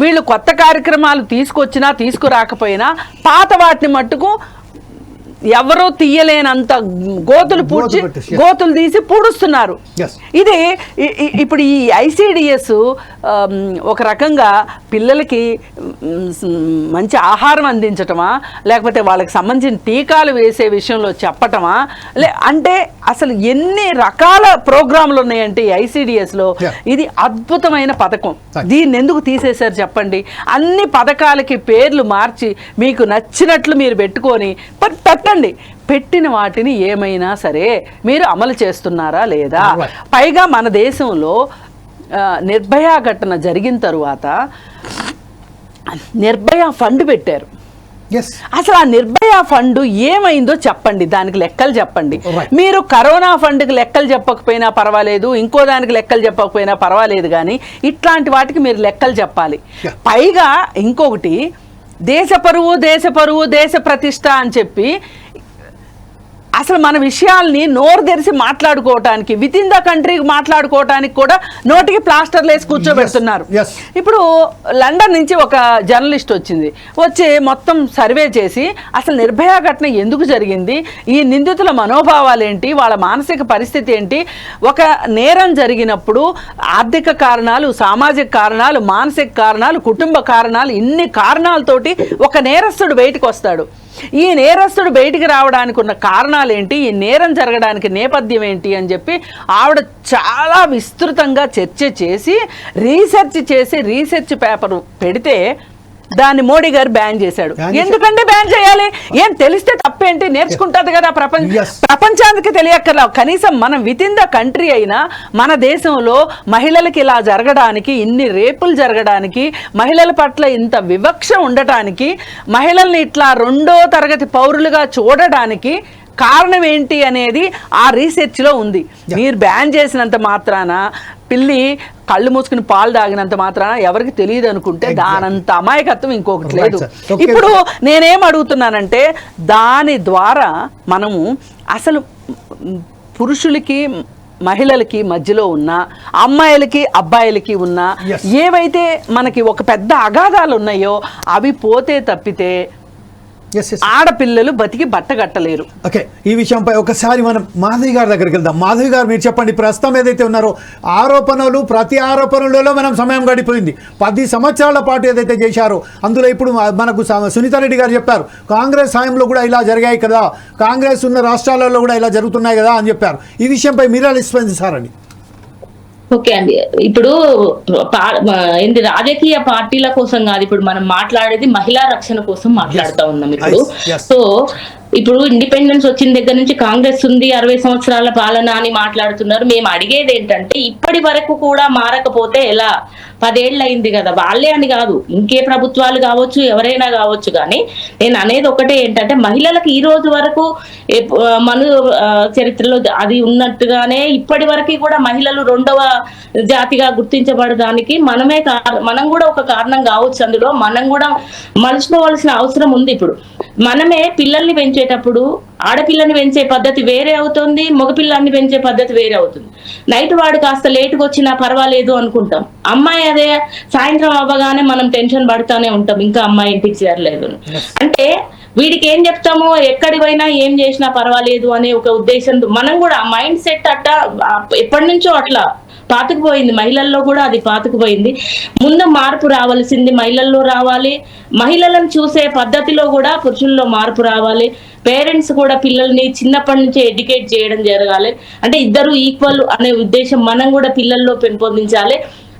వీళ్ళు కొత్త కార్యక్రమాలు తీసుకొచ్చినా తీసుకురాకపోయినా పాత వాటిని మట్టుకు ఎవరో తీయలేనంత గోతులు తీసి పూడుస్తున్నారు. ఇది ఇప్పుడు ఈ ICDS ఒక రకంగా పిల్లలకి మంచి ఆహారం అందించటమా, లేకపోతే వాళ్ళకి సంబంధించిన టీకాలు వేసే విషయంలో చెప్పటమా, అంటే అసలు ఎన్ని రకాల ప్రోగ్రాంలు ఉన్నాయంటే ఈ ICDSలో. ఇది అద్భుతమైన పథకం. దీన్ని ఎందుకు తీసేశారు చెప్పండి? అన్ని పథకాలకి పేర్లు మార్చి మీకు నచ్చినట్లు మీరు పెట్టుకొని పెట్టండి. పెట్టిన వాటిని ఏమైనా సరే మీరు అమలు చేస్తున్నారా లేదా? పైగా మన దేశంలో నిర్భయ ఘటన జరిగిన తరువాత నిర్భయ ఫండ్ పెట్టారు. అసలు ఆ నిర్భయ ఫండ్ ఏమైందో చెప్పండి, దానికి లెక్కలు చెప్పండి. మీరు కరోనా ఫండ్కి లెక్కలు చెప్పకపోయినా పర్వాలేదు, ఇంకో దానికి లెక్కలు చెప్పకపోయినా పర్వాలేదు, కానీ ఇట్లాంటి వాటికి మీరు లెక్కలు చెప్పాలి. పైగా ఇంకొకటి, దేశ పరువు దేశ ప్రతిష్ట అని చెప్పి అసలు మన విషయాల్ని నోరు తెరిచి మాట్లాడుకోవటానికి, విత్ ఇన్ ద కంట్రీకి మాట్లాడుకోవటానికి కూడా నోటికి ప్లాస్టర్లు వేసి కూర్చోబెడుతున్నారు. ఇప్పుడు లండన్ నుంచి ఒక జర్నలిస్ట్ వచ్చి మొత్తం సర్వే చేసి అసలు నిర్భయ ఘటన ఎందుకు జరిగింది, ఈ నిందితుల మనోభావాలు ఏంటి, వాళ్ళ మానసిక పరిస్థితి ఏంటి, ఒక నేరం జరిగినప్పుడు ఆర్థిక కారణాలు, సామాజిక కారణాలు, మానసిక కారణాలు, కుటుంబ కారణాలు, ఇన్ని కారణాలతోటి ఒక నేరస్తుడు బయటకు వస్తాడు. ఈ నేరస్తుడు బయటికి రావడానికి ఉన్న కారణాలు ఏంటి, ఈ నేరం జరగడానికి నేపథ్యం ఏంటి అని చెప్పి ఆవిడ చాలా విస్తృతంగా చర్చ చేసి రీసెర్చ్ పేపర్ పెడితే దాన్ని మోడీ గారు బ్యాన్ చేశాడు. ఎందుకంటే బ్యాన్ చేయాలి? ఏం తెలిస్తే తప్పేంటి, నేర్చుకుంటుంది కదా ప్రపంచానికి తెలియక్కర్లా. కనీసం మనం విత్ ఇన్ ద కంట్రీ అయినా మన దేశంలో మహిళలకి ఇలా జరగడానికి, ఇన్ని రేపులు జరగడానికి, మహిళల పట్ల ఇంత వివక్ష ఉండటానికి, మహిళల్ని ఇట్లా 2వ తరగతి పౌరులుగా చూడడానికి కారణం ఏంటి అనేది ఆ రీసెర్చ్లో ఉంది. మీరు బ్యాన్ చేసినంత మాత్రాన, పిల్లి కళ్ళు మూసుకుని పాలు తాగినంత మాత్రాన ఎవరికి తెలియదు అనుకుంటే దానంత అమాయకత్వం ఇంకొకటి లేదు. ఇప్పుడు నేనేం అడుగుతున్నానంటే, దాని ద్వారా మనము అసలు పురుషులకి మహిళలకి మధ్యలో ఉన్న, అమ్మాయిలకి అబ్బాయిలకి ఉన్న ఏవైతే మనకి ఒక పెద్ద అగాధాలు ఉన్నాయో అవి పోతే తప్పితే ఆడపిల్లలు బతికి బట్టగట్టలేరు. ఓకే, ఈ విషయంపై ఒకసారి మనం మాధవి గారి దగ్గరికి వెళ్దాం. మాధవి గారు, మీరు చెప్పండి, ప్రస్తుతం ఏదైతే ఉన్నారో ఆరోపణలు, ప్రతి ఆరోపణలలో మనం సమయం గడిపోయింది. 10 సంవత్సరాల పాటు ఏదైతే చేశారో అందులో ఇప్పుడు మనకు సునీతారెడ్డి గారు చెప్పారు, కాంగ్రెస్ హయాంలో కూడా ఇలా జరిగాయి కదా, కాంగ్రెస్ ఉన్న రాష్ట్రాలలో కూడా ఇలా జరుగుతున్నాయి కదా అని చెప్పారు. ఈ విషయంపై మీరు స్పందిస్తారండి? ఓకే అండి, ఇప్పుడు ఏంది రాజకీయ పార్టీల కోసం కాదు, ఇప్పుడు మనం మాట్లాడేది మహిళా రక్షణ కోసం మాట్లాడుతూ ఉన్నాం ఇప్పుడు. సో ఇప్పుడు ఇండిపెండెన్స్ వచ్చిన దగ్గర నుంచి కాంగ్రెస్ ఉంది, 60 సంవత్సరాల పాలన అని మాట్లాడుతున్నారు. మేము అడిగేది ఏంటంటే ఇప్పటి వరకు కూడా మారకపోతే ఎలా? 10 ఏళ్ళు అయింది కదా, వాళ్ళే అని కాదు, ఇంకే ప్రభుత్వాలు కావచ్చు, ఎవరైనా కావచ్చు. కానీ నేను అనేది ఒకటే ఏంటంటే మహిళలకు ఈ రోజు వరకు మన చరిత్రలో అది ఉన్నట్టుగానే ఇప్పటి వరకు కూడా మహిళలు 2వ జాతిగా గుర్తించబడడానికి మనం కూడా ఒక కారణం కావచ్చు. అందులో మనం కూడా మలుచుకోవాల్సిన అవసరం ఉంది. ఇప్పుడు మనమే పిల్లల్ని పెంచేటప్పుడు ఆడపిల్లని పెంచే పద్ధతి వేరే అవుతుంది, మగపిల్లాన్ని పెంచే పద్ధతి వేరే అవుతుంది. నైట్ వాడు కాస్త లేటుగా వచ్చినా పర్వాలేదు అనుకుంటాం, అమ్మాయి అదే సాయంత్రం అవ్వగానే మనం టెన్షన్ పడుతూనే ఉంటాం, ఇంకా అమ్మాయి ఇంటికి చేరలేదు. అంటే వీడికి ఏం చెప్తామో, ఎక్కడి పోయినా ఏం చేసినా పర్వాలేదు అనే ఒక ఉద్దేశంతో మనం కూడా మైండ్ సెట్ ఎప్పటి నుంచో అట్లా పాతుకుపోయింది. మహిళల్లో కూడా అది పాతుకుపోయింది. ముందు మార్పు రావాల్సింది మహిళల్లో రావాలి. మహిళలను చూసే పద్ధతిలో కూడా పురుషుల్లో మార్పు రావాలి. పేరెంట్స్ కూడా పిల్లల్ని చిన్నప్పటి నుంచే ఎడ్యుకేట్ చేయడం జరగాలి. అంటే ఇద్దరు ఈక్వల్ అనే ఉద్దేశం మనం కూడా పిల్లల్లో పెంపొందించాలి.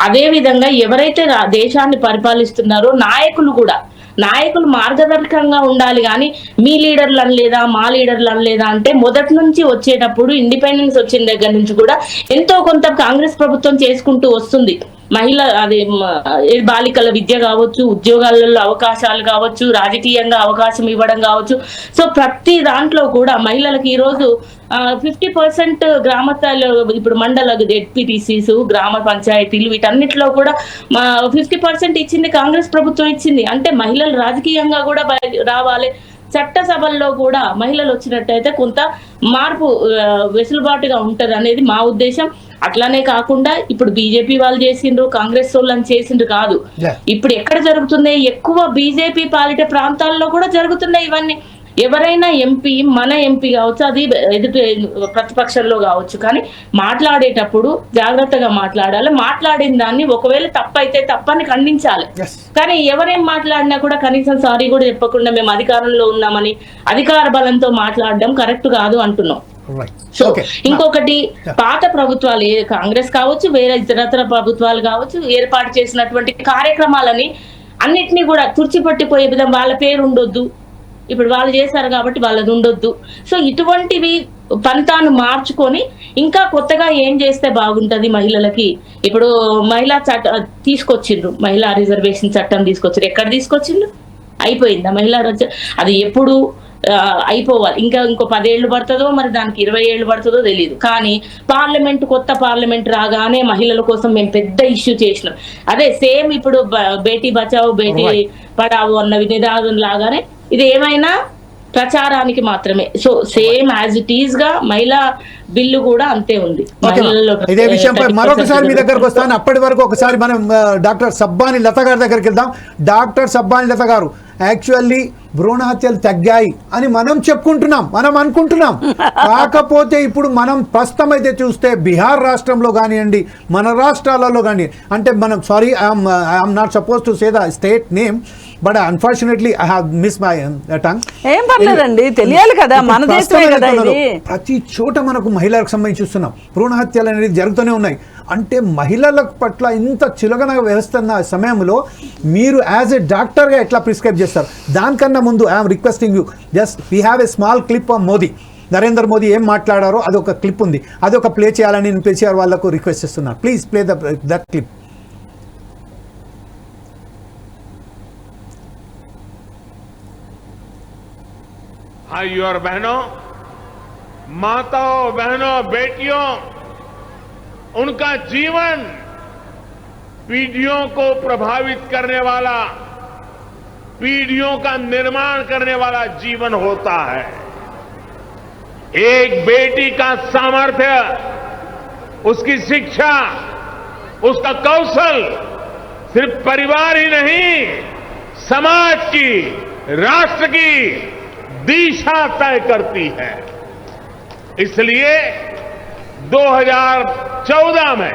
అదే విధంగా ఎవరైతే దేశాన్ని పరిపాలిస్తున్నారో నాయకులు మార్గదర్శకంగా ఉండాలి. కానీ మీ లీడర్లు అనలేదా, మా లీడర్లు అనలేదా అంటే మొదటి నుంచి వచ్చేటప్పుడు ఇండిపెండెన్స్ వచ్చిన దగ్గర నుంచి కూడా ఎంతో కొంత కాంగ్రెస్ ప్రభుత్వం చేసుకుంటూ వస్తుంది. బాలికల విద్య కావచ్చు, ఉద్యోగాలలో అవకాశాలు కావచ్చు, రాజకీయంగా అవకాశం ఇవ్వడం కావచ్చు. సో ప్రతి దాంట్లో కూడా మహిళలకు ఈరోజు 50% గ్రామ స్థాయిలో, ఇప్పుడు మండల జెడ్పీటీసీస్, గ్రామ పంచాయతీలు, వీటన్నిటిలో కూడా 50% ఇచ్చింది కాంగ్రెస్ ప్రభుత్వం ఇచ్చింది. అంటే మహిళలు రాజకీయంగా కూడా రావాలి. చట్టసభల్లో కూడా మహిళలు వచ్చినట్టయితే కొంత మార్పు వెసులుబాటుగా ఉంటది అనేది మా ఉద్దేశం. అట్లానే కాకుండా ఇప్పుడు బీజేపీ వాళ్ళు చేసిండ్రు, కాంగ్రెస్ వాళ్ళని చేసిండ్రు కాదు. ఇప్పుడు ఎక్కడ జరుగుతున్నాయి? ఎక్కువ బీజేపీ పాలిట ప్రాంతాల్లో కూడా జరుగుతున్నాయి ఇవన్నీ. ఎవరైనా ఎంపీ, మన ఎంపీ కావచ్చు, అది ఎదుటి ప్రతిపక్షంలో కావచ్చు, కానీ మాట్లాడేటప్పుడు జాగ్రత్తగా మాట్లాడాలి. మాట్లాడిన దాన్ని ఒకవేళ తప్పైతే తప్పని ఖండించాలి. కానీ ఎవరేం మాట్లాడినా కూడా కనీసం సారీ కూడా చెప్పకుండా మేము అధికారంలో ఉన్నామని అధికార బలంతో మాట్లాడడం కరెక్ట్ కాదు అంటున్నాం. సో ఇంకొకటి, పాత ప్రభుత్వాలు కాంగ్రెస్ కావచ్చు, వేరే ఇతరత్ర ప్రభుత్వాలు కావచ్చు, ఏర్పాటు చేసినటువంటి కార్యక్రమాలని అన్నిటినీ కూడా తుడిచిపట్టిపోయే విధంగా వాళ్ళ పేరు ఉండొద్దు, ఇప్పుడు వాళ్ళు చేశారు కాబట్టి వాళ్ళది ఉండొద్దు. సో ఇటువంటివి పంతాను మార్చుకొని ఇంకా కొత్తగా ఏం చేస్తే బాగుంటది మహిళలకి? ఇప్పుడు మహిళా చట్టం తీసుకొచ్చిండ్రు, మహిళా రిజర్వేషన్ చట్టం తీసుకొచ్చారు. ఎక్కడ తీసుకొచ్చిండ్రు? అయిపోయిందా మహిళా అది ఎప్పుడు అయిపోవాలి? ఇంకో 10 ఏళ్ళు పడుతుందో, మరి దానికి 20 ఏళ్ళు పడుతుందో తెలియదు. కానీ కొత్త పార్లమెంట్ రాగానే మహిళల కోసం మేము పెద్ద ఇష్యూ చేసినాం. అదే సేమ్ ఇప్పుడు బేటీ బచావో బేటీ పడావో అన్న నినాదం లాగానే ఇది ఏమైనా ప్రచారానికి మాత్రమే. So same as it is గా మహిళా బిల్లు కూడా అంతే ఉంది. ఇదే విషయంపై మరొకసారి మీ దగ్గరకు వస్తాను. అప్పటి వరకు ఒకసారి మనం డాక్టర్ సబ్బాని లత గారి దగ్గరికి వెళ్దాం. డాక్టర్ సబ్బాని లత గారు, యాక్చువల్లీ భ్రూణ హత్యలు తగ్గాయి అని మనం చెప్పుకుంటున్నాం, మనం అనుకుంటున్నాం. కాకపోతే ఇప్పుడు మనం ప్రస్తుతం అయితే చూస్తే బీహార్ రాష్ట్రంలో కానివ్వండి, మన రాష్ట్రాలలో కానివ్వండి, అంటే మనం sorry I'm not suppose to say the state name, but unfortunately I have miss my tongue. ఏం పర్లేదండి, తెలియాలి కదా, మన దేశమే కదా ఇది. ప్రతి చోట మనకు మహిళలకు సంబంధించి చూస్తున్నాం భ్రూణ హత్యలు అనేది జరుగుతూనే ఉన్నాయి. అంటే మహిళల పట్ల ఇంత చులకన వ్యవస్థన్న సమయంలో మీరు యాజ్ ఎ డాక్టర్గా ఎట్లా ప్రిస్క్రైబ్ చేస్తారు? దానికన్నా ముందు I'm requesting you, just we have a small clip of Modi, Narendra Modi ఏం మాట్లాడారో అదొక క్లిప్ ఉంది, అదొక ప్లే చేయాలని నేను పిలిచారు వాళ్ళకు రిక్వెస్ట్ చేస్తున్నాను. Please play that clip. भाइयों और बहनों, माताओं, बहनों, बेटियों, उनका जीवन पीढ़ियों को प्रभावित करने वाला, पीढ़ियों का निर्माण करने वाला जीवन होता है. एक बेटी का सामर्थ्य, उसकी शिक्षा, उसका कौशल सिर्फ परिवार ही नहीं, समाज की राष्ट्र की दिशा तय करती है। इसलिए 2014 में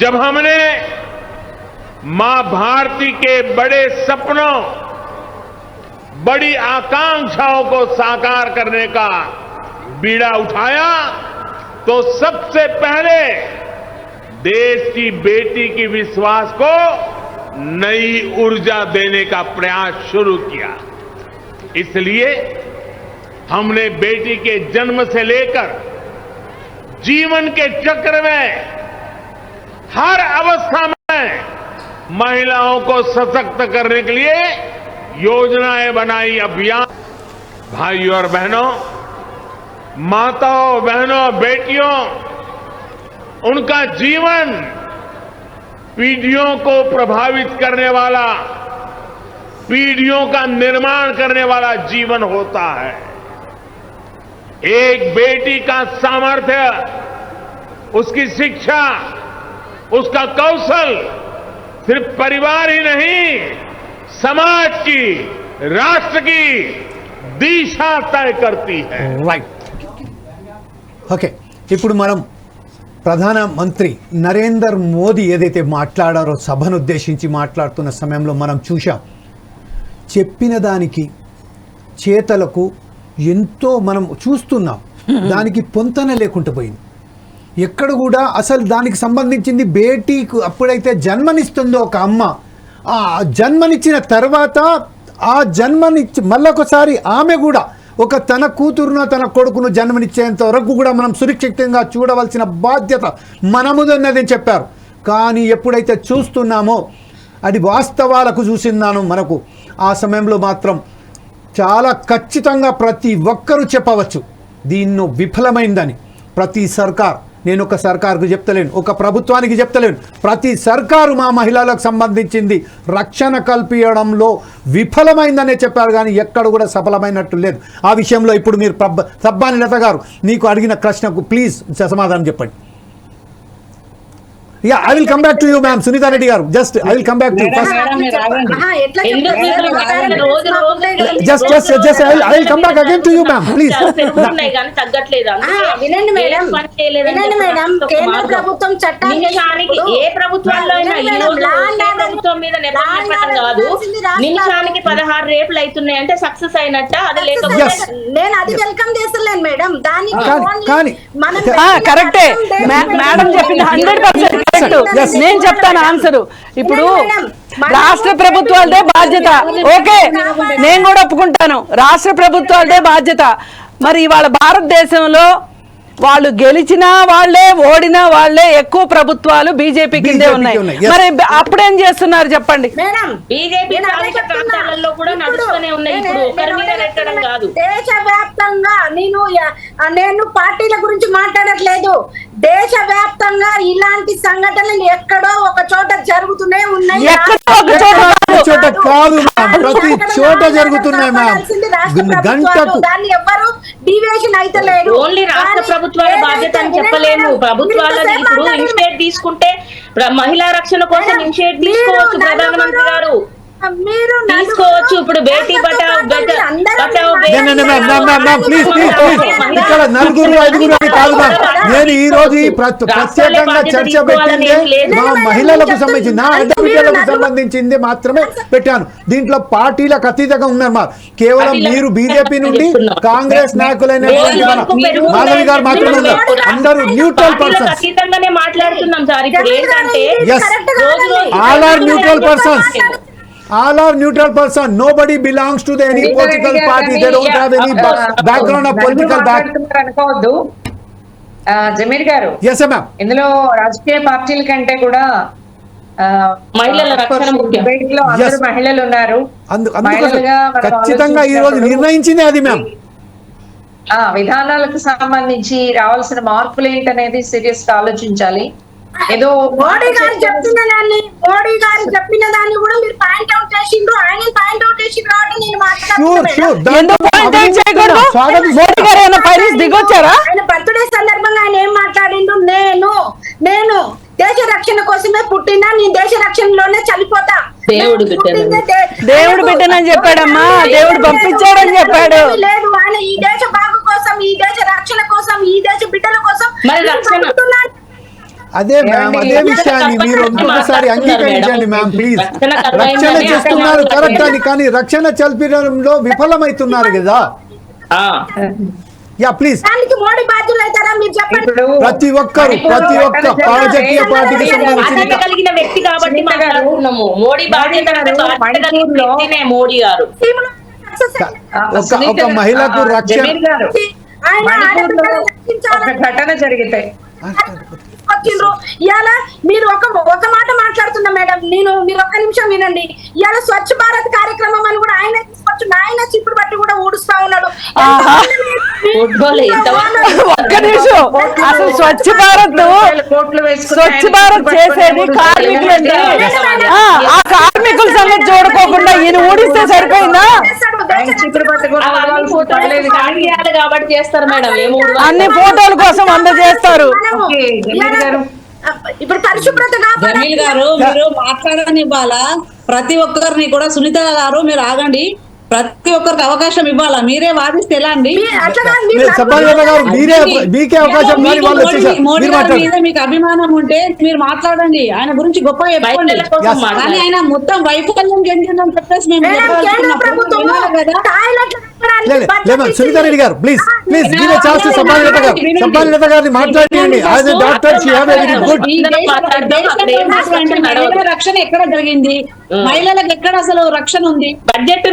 जब हमने मां भारती के बड़े सपनों, बड़ी आकांक्षाओं को साकार करने का बीड़ा उठाया, तो सबसे पहले देश की बेटी की विश्वास को नई ऊर्जा देने का प्रयास शुरू किया। इसलिए हमने बेटी के जन्म से लेकर जीवन के चक्र में हर अवस्था में महिलाओं को सशक्त करने के लिए योजनाएं बनाई, अभियान। भाइयों और बहनों, माताओं, बहनों, बेटियों, उनका जीवन पीढ़ियों को प्रभावित करने वाला, पीढ़ियों का निर्माण करने वाला जीवन होता है। एक बेटी का सामर्थ्य, उसकी शिक्षा, उसका कौशल सिर्फ परिवार ही नहीं, समाज की, राष्ट्र की दिशा तय करती है। రైట్. ఓకే, ఇప్పుడు మనం ప్రధానమంత్రి నరేందర్ మోదీ ఏదైతే మాట్లాడారో సభను ఉద్దేశించి మాట్లాడుతున్న సమయంలో మనం చూశాం. చెప్పిన దానికి చేతలకు ఎంతో మనం చూస్తున్నాం, దానికి పొంతన లేకుండా పోయింది. ఎక్కడ కూడా అసలు దానికి సంబంధించింది బేటీకు అప్పుడైతే జన్మనిస్తుందో ఒక అమ్మ, ఆ జన్మనిచ్చిన తర్వాత ఆ జన్మనిచ్చి మళ్ళొకసారి ఆమె కూడా ఒక తన కూతురును తన కొడుకును జన్మనిచ్చేంత వరకు కూడా మనం సురక్షితంగా చూడవలసిన బాధ్యత మనముదన్నదని చెప్పారు. కానీ ఎప్పుడైతే చూస్తున్నామో అది వాస్తవాలకు చూసిందాను మనకు ఆ సమయంలో మాత్రం చాలా ఖచ్చితంగా ప్రతి ఒక్కరూ చెప్పవచ్చు దీన్ని విఫలమైందని. ప్రతి సర్కార్, నేను ఒక సర్కార్కు చెప్తలేను, ఒక ప్రభుత్వానికి చెప్తలేను, ప్రతి సర్కారు మా మహిళలకు సంబంధించింది రక్షణ కల్పించడంలో విఫలమైందనే చెప్పారు, కానీ ఎక్కడ కూడా సఫలమైనట్టు లేదు. ఆ విషయంలో ఇప్పుడు మీరు సబ్బాని లత గారు నీకు అడిగిన ప్రశ్నకు ప్లీజ్ సమాధానం చెప్పండి. Yeah, I will come back to you, ma'am. Sunita Reddy garu, just I will come back to you first. Just I will come back again to you, ma'am. Please. వినండి మేడం, వినండి madam. కేంద్ర ప్రభుత్వం చట్టాన్ని ఏ ప్రభుత్వాల్లో అయినా ఈ రోజు ప్రభుత్వం మీద నెపం కాదు, నిమిషానికి 16 రేపులు అవుతున్నాయి అంటే సక్సెస్ అయినట్ట. అది లేకపోతే నేను అది వెల్కమ్ చేస్తలేను మేడం. దానికి కరెక్టే మేడం చెప్పింది 100% కరెక్ట్. నేను చెప్తాను ఆన్సర్. ఇప్పుడు రాష్ట్ర ప్రభుత్వాలదే బాధ్యత. ఓకే, నేను కూడా ఒప్పుకుంటాను, రాష్ట్ర ప్రభుత్వాలదే బాధ్యత. మరి ఇవాళ భారతదేశంలో వాళ్ళు గెలిచినా వాళ్లే, ఓడినా వాళ్లే, ఎక్కువ ప్రభుత్వాలు బీజేపీ కిందే ఉన్నాయి. మరి అప్పుడేం చేస్తున్నారు చెప్పండి? దేశవ్యాప్తంగా నేను పార్టీల గురించి మాట్లాడట్లేదు. దేశవ్యాప్తంగా ఇలాంటి సంఘటనలు ఎక్కడో ఒక చోట జరుగుతూనే ఉన్నాయి. ప్రతి చోట జరుగుతున్నాయి మ్యామ్. గంటకు దాన్ని ఎవ్వరు డివియేషన్ అయితే లేదు. ఓన్లీ రాష్ట్ర ప్రభుత్వాల బాధ్యత అని చెప్పలేము. ప్రభుత్వాలది ఇప్పుడు ఇనిషియేట్ తీసుకుంటే మహిళా రక్షణ కోసం ఇనిషియేట్ తీసుకోవచ్చు ప్రధానమంత్రి గారు, తీసుకోవచ్చు. ఇప్పుడు బేటీ బచావ్ ఇక్కడ 4-5 అని కాదు మ్యామ్. నేను ఈ రోజు ప్రత్యేకంగా చర్చ పెట్టింది మా మహిళలకు సంబంధించి, నా ఆడబిడ్డలకు సంబంధించింది మాత్రమే పెట్టాను. దీంట్లో పార్టీలకు అతీతంగా ఉన్నారు మా. కేవలం మీరు బీజేపీ నుండి కాంగ్రెస్ నాయకులైనటువంటి మాధవి గారు మాత్రమే ఉన్నారు. అందరూ న్యూట్రల్ పర్సన్స్. అతీతంగానే మాట్లాడుతున్నాం సార్. ఇప్పుడు ఏంటంటే all are neutral persons. All are neutral person. Nobody belongs to any political party. They don't have any background of political అనుకోవద్దు. జమీర్ గారు, yes ma'am, ఇందులో రాజకీయ పార్టీల కంటే కూడా మహిళల రక్షణ ముఖ్యం. అందరూ మహిళలు ఉన్నారు. ఖచ్చితంగా ఈ రోజు నిర్ణయించింది అది మ్యామ్. విధానాలకు సంబంధించి రావాల్సిన మార్పులు ఏంటనేది సీరియస్ గా ఆలోచించాలి. ఏదో మోడీ గారు చెప్పిన దాన్ని కూడా మీరు పాయింట్ అవుట్ చేసిండ్రు. ఆయన పాయింట్ అవుట్ చేసిండ్రు కాబట్టి నేను మాట్లాడుతున్నాను. ఆయన బర్త్డే సందర్భంగా ఆయన ఏం మాట్లాడిండు? నేను దేశ రక్షణ కోసమే పుట్టినా, నీ దేశ రక్షణలోనే చనిపోతా దేవుడు బిడ్డనని. దేవుడు బిడ్డనని చెప్పాడమ్మా, దేవుడు పంపించాడని చెప్పాడు. లేదు, ఆయన ఈ దేశ బాగు కోసం, ఈ దేశ రక్షణ కోసం, ఈ దేశ బిడ్డల కోసం మరి రక్షణ అదే మ్యామ్, అదే విషయాన్ని మీరు ఇంకొకసారి అంగీకరించండి మ్యామ్ ప్లీజ్. రక్షణ చేస్తున్నారు కరెక్ట్ అని, కానీ రక్షణ చల్పడంలో విఫలమైతున్నారు కదా. యా ప్లీజ్, దానికి మోడీ బాధ్యులు అవుతారా మీరు చెప్పండి. ప్రతి ఒక్క రాజకీయ పార్టీకి సంబంధించిన కలిగిన వ్యక్తి కాబట్టి మాట్లాడుతున్నాము. మోడీ బాధ్యత మోడీ గారు ఒక మహిళకు రక్షణ ఒక ఘటన జరిగితే వచ్చిండ్రు. ఇవాళ మీరు ఒక మాట మాట్లాడుతున్నా మేడం, మీరు ఒక్క నిమిషం వినండి. ఇవాళ స్వచ్ఛ భారత్ కార్యక్రమం అని కూడా ఆయన తీసుకొచ్చి ఆయన చిప్పుడు బట్టి కూడా ఊడుస్తా ఉన్నాడు. ఒక్క నిమిషం, అసలు స్వచ్ఛ భారత్ చేసేది కార్మికులండి. ఆ కార్మికుల సంగతి చూడుకోకుండా ఈయన ఊడిస్తే సరిపోయిందా? కాబట్టి చేస్తారు మేడం, అన్ని ఫోటోల కోసం అందజేస్తారు. ఇప్పుడు పరిశుభ్రత జమీల్ గారు మీరు మాట్లాడని ఇవ్వాలా, ప్రతి ఒక్కరిని కూడా. సునీత గారు మీరు ఆగండి, ప్రతి ఒక్కరికి అవకాశం ఇవ్వాలా. మీరే వాదిస్తే ఎలా అండి? మోడీ గారి మీద మీకు అభిమానం ఉంటే మీరు మాట్లాడండి, ఆయన గురించి గొప్ప చెప్పండి. కానీ ఆయన మొత్తం వైఫల్యం చెందిందని చెప్పేసి మేము Sunitha Reddy garu please please give a chance to Sabhanetha garu. Sabhanetha గారిని మాట్లాడండి. As a doctor she have a very good. రక్షణ ఎక్కడ జరిగింది? మహిళలకు ఎక్కడ అసలు రక్షణ ఉంది? బడ్జెట్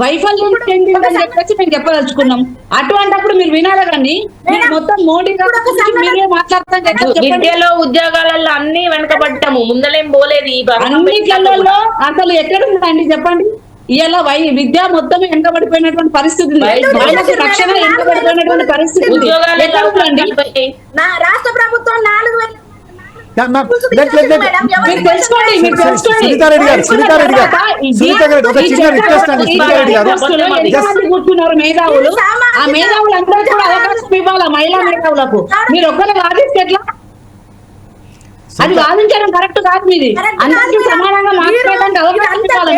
వైఫల్యం చెందిందని చెప్పేసి మేము చెప్పదలుచుకున్నాం. అటువంటిప్పుడు మీరు వినాలి కానీ మీరు మొత్తం మోడీ గారు మీరే మాట్లాడతాం. విద్యలో ఉద్యోగాలలో అన్ని వెనకబడ్డాము, ముందలేం పోలేదు. అన్నిట్లలో అసలు ఎక్కడ ఉందండి చెప్పండి? ఇలా విద్య మొత్తం వెనకబడిపోయినటువంటి పరిస్థితి ఉంది. రక్షణ వెనకబడిపోయినటువంటి పరిస్థితి ఉంది. రాష్ట్ర ప్రభుత్వం 4,000 సునీతా రెడ్డి గారు ఒక చిన్న రిక్వెస్ట్ అండి. సునీతా రెడ్డి గారు కూర్చున్నారు మేధావులు, ఆ మేధావులు అందరూ కూడా అవకాశం ఇవ్వాలా మహిళా మేధావులకు. మీరు ఒక్కరు వాదిస్తే ఎట్లా? అది వాదించడం కరెక్ట్ కాదు. మీది అందరికీ సమానంగా మాట్లాడడానికి అవకాశం ఇవ్వాలి.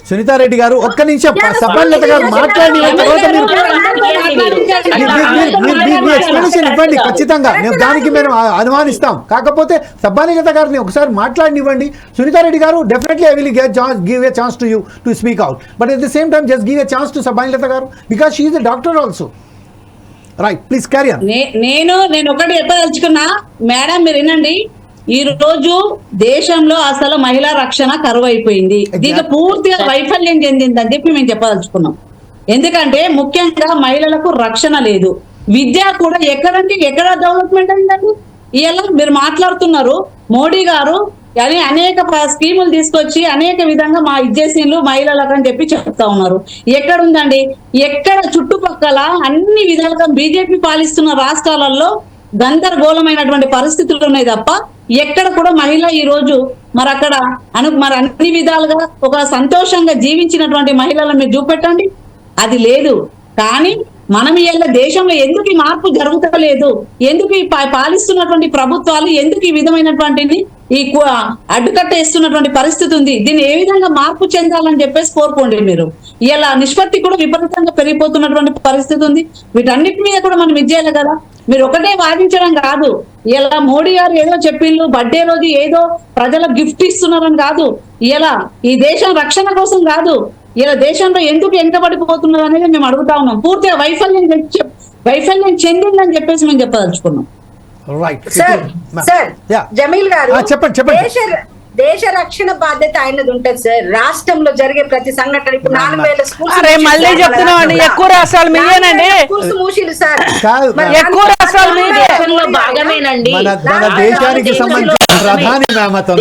సునీతా రెడ్డి గారు ఒక్క నిమిషం, సభానేత గారు మాట్లాడిన తర్వాత మీ ఎక్స్ప్లెనేషన్ ఇవ్వండి ఖచ్చితంగా. మేము దానికి మేము అనుమానిస్తాం. కాకపోతే సభానేత గారిని ఒకసారి మాట్లాడినివ్వండి. Sunitha Reddy garu definitely I will give a chance to you to speak out, but at the same time just give a chance to Sabhanetha garu because she is a doctor also. Right, please carry on. నేను ఒకటి చెప్పదలుచుకున్నా madam, మీరు వినండి. ఈ రోజు దేశంలో అసలు మహిళా రక్షణ కరువు అయిపోయింది. దీంట్లో పూర్తిగా వైఫల్యం చెందిందని చెప్పి మేము చెప్పదలుచుకున్నాం. ఎందుకంటే ముఖ్యంగా మహిళలకు రక్షణ లేదు. విద్య కూడా ఎక్కడ డెవలప్మెంట్ అయిందండి? ఇలా మీరు మాట్లాడుతున్నారు మోడీ గారు అని అనేక స్కీములు తీసుకొచ్చి అనేక విధంగా మా ఇచ్చేసీన్లు మహిళలకు అని చెప్పి చెప్తా ఉన్నారు. ఎక్కడ ఉందండి? ఎక్కడ చుట్టుపక్కల అన్ని విధాలుగా బీజేపీ పాలిస్తున్న రాష్ట్రాలలో గందరగోళమైనటువంటి పరిస్థితులు ఉన్నాయి తప్ప ఎక్కడ కూడా మహిళ ఈ రోజు మరి అక్కడ మరి అన్ని విధాలుగా ఒక సంతోషంగా జీవించినటువంటి మహిళలను మీరు చూపెట్టండి, అది లేదు. కానీ మనం ఇలా దేశంలో ఎందుకు ఈ మార్పు జరుగుతలేదు? ఎందుకు ఈ పాలిస్తున్నటువంటి ప్రభుత్వాలు ఎందుకు ఈ విధమైనటువంటి ఈ అడ్డుకట్టేస్తున్నటువంటి పరిస్థితి ఉంది? దీన్ని ఏ విధంగా మార్పు చెందాలని చెప్పేసి కోరుకోండి మీరు. ఇలా నిష్పత్తి కూడా విపరీతంగా పెరిగిపోతున్నటువంటి పరిస్థితి ఉంది. వీటన్నిటి మీద కూడా మనం ఇచ్చేయాలి కదా. మీరు ఒకటే వాదించడం కాదు. ఇలా మోడీ గారు ఏదో చెప్పిండ్రు, బర్త్డే రోజు ఏదో ప్రజలకు గిఫ్ట్ ఇస్తున్నారని కాదు. ఇలా ఈ దేశం రక్షణ కోసం కాదు. ఇలా దేశంలో ఎందుకు వెనకబడిపోతున్నారు అనేది మేము అడుగుతా ఉన్నాం. పూర్తిగా వైఫల్యం చెందిందని చెప్పేసి మేము చెప్పదలుచుకున్నాం. జమీల్ గారు చెప్పండి. దేశ రక్షణ బాధ్యత ఆయనది ఉంటుంది సార్. రాష్ట్రంలో జరిగే ప్రతి సంఘటన ఇప్పుడు 4,000 స్కూల్స్ మళ్ళీ చెప్తున్నామండి, ఎక్కువ రాష్ట్రాలు మీయేనండి. మూసిలు సార్, ఎక్కువ రాష్ట్రాలు మీదే. భాగమేనండి మన దేశానికి సంబంధించిన ప్రధాని మ్యామ్, అతను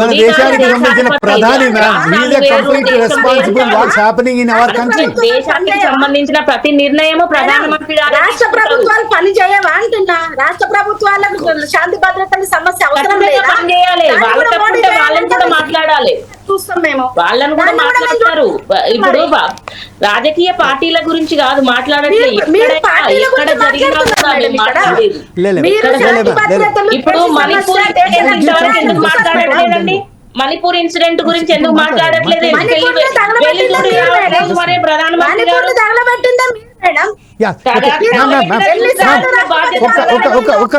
మన దేశానికి సంబంధించిన ప్రధాని ma'am. He is complete responsible what's happening in our country. దేశానికి సంబంధించిన ప్రతి నిర్ణయము ప్రధానమంత్రి గారు. రాష్ట్ర ప్రభుత్వాలు పని చేయవా అంటున్నా? రాష్ట్ర ప్రభుత్వాలకు శాంతి భద్రతల సమస్య అవసరం లేదా? వాళ్ళని కూడా మాట్లాడాలి. మాట్లాడాలి, చూస్తాం మేము. వాళ్ళని కూడా దాన్ని కూడా మేము మాట్లాడతారు. ఇప్పుడు రాజకీయ పార్టీల గురించి కాదు మాట్లాడట్లేదు, మీరు పార్టీల ఎక్కడ గురించి జరిగినా కూడా మాట్లాడుతున్నారు మేము ఇక్కడ. మాట్లాడేది. మీరు శాంతి భద్రతలు ఇప్పుడు ప్రతి మణిపూర్ సమస్య ఇన్సిడెంట్ ఇంతవరకు ఎందుకు మాట్లాడట్లేదండి? మణిపూర్ ఇన్సిడెంట్ గురించి ఎందుకు మాట్లాడట్లేదు? మణిపూర్లో తగలబెట్టిందా మీరు మేడం? మరి ప్రధానమంత్రి గారు మణిపూర్లో తగలబెట్టిందా మీరు మేడం? ఒక్క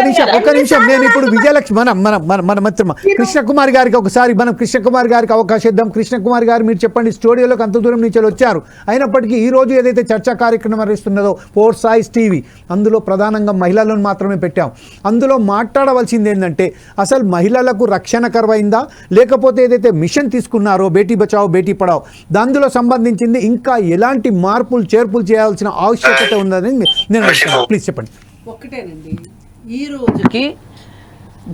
నిమిషం నేను ఇప్పుడు విజయలక్ష్మి మన మిత్ర కృష్ణకుమార్ గారికి ఒకసారి మనం కృష్ణకుమార్ గారికి అవకాశం ఇద్దాం. కృష్ణకుమార్ గారు మీరు చెప్పండి, స్టూడియోలోకి అంత దూరం నుంచి వచ్చారు, అయినప్పటికీ ఈ రోజు ఏదైతే చర్చా కార్యక్రమం నిర్వహిస్తున్నదో ఫోర్ సాయిస్ టీవీ, అందులో ప్రధానంగా మహిళలను మాత్రమే పెట్టాం. అందులో మాట్లాడవలసింది ఏంటంటే అసలు మహిళలకు రక్షణ కరువైందా, లేకపోతే ఏదైతే మిషన్ తీసుకున్నారో బేటీ బచావో బేటీ పడావో అందులో సంబంధించింది ఇంకా ఎలాంటి మార్పులు చేర్పులు చేయాల్సిన ఆవశ్యకత ఉందని నేను అడుగుతున్నాను. ప్లీజ్ చెప్పండి. ఒక్కటేనండి, ఈ రోజుకి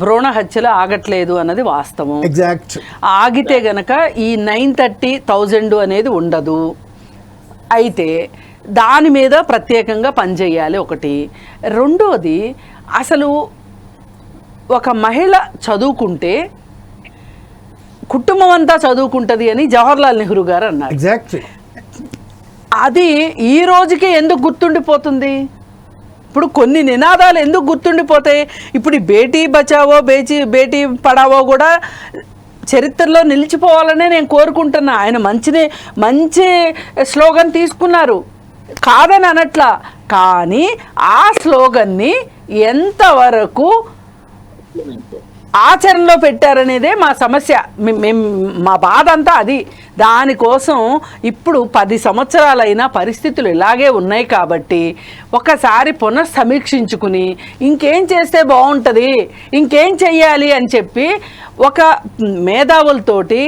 భ్రూణ హత్యలు ఆగట్లేదు అన్నది వాస్తవం. ఎగ్జాక్ట్. ఆగితే గనక ఈ 930,000 అనేది ఉండదు. అయితే దాని మీద ప్రత్యేకంగా పనిచేయాలి ఒకటి. రెండోది, అసలు ఒక మహిళ చదువుకుంటే కుటుంబం అంతా చదువుకుంటుంది అని జవహర్లాల్ నెహ్రూ గారు అన్నారు. ఎగ్జాక్ట్. అది ఈ రోజుకి ఎందుకు గుర్తుండిపోతుంది? ఇప్పుడు కొన్ని నినాదాలు ఎందుకు గుర్తుండిపోతాయి? ఇప్పుడు ఈ బేటీ బచావో బేటీ పడావో కూడా చరిత్రలో నిలిచిపోవాలనే నేను కోరుకుంటున్నా. ఆయన మంచి స్లోగన్ తీసుకున్నారు, కాదని అనట్లా. కానీ ఆ స్లోగన్ని ఎంతవరకు ఆచరణలో పెట్టారనేదే మా సమస్య, మా బాధ అంతా అది. దానికోసం ఇప్పుడు 10 సంవత్సరాలైనా పరిస్థితులు ఇలాగే ఉన్నాయి కాబట్టి ఒకసారి పునఃసమీక్షించుకుని ఇంకేం చేస్తే బాగుంటుంది, ఇంకేం చెయ్యాలి అని చెప్పి ఒక మేధావులతోటి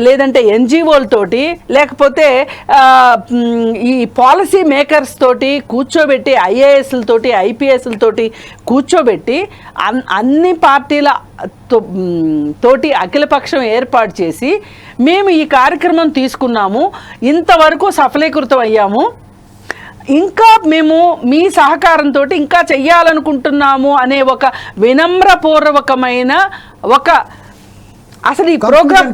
లేదంటే ఎన్జిఓలతోటి లేకపోతే ఈ పాలసీ మేకర్స్ తోటి కూర్చోబెట్టి ఐఏఎస్లతోటి ఐపీఎస్లతోటి కూర్చోబెట్టి అన్ని పార్టీల తోటి అఖిలపక్షం ఏర్పాటు చేసి మేము ఈ కార్యక్రమం తీసుకున్నాము, ఇంతవరకు సఫలీకృతం అయ్యాము, ఇంకా మేము మీ సహకారంతో ఇంకా చెయ్యాలనుకుంటున్నాము అనే ఒక వినమ్రపూర్వకమైన అసలు ఈ ప్రోగ్రామ్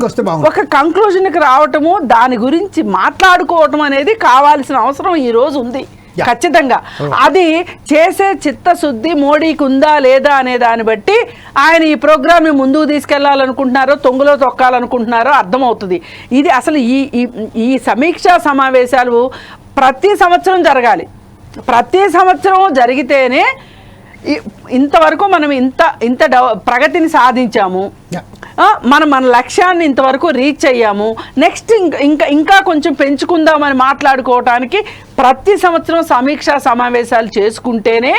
ఒక కంక్లూజన్కి రావటము, దాని గురించి మాట్లాడుకోవటం అనేది కావాల్సిన అవసరం ఈ రోజు ఉంది ఖచ్చితంగా. అది చేసే చిత్తశుద్ధి మోడీకి ఉందా లేదా అనే దాన్ని బట్టి ఆయన ఈ ప్రోగ్రామ్ని ముందుకు తీసుకెళ్లాలనుకుంటున్నారో తొంగులో తొక్కాలనుకుంటున్నారో అర్థమవుతుంది. ఇది అసలు ఈ సమీక్షా సమావేశాలు ప్రతి సంవత్సరం జరగాలి. ప్రతి సంవత్సరం జరిగితేనే ఇంతవరకు మనం ఇంత ప్రగతిని సాధించాము, మన లక్ష్యాన్ని ఇంతవరకు రీచ్ అయ్యాము, నెక్స్ట్ ఇంకా కొంచెం పెంచుకుందామని మాట్లాడుకోవటానికి ప్రతి సంవత్సరం సమీక్షా సమావేశాలు చేసుకుంటేనే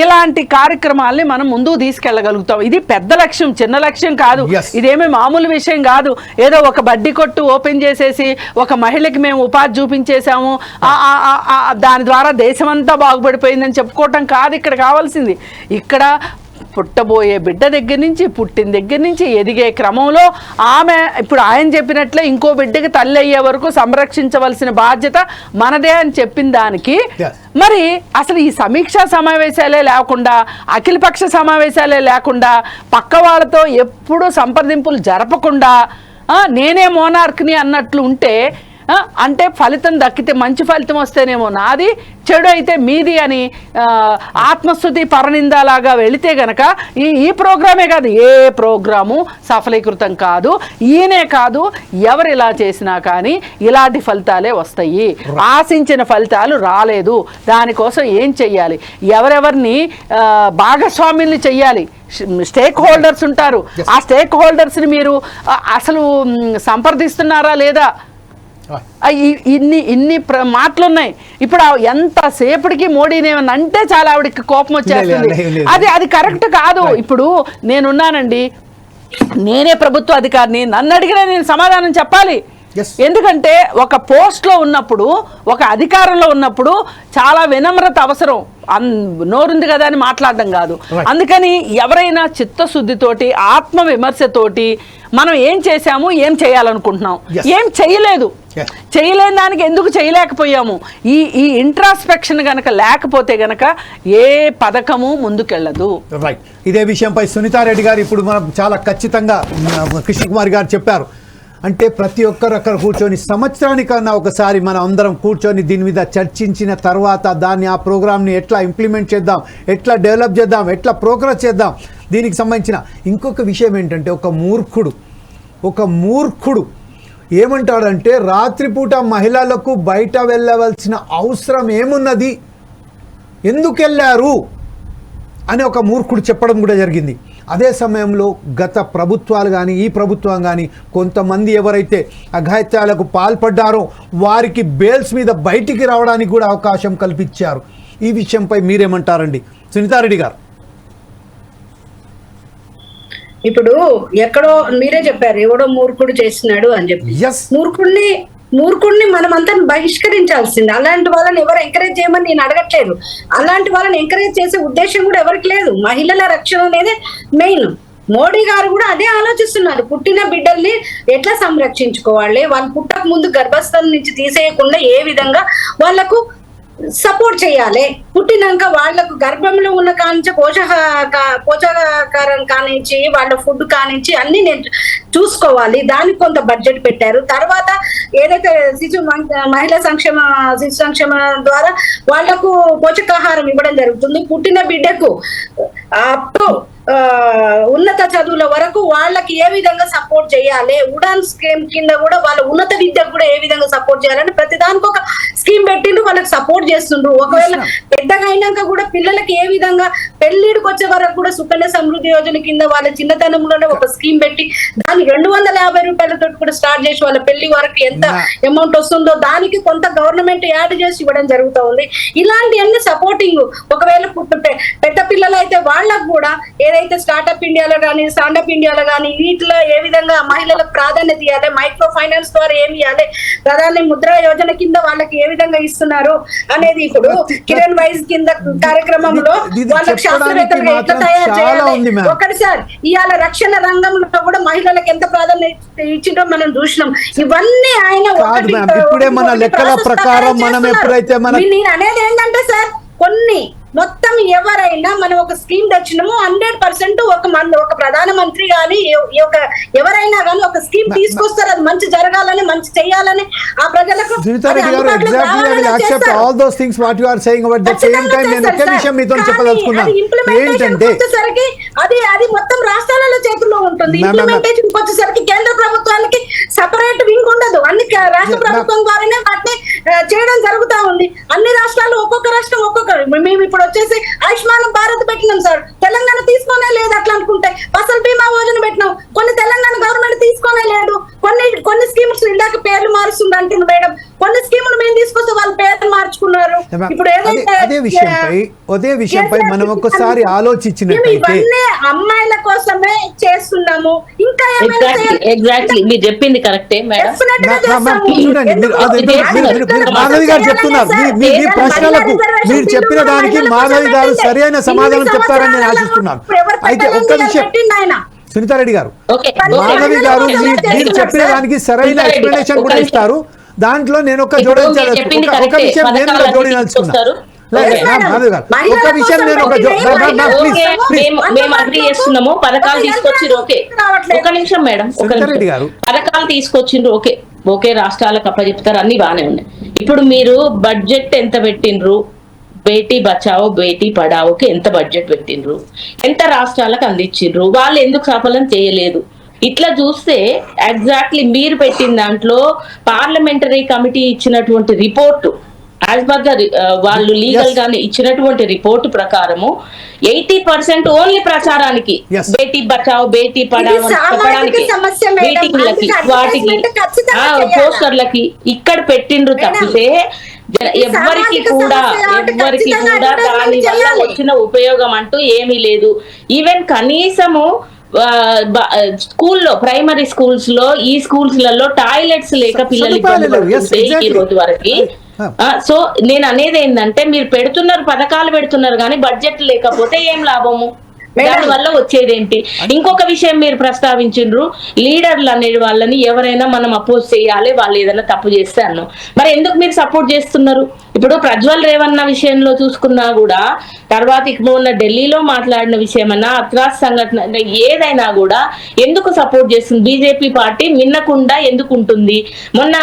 ఇలాంటి కార్యక్రమాల్ని మనం ముందుకు తీసుకెళ్ళగలుగుతాం. ఇది పెద్ద లక్ష్యం, చిన్న లక్ష్యం కాదు. ఇదేమీ మామూలు విషయం కాదు. ఏదో ఒక బడ్డీ కొట్టు ఓపెన్ చేసేసి ఒక మహిళకి మేము ఉపాధి చూపించేశాము, దాని ద్వారా దేశమంతా బాగుపడిపోయిందని చెప్పుకోవటం కాదు ఇక్కడ కావాల్సింది. ఇక్కడ పుట్టబోయే బిడ్డ దగ్గర నుంచి పుట్టిన దగ్గర నుంచి ఎదిగే క్రమంలో ఆమె ఇప్పుడు ఆయన చెప్పినట్లే ఇంకో బిడ్డకి తల్లి అయ్యే వరకు సంరక్షించవలసిన బాధ్యత మనదే అని చెప్పిన దానికి మరి అసలు ఈ సమీక్షా సమావేశాలే లేకుండా అఖిలపక్ష సమావేశాలే లేకుండా పక్క వాళ్ళతో ఎప్పుడూ సంప్రదింపులు జరపకుండా నేనే మోనార్క్ని అన్నట్లు ఉంటే అంటే ఫలితం దక్కితే మంచి ఫలితం వస్తేనేమో నాది, చెడు అయితే మీది అని ఆత్మస్తుతి పరనిందాలాగా వెళితే గనక ఈ ప్రోగ్రామే కాదు ఏ ప్రోగ్రాము సఫలీకృతం కాదు. ఈయనే కాదు, ఎవరు ఇలా చేసినా కానీ ఇలాంటి ఫలితాలే వస్తాయి. ఆశించిన ఫలితాలు రాలేదు. దానికోసం ఏం చెయ్యాలి, ఎవరెవరిని భాగస్వామ్యుల్ని చెయ్యాలి, స్టేక్ హోల్డర్స్ ఉంటారు, ఆ స్టేక్ హోల్డర్స్ని మీరు అసలు సంప్రదిస్తున్నారా లేదా, ఇన్ని మాటలున్నాయి. ఇప్పుడు ఎంతసేపటికి మోడీని ఏమన్నా అంటే చాలా ఆవిడకి కోపం వచ్చేస్తుంది. అది కరెక్ట్ కాదు. ఇప్పుడు నేనున్నానండి, నేనే ప్రభుత్వ అధికారిని, నన్ను అడిగినా నేను సమాధానం చెప్పాలి. ఎందుకంటే ఒక పోస్ట్లో ఉన్నప్పుడు ఒక అధికారంలో ఉన్నప్పుడు చాలా వినమ్రత అవసరం. నోరుంది కదా అని మాట్లాడడం కాదు. అందుకని ఎవరైనా చిత్తశుద్ధితోటి ఆత్మ విమర్శతోటి మనం ఏం చేశాము, ఏం చేయాలనుకుంటున్నాం, ఏం చేయలేదు, చేయలేని దానికి ఎందుకు చేయలేకపోయాము, ఈ ఇంట్రాస్పెక్షన్ గనక లేకపోతే గనక ఏ పథకము ముందుకెళ్ళదు. రైట్. ఇదే విషయంపై సునీతారెడ్డి గారు ఇప్పుడు మనం చాలా ఖచ్చితంగా కృష్ణకుమార్ గారు చెప్పారు. అంటే ప్రతి ఒక్కరు అక్కడ కూర్చొని సంవత్సరానికన్నా ఒకసారి మనం అందరం కూర్చొని దీని మీద చర్చించిన తర్వాత దాన్ని ఆ ప్రోగ్రామ్ని ఎట్లా ఇంప్లిమెంట్ చేద్దాం, ఎట్లా డెవలప్ చేద్దాం, ఎట్లా ప్రోగ్రెస్ చేద్దాం, దీనికి సంబంధించిన ఇంకొక విషయం ఏంటంటే ఒక మూర్ఖుడు ఏమంటాడంటే రాత్రిపూట మహిళలకు బయట వెళ్ళవలసిన అవసరం ఏమున్నది, ఎందుకు వెళ్ళారు అని ఒక మూర్ఖుడు చెప్పడం కూడా జరిగింది. అదే సమయంలో గత ప్రభుత్వాలు కానీ ఈ ప్రభుత్వం కానీ కొంతమంది ఎవరైతే అఘాయిత్యాలకు పాల్పడ్డారో వారికి బెయిల్స్ మీద బయటికి రావడానికి కూడా అవకాశం కల్పించారు. ఈ విషయంపై మీరేమంటారండి సునీతారెడ్డి గారు? ఇప్పుడు ఎక్కడో మీరే చెప్పారు ఎవడో మూర్ఖుడు చేసినాడు అని చెప్పి. మూర్ఖుడిని మనమంతా బహిష్కరించాల్సింది. అలాంటి వాళ్ళని ఎవరు ఎంకరేజ్ చేయమని నేను అడగట్లేదు. అలాంటి వాళ్ళని ఎంకరేజ్ చేసే ఉద్దేశం కూడా ఎవరికి లేదు. మహిళల రక్షణ అనేది మెయిన్. మోడీ గారు కూడా అదే ఆలోచిస్తున్నారు. పుట్టిన బిడ్డల్ని ఎట్లా సంరక్షించుకోవాలి, వాళ్ళు పుట్టక ముందు గర్భస్థలం నుంచి తీసేయకుండా ఏ విధంగా వాళ్లకు సపోర్ట్ చేయాలి, పుట్టినాక వాళ్లకు గర్భంలో ఉన్న కానించి పోషకాహారం కానించి వాళ్ళ ఫుడ్ కానించి అన్ని నేను చూసుకోవాలి. దానికి కొంత బడ్జెట్ పెట్టారు. తర్వాత ఏదైతే మహిళా శిశు సంక్షేమ ద్వారా వాళ్లకు పోషకాహారం ఇవ్వడం జరుగుతుంది. పుట్టిన బిడ్డకు అప్ టు ఉన్నత చదువుల వరకు వాళ్ళకి ఏ విధంగా సపోర్ట్ చేయాలి, ఉడాన్ స్కీమ్ కింద కూడా వాళ్ళ ఉన్నత విద్యకు కూడా ఏ విధంగా సపోర్ట్ చేయాలని ప్రతిదానికి ఒక స్కీమ్ పెట్టిండ్రు, వాళ్ళకి సపోర్ట్ చేస్తుండ్రు. ఒకవేళ పెద్దగా అయినాక కూడా పిల్లలకి ఏ విధంగా పెళ్లిడికి వచ్చే వరకు కూడా సుకన్య సమృద్ధి యోజన కింద వాళ్ళ చిన్నతనంలోనే ఒక స్కీమ్ పెట్టి దాన్ని 250 రూపాయలతో కూడా స్టార్ట్ చేసి వాళ్ళ పెళ్లి వరకు ఎంత అమౌంట్ వస్తుందో దానికి కొంత గవర్నమెంట్ యాడ్ చేసి ఇవ్వడం జరుగుతూ ఉంది. ఇలాంటి అన్ని సపోర్టింగ్. ఒకవేళ పెద్ద పిల్లలు అయితే వాళ్ళకు కూడా ఏదైతే స్టార్ట్అప్ ఇండియాలో కానీ స్టాండప్ ఇండియాలో కానీ వీటిలో ఏ విధంగా మహిళలకు ప్రాధాన్యత ఇవ్వాలి, మైక్రో ఫైనాన్స్ ద్వారా ఏమి ఇవ్వాలి, ప్రధాని ముద్ర యోజన కింద వాళ్ళకి ఏ విధంగా ఇస్తున్నారు అనేది ఇప్పుడు కిరణ్ వైజ్ కింద కార్యక్రమంలో వాళ్ళకి శాస్త్రవేత్తలు ఎట్లా తయారు చేయాలి. ఒకటి సార్ ఇవాళ రక్షణ రంగంలో కూడా మహిళలకు ఎంత ప్రాధాన్యత ఇచ్చిందో మనం చూసినాం. ఇవన్నీ ఆయన ఇప్పుడే మన లెక్కల ప్రకారం మనం ఎప్పుడైతే నేను అనేది ఏంటంటే సార్ కొన్ని మొత్తం ఎవరైనా మనం ఒక స్కీమ్ తెచ్చినాము 100% ఒక ప్రధానమంత్రి గాని ఎవరైనా గాని ఒక స్కీమ్ తీసుకొస్తారు, అది మంచి జరగాలని మంచి చేయాలని ఆ ప్రజలకు అది మొత్తం రాష్ట్రాల చేతుల్లో ఉంటుంది. ఇంప్లిమెంటేషన్ వచ్చేసరికి కేంద్ర ప్రభుత్వానికి సెపరేట్ వింగ్ ఉండదు, అన్ని రాష్ట్ర ప్రభుత్వం ద్వారానే వాటిని చేయడం జరుగుతా ఉంది. అన్ని రాష్ట్రాలు ఒక్కొక్క రాష్ట్రం ఒక్కొక్క. మేము ఇప్పుడు వచ్చేసి ఆయుష్మాన్ భారత్ పెట్టినాం సార్, తెలంగాణ తీసుకోనే లేదు. అట్లా అనుకుంటే ఫసల్ బీమా యోజన పెట్టినాం, కొన్ని తెలంగాణ గవర్నమెంట్ తీసుకోనే లేదు. కొన్ని స్కీమ్స్ ఇందాక పేర్లు మారుస్తుంది అంటుంది మేడం, కొన్ని స్కీములు మేము తీసుకొస్తే వాళ్ళు పేర్లు మార్చుకున్నారు. ఇప్పుడు అదే విషయంపై మనం ఒక్కసారి ఆలోచించినట్లయితే అమ్మాయిల కోసమే చేస్తున్నాము. ఇంకా ఎగ్జాక్ట్లీ మీరు చెప్పింది కరెక్టే మేడం. మాధవి గారు చెప్తున్నారు మీ ప్రశ్నలకు మీరు చెప్పిన దానికి మాధవి గారు సరైన సమాధానం చెప్తారని నేను ఆశిస్తున్నాను. అయితే ఒక్క విషయం సునీతారెడ్డి గారు, మాధవి గారు మీరు చెప్పిన దానికి సరైన ఎక్స్ప్లెనేషన్ కూడా ఇస్తారు. దాంట్లో నేను ఒక విషయం నేను కూడా జోడించాల్సుకున్నాను. ఒక విషయం నేను మేము అగ్రీ చేస్తున్నాము. పథకాలు తీసుకొచ్చిండ్రు ఓకే, ఒక నిమిషం మేడం, పథకాలు తీసుకొచ్చిండ్రు ఓకే రాష్ట్రాలకు అప్పచెప్తారు, అన్ని బాగానే ఉన్నాయి. ఇప్పుడు మీరు బడ్జెట్ ఎంత పెట్టిండ్రు? బేటీ బచావో బేటీ పడావోకి ఎంత బడ్జెట్ పెట్టిండ్రు? ఎంత రాష్ట్రాలకు అందించిండ్రు? వాళ్ళు ఎందుకు సఫలం చేయలేదు? ఇట్లా చూస్తే ఎగ్జాక్ట్లీ మీరు పెట్టిన దాంట్లో పార్లమెంటరీ కమిటీ ఇచ్చినటువంటి రిపోర్టు యాజ్ పర్ ద వాళ్ళు లీగల్ గానే ఇచ్చినటువంటి రిపోర్టు ప్రకారము 80% ఓన్లీ ప్రచారానికి బేటీ బచావో బేటీ పడావో చెప్పడానికి మీటింగ్లకి వాటికి పోస్టర్లకి ఇక్కడ పెట్టిండ్రు తప్పితే ఎవరికి కూడా దాని వల్ల వచ్చిన ఉపయోగం అంటూ ఏమీ లేదు. ఈవెన్ కనీసము స్కూల్లో ప్రైమరీ స్కూల్స్ లో ఈ స్కూల్స్ లలో టాయిలెట్స్ లేక పిల్లలు ఇబ్బంది పడుతుంటే ఈ రోజు వరకు. సో నేను అనేది ఏంటంటే మీరు పెడుతున్నారు, పథకాలు పెడుతున్నారు కానీ బడ్జెట్ లేకపోతే ఏం లాభము? దాని వల్ల వచ్చేదేంటి? ఇంకొక విషయం మీరు ప్రస్తావించిండ్రు, లీడర్లు అనే వాళ్ళని ఎవరైనా మనం అపోజ్ చేయాలి, వాళ్ళు ఏదైనా తప్పు చేస్తే అన్నాం. మరి ఎందుకు మీరు సపోర్ట్ చేస్తున్నారు? ఇప్పుడు ప్రజ్వల్ రేవన్న విషయంలో చూసుకున్నా కూడా, తర్వాత ఇక మొన్న ఢిల్లీలో మాట్లాడిన విషయమన్నా, అత్రాస్ సంఘటన ఏదైనా కూడా ఎందుకు సపోర్ట్ చేస్తుంది బీజేపీ పార్టీ? మిన్నకుండా ఎందుకు ఉంటుంది? మొన్న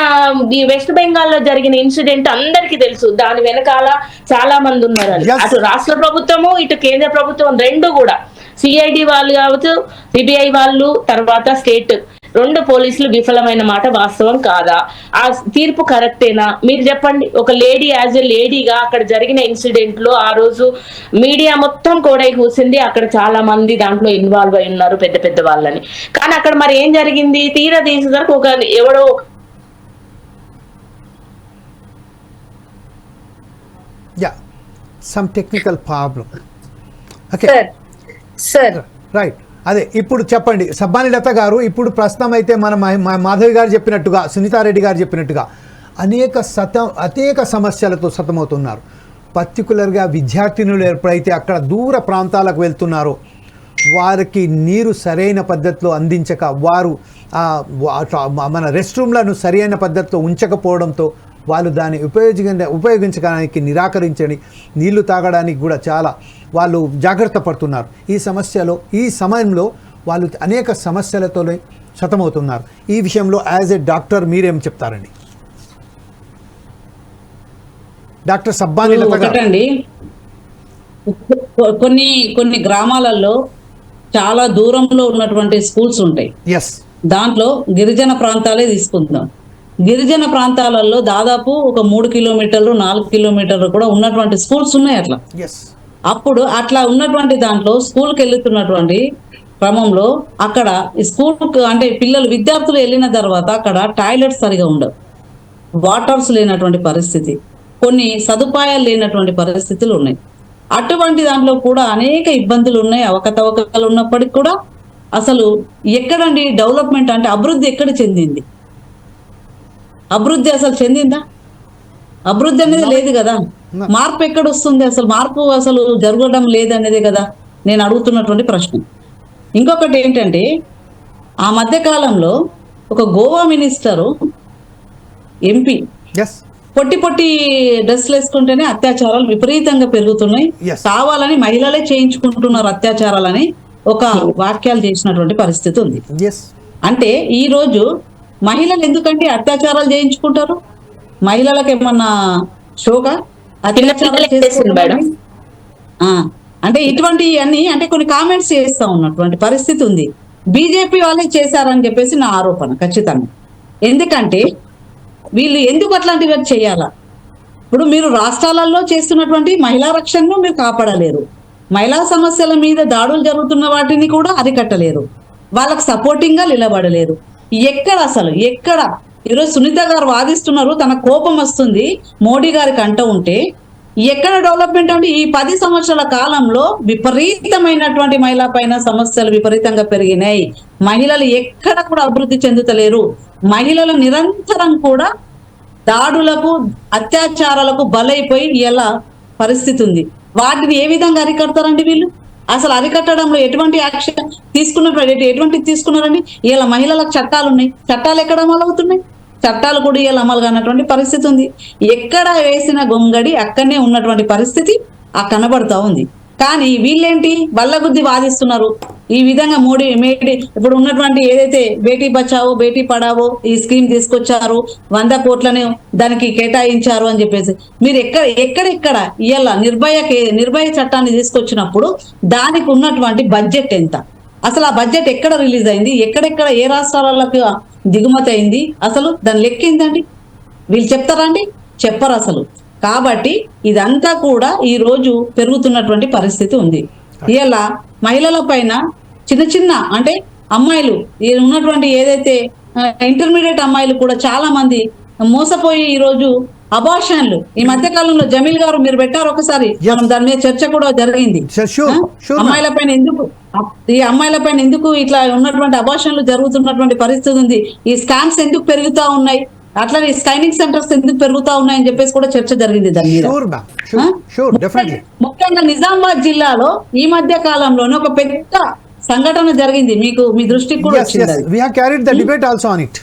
ఈ వెస్ట్ బెంగాల్ లో జరిగిన ఇన్సిడెంట్ అందరికీ తెలుసు, దాని వెనకాల చాలా మంది ఉన్నారని. అటు రాష్ట్ర ప్రభుత్వము ఇటు కేంద్ర ప్రభుత్వం రెండు కూడా, సిఐడి వాళ్ళు కావచ్చు, సిబిఐ వాళ్ళు, తర్వాత స్టేట్ రెండు పోలీసులు విఫలమైన మాట వాస్తవం కాదా? ఆ తీర్పు కరెక్టేనా? మీరు చెప్పండి. ఒక లేడీ యాజ్ ఎ లేడీగా అక్కడ జరిగిన ఇన్సిడెంట్ లో ఆ రోజు మీడియా మొత్తం కోడై కూసింది, అక్కడ చాలా మంది దాంట్లో ఇన్వాల్వ్ అయి ఉన్నారు, పెద్ద పెద్ద వాళ్ళని. కానీ అక్కడ మరి ఏం జరిగింది? తీరా తీసేసరికి ఒక ఎవడో some technical problem. Okay sir right. అదే ఇప్పుడు చెప్పండి సబ్బాని లత గారు, ఇప్పుడు ప్రస్తుతం అయితే మన మాధవి గారు చెప్పినట్టుగా, సునీతారెడ్డి గారు చెప్పినట్టుగా అనేక సమస్యలతో సతమవుతున్నారు. పర్టికులర్గా విద్యార్థినులు ఎప్పుడైతే అక్కడ దూర ప్రాంతాలకు వెళ్తున్నారో వారికి నీరు సరైన పద్ధతిలో అందించక, వారు మన రెస్ట్ రూమ్లను సరైన పద్ధతిలో ఉంచకపోవడంతో వాళ్ళు దాన్ని ఉపయోగించడానికి నిరాకరించని, నీళ్లు తాగడానికి కూడా చాలా వాళ్ళు జాగ్రత్త పడుతున్నారు. ఈ సమయంలో వాళ్ళు అనేక సమస్యలతో సతమవుతున్నారు. ఈ విషయంలో యాజ్ ఎ డాక్టర్ మీరేం చెప్తారండి? డాక్టర్ సబ్బాని లత గారు. ఒకటండి, కొన్ని గ్రామాలలో చాలా దూరంలో ఉన్నటువంటి స్కూల్స్ ఉంటాయి. దాంట్లో గిరిజన ప్రాంతాలే తీసుకుందాం. గిరిజన ప్రాంతాలలో దాదాపు ఒక 3 కిలోమీటర్లు 4 కిలోమీటర్లు కూడా ఉన్నటువంటి స్కూల్స్ ఉన్నాయి. అట్లా అప్పుడు అట్లా ఉన్నటువంటి దాంట్లో స్కూల్కి వెళ్తున్నటువంటి క్రమంలో అక్కడ స్కూల్ అంటే విద్యార్థులు వెళ్ళిన తర్వాత అక్కడ టాయిలెట్స్ సరిగా ఉండవు, వాటర్స్ లేనటువంటి పరిస్థితి, కొన్ని సదుపాయాలు లేనటువంటి పరిస్థితులు ఉన్నాయి. అటువంటి దాంట్లో కూడా అనేక ఇబ్బందులు ఉన్నాయి, అవకతవకలు ఉన్నప్పటికీ కూడా అసలు ఎక్కడండి డెవలప్మెంట్ అంటే అభివృద్ధి ఎక్కడ చెందింది? అభివృద్ధి అసలు చెందిందా? అభివృద్ధి అనేది లేదు కదా. మార్పు ఎక్కడ వస్తుంది? అసలు మార్పు అసలు జరగడం లేదనేదే కదా నేను అడుగుతున్నటువంటి ప్రశ్న. ఇంకొకటి ఏంటంటే, ఆ మధ్య కాలంలో ఒక గోవా మినిస్టరు ఎంపీ పొట్టి డ్రెస్లు వేసుకుంటేనే అత్యాచారాలు విపరీతంగా పెరుగుతున్నాయి, కావాలని మహిళలే చేయించుకుంటున్నారు అత్యాచారాలని ఒక వాక్యాలు చేసినటువంటి పరిస్థితి ఉంది. అంటే ఈ రోజు మహిళలు ఎందుకంటే అత్యాచారాలు చేయించుకుంటారు? మహిళలకు ఏమన్నా షోగా అత్యాచారాలు చేస్తున్నారు? అంటే ఇటువంటి అన్ని అంటే కొన్ని కామెంట్స్ చేస్తా ఉన్నటువంటి పరిస్థితి ఉంది. బీజేపీ వాళ్ళే చేశారని చెప్పేసి నా ఆరోపణ ఖచ్చితంగా. ఎందుకంటే వీళ్ళు ఎందుకు అట్లాంటివి చేయాలా? ఇప్పుడు మీరు రాష్ట్రాలలో చేస్తున్నటువంటి మహిళా రక్షణను మీరు కాపాడలేరు, మహిళా సమస్యల మీద దాడులు జరుగుతున్న వాటిని కూడా అరికట్టలేరు, వాళ్ళకి సపోర్టింగ్ గా నిలబడలేరు. ఎక్కడ ఈరోజు సునీత గారు వాదిస్తున్నారు, తన కోపం వస్తుంది మోడీ గారికి అంటూ ఉంటే, ఎక్కడ డెవలప్మెంట్ అంటే ఈ 10 సంవత్సరాల కాలంలో విపరీతమైనటువంటి మహిళా పైన సమస్యలు విపరీతంగా పెరిగినాయి. మహిళలు ఎక్కడ కూడా అభివృద్ధి చెందుతలేరు. మహిళలు నిరంతరం కూడా దాడులకు అత్యాచారాలకు బలైపోయి ఎలా పరిస్థితి ఉంది. వాటిని ఏ విధంగా అరికడతారండి వీళ్ళు? అసలు అరికట్టడంలో ఎటువంటి యాక్షన్ తీసుకున్నారండి? ఇలా మహిళలకు చట్టాలు ఉన్నాయి, చట్టాలు ఎక్కడ అమలు అవుతున్నాయి? చట్టాలు కూడా ఇలా అమలు కానటువంటి పరిస్థితి ఉంది. ఎక్కడ వేసిన గొంగడి అక్కడనే ఉన్నటువంటి పరిస్థితి కనబడతా ఉంది. కానీ వీళ్ళేంటి బల్లగుద్ది వాదిస్తున్నారు. ఈ విధంగా మోడీ ఇప్పుడు ఉన్నటువంటి ఏదైతే బేటీ బచావో బేటీ పడావో ఈ స్కీమ్ తీసుకొచ్చారు, 100 కోట్లను దానికి కేటాయించారు అని చెప్పేసి, మీరు ఎక్కడెక్కడ ఇలా నిర్భయ చట్టాన్ని తీసుకొచ్చినప్పుడు దానికి ఉన్నటువంటి బడ్జెట్ ఎంత? అసలు ఆ బడ్జెట్ ఎక్కడ రిలీజ్ అయింది? ఎక్కడెక్కడ ఏ రాష్ట్రాలకు దిగుమతి అయింది? అసలు దాని లెక్క ఏందండి? వీళ్ళు చెప్తారండి? చెప్పరు అసలు. కాబట్టి ఇదంతా కూడా ఈ రోజు పెరుగుతున్నటువంటి పరిస్థితి ఉంది. ఇలా మహిళల పైన చిన్న అంటే అమ్మాయిలు ఉన్నటువంటి ఏదైతే ఇంటర్మీడియట్ అమ్మాయిలు కూడా చాలా మంది మోసపోయి ఈ రోజు అబార్షన్లు, ఈ మధ్య కాలంలో జమీల్ గారు మీరు పెట్టారు ఒకసారి, మనం దాని మీద చర్చ కూడా జరిగింది. అమ్మాయిల పైన ఎందుకు ఇట్లా ఉన్నటువంటి అబార్షన్లు జరుగుతున్నటువంటి పరిస్థితి ఉంది? ఈ స్కామ్స్ ఎందుకు పెరుగుతా ఉన్నాయి? అట్లనే స్కైనింగ్ సెంటర్స్ ఎందుకు పెరుగుతా ఉన్నాయని చెప్పేసి కూడా చర్చ జరిగింది దాని మీద. Sure ma'am, sure, definitely. ముఖ్యంగా నిజామాబాద్ జిల్లాలో ఈ మధ్య కాలంలోనే ఒక పెద్ద సంఘటన జరిగింది, మీకు మీ దృష్టికి కూడా వచ్చింది. we have carried the debate also on it.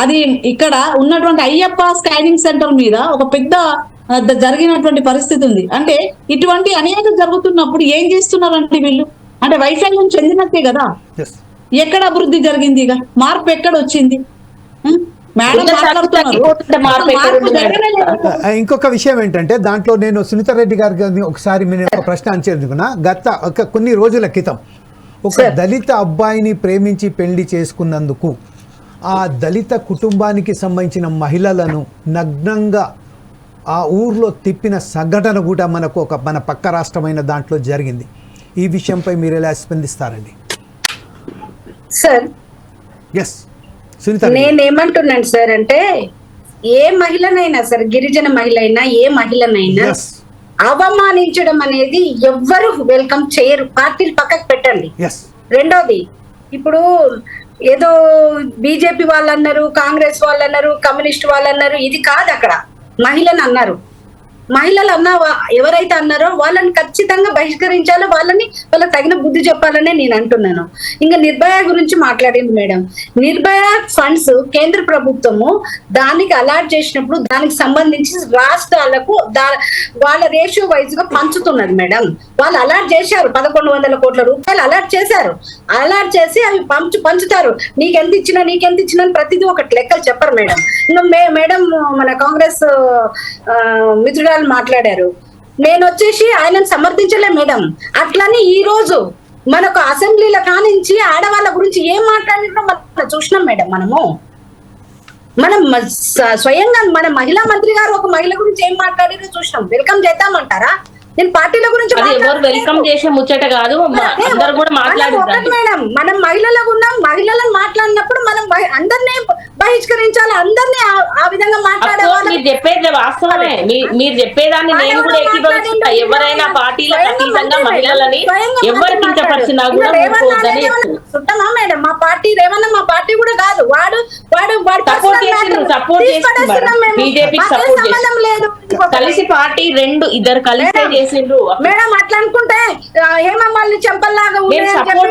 అది ఇక్కడ ఉన్నటువంటి అయ్యప్ప స్కానింగ్ సెంటర్ మీద ఒక పెద్ద జరిగినటువంటి పరిస్థితి ఉంది. అంటే ఇటువంటి అనేక జరుగుతున్నప్పుడు ఏం చేస్తున్నారంటే వీళ్ళు, అంటే వైఫల్యం చెందినట్టే కదా. ఎక్కడ అభివృద్ధి జరిగింది, ఇక మార్పు ఎక్కడ వచ్చింది? మేడం ఇంకొక విషయం ఏంటంటే దాంట్లో నేను సునీత రెడ్డి గారికి ఒకసారి ఒక ప్రశ్న అంచేందుకున్నా. కొన్ని రోజుల క్రితం ఒక దళిత అబ్బాయిని ప్రేమించి పెళ్లి చేసుకున్నందుకు ఆ దళిత కుటుంబానికి సంబంధించిన మహిళలను నగ్నంగా ఆ ఊర్లో తిప్పిన సంఘటన కూడా మనకు మన పక్క రాష్ట్రమైన దాంట్లో జరిగింది. ఈ విషయంపై మీరు ఎలా స్పందిస్తారండి? సార్ ఎస్ సునీత, నేనేమంటున్నాను సార్ అంటే ఏ మహిళనైనా సార్, గిరిజన మహిళ అయినా ఏ మహిళనైనా అవమానించడం అనేది ఎవ్వరు వెల్కమ్ చేయరు. పార్టీలు పక్కకు పెట్టండి. రెండోది, ఇప్పుడు ఏదో బీజేపీ వాళ్ళు అన్నారు, కాంగ్రెస్ వాళ్ళు అన్నారు, కమ్యూనిస్ట్ వాళ్ళు అన్నారు, ఇది కాదు. అక్కడ మహిళను అన్నారు. మహిళలు ఎవరైతే అన్నారో వాళ్ళని ఖచ్చితంగా బహిష్కరించాలో, వాళ్ళకి తగిన బుద్ధి చెప్పాలనే నేను అంటున్నాను. ఇంకా నిర్భయ గురించి మాట్లాడింది మేడం. నిర్భయ ఫండ్స్ కేంద్ర ప్రభుత్వము దానికి అలాట్ చేసినప్పుడు దానికి సంబంధించి రాష్ట్రాలకు వాళ్ళ రేషియో వైజ్ గా పంచుతున్నది మేడం. వాళ్ళు అలాట్ చేశారు, 1100 కోట్ల రూపాయలు అలాట్ చేశారు. అలాట్ చేసి అవి పంచుతారు. నీకెంత ఇచ్చినా ప్రతిదీ ఒకటి లెక్కలు చెప్పరు మేడం. ఇంకా మేడం మన కాంగ్రెస్ మిత్రురాలు మాట్లాడారు, నేను వచ్చేసి ఆయనను సమర్థించలే మేడం. అట్లని ఈ రోజు మనకు అసెంబ్లీలో కానించి ఆడవాళ్ళ గురించి ఏం మాట్లాడినా మనం చూసినాం మేడం. మనం స్వయంగా మన మహిళా మంత్రి గారు ఒక మహిళ గురించి ఏం మాట్లాడారో చూసినాం. వెల్కమ్ చేద్దామంటారా? నేను పార్టీల గురించి వెల్కమ్ చేసే ముచ్చట కాదు, అందరూ కూడా మాట్లాడారు మేడం. మనం మహిళలకు ఉన్నాం, మహిళలను మాట్లాడినప్పుడు మనం అందరినీ బహిష్కరించాలి, అందరినీ ఆ విధంగా మాట్లాడాలి. మీరు చెప్పేది వాస్తవమే, మీరు చెప్పేదాన్ని నేను కూడా ఏకీభవిస్తా. ఎవరైనా పార్టీలకు అతీతంగా మహిళలని ఎవరు కించపరిచినా కూడా సుట్టమా మేడం? మా పార్టీ రేవన్న మా పార్టీ కూడా కాదు. వాడు సపోర్ట్ చేస్తున్నారు, బీజేపీకి సపోర్ట్ చేస్తున్నారు. కలిసి పార్టీ రెండు ఇద్దరు కలిసే చేసిండ్రు మేడం. అట్లా అనుకుంటే హేమమ్మల్ని చెంపల్లాగా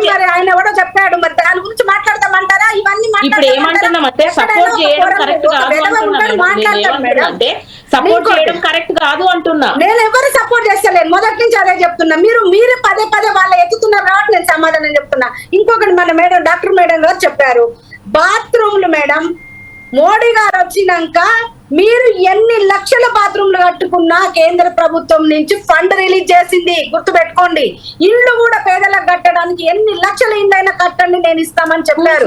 మరి ఆయన ఎవడో చెప్పాడు, మరి దాని గురించి మాట్లాడతామంటారా? ఇవన్నీ ఇప్పుడు ఏమంటున్నామంటే సపోర్ట్ చేయడం కరెక్ట్ కాదు అంటే సపోర్ట్ చేయడం కరెక్ట్ కాదు అంటున్నా. నేను ఎవరు సపోర్ట్ చేస్తలేను, మొదటి నుంచి అదే చెప్తున్నా. మీరు పదే వాళ్ళ ఎత్తుతున్నారు కాబట్టి నేను సమాధానం చెప్తున్నా. ఇంకొకటి మన మేడం డాక్టర్ మేడం గారు చెప్పారు, బాత్రూమ్లు మేడం. మోడీ గారు వచ్చినాక మీరు ఎన్ని లక్షల బాత్రూమ్లు కట్టుకున్నా కేంద్ర ప్రభుత్వం నుంచి ఫండ్ రిలీజ్ చేసింది, గుర్తుపెట్టుకోండి. ఇల్లు కూడా పేదలకు కట్టడానికి ఎన్ని లక్షల ఇండ్లైనా కట్టండి, నేను ఇస్తామని చెప్పారు.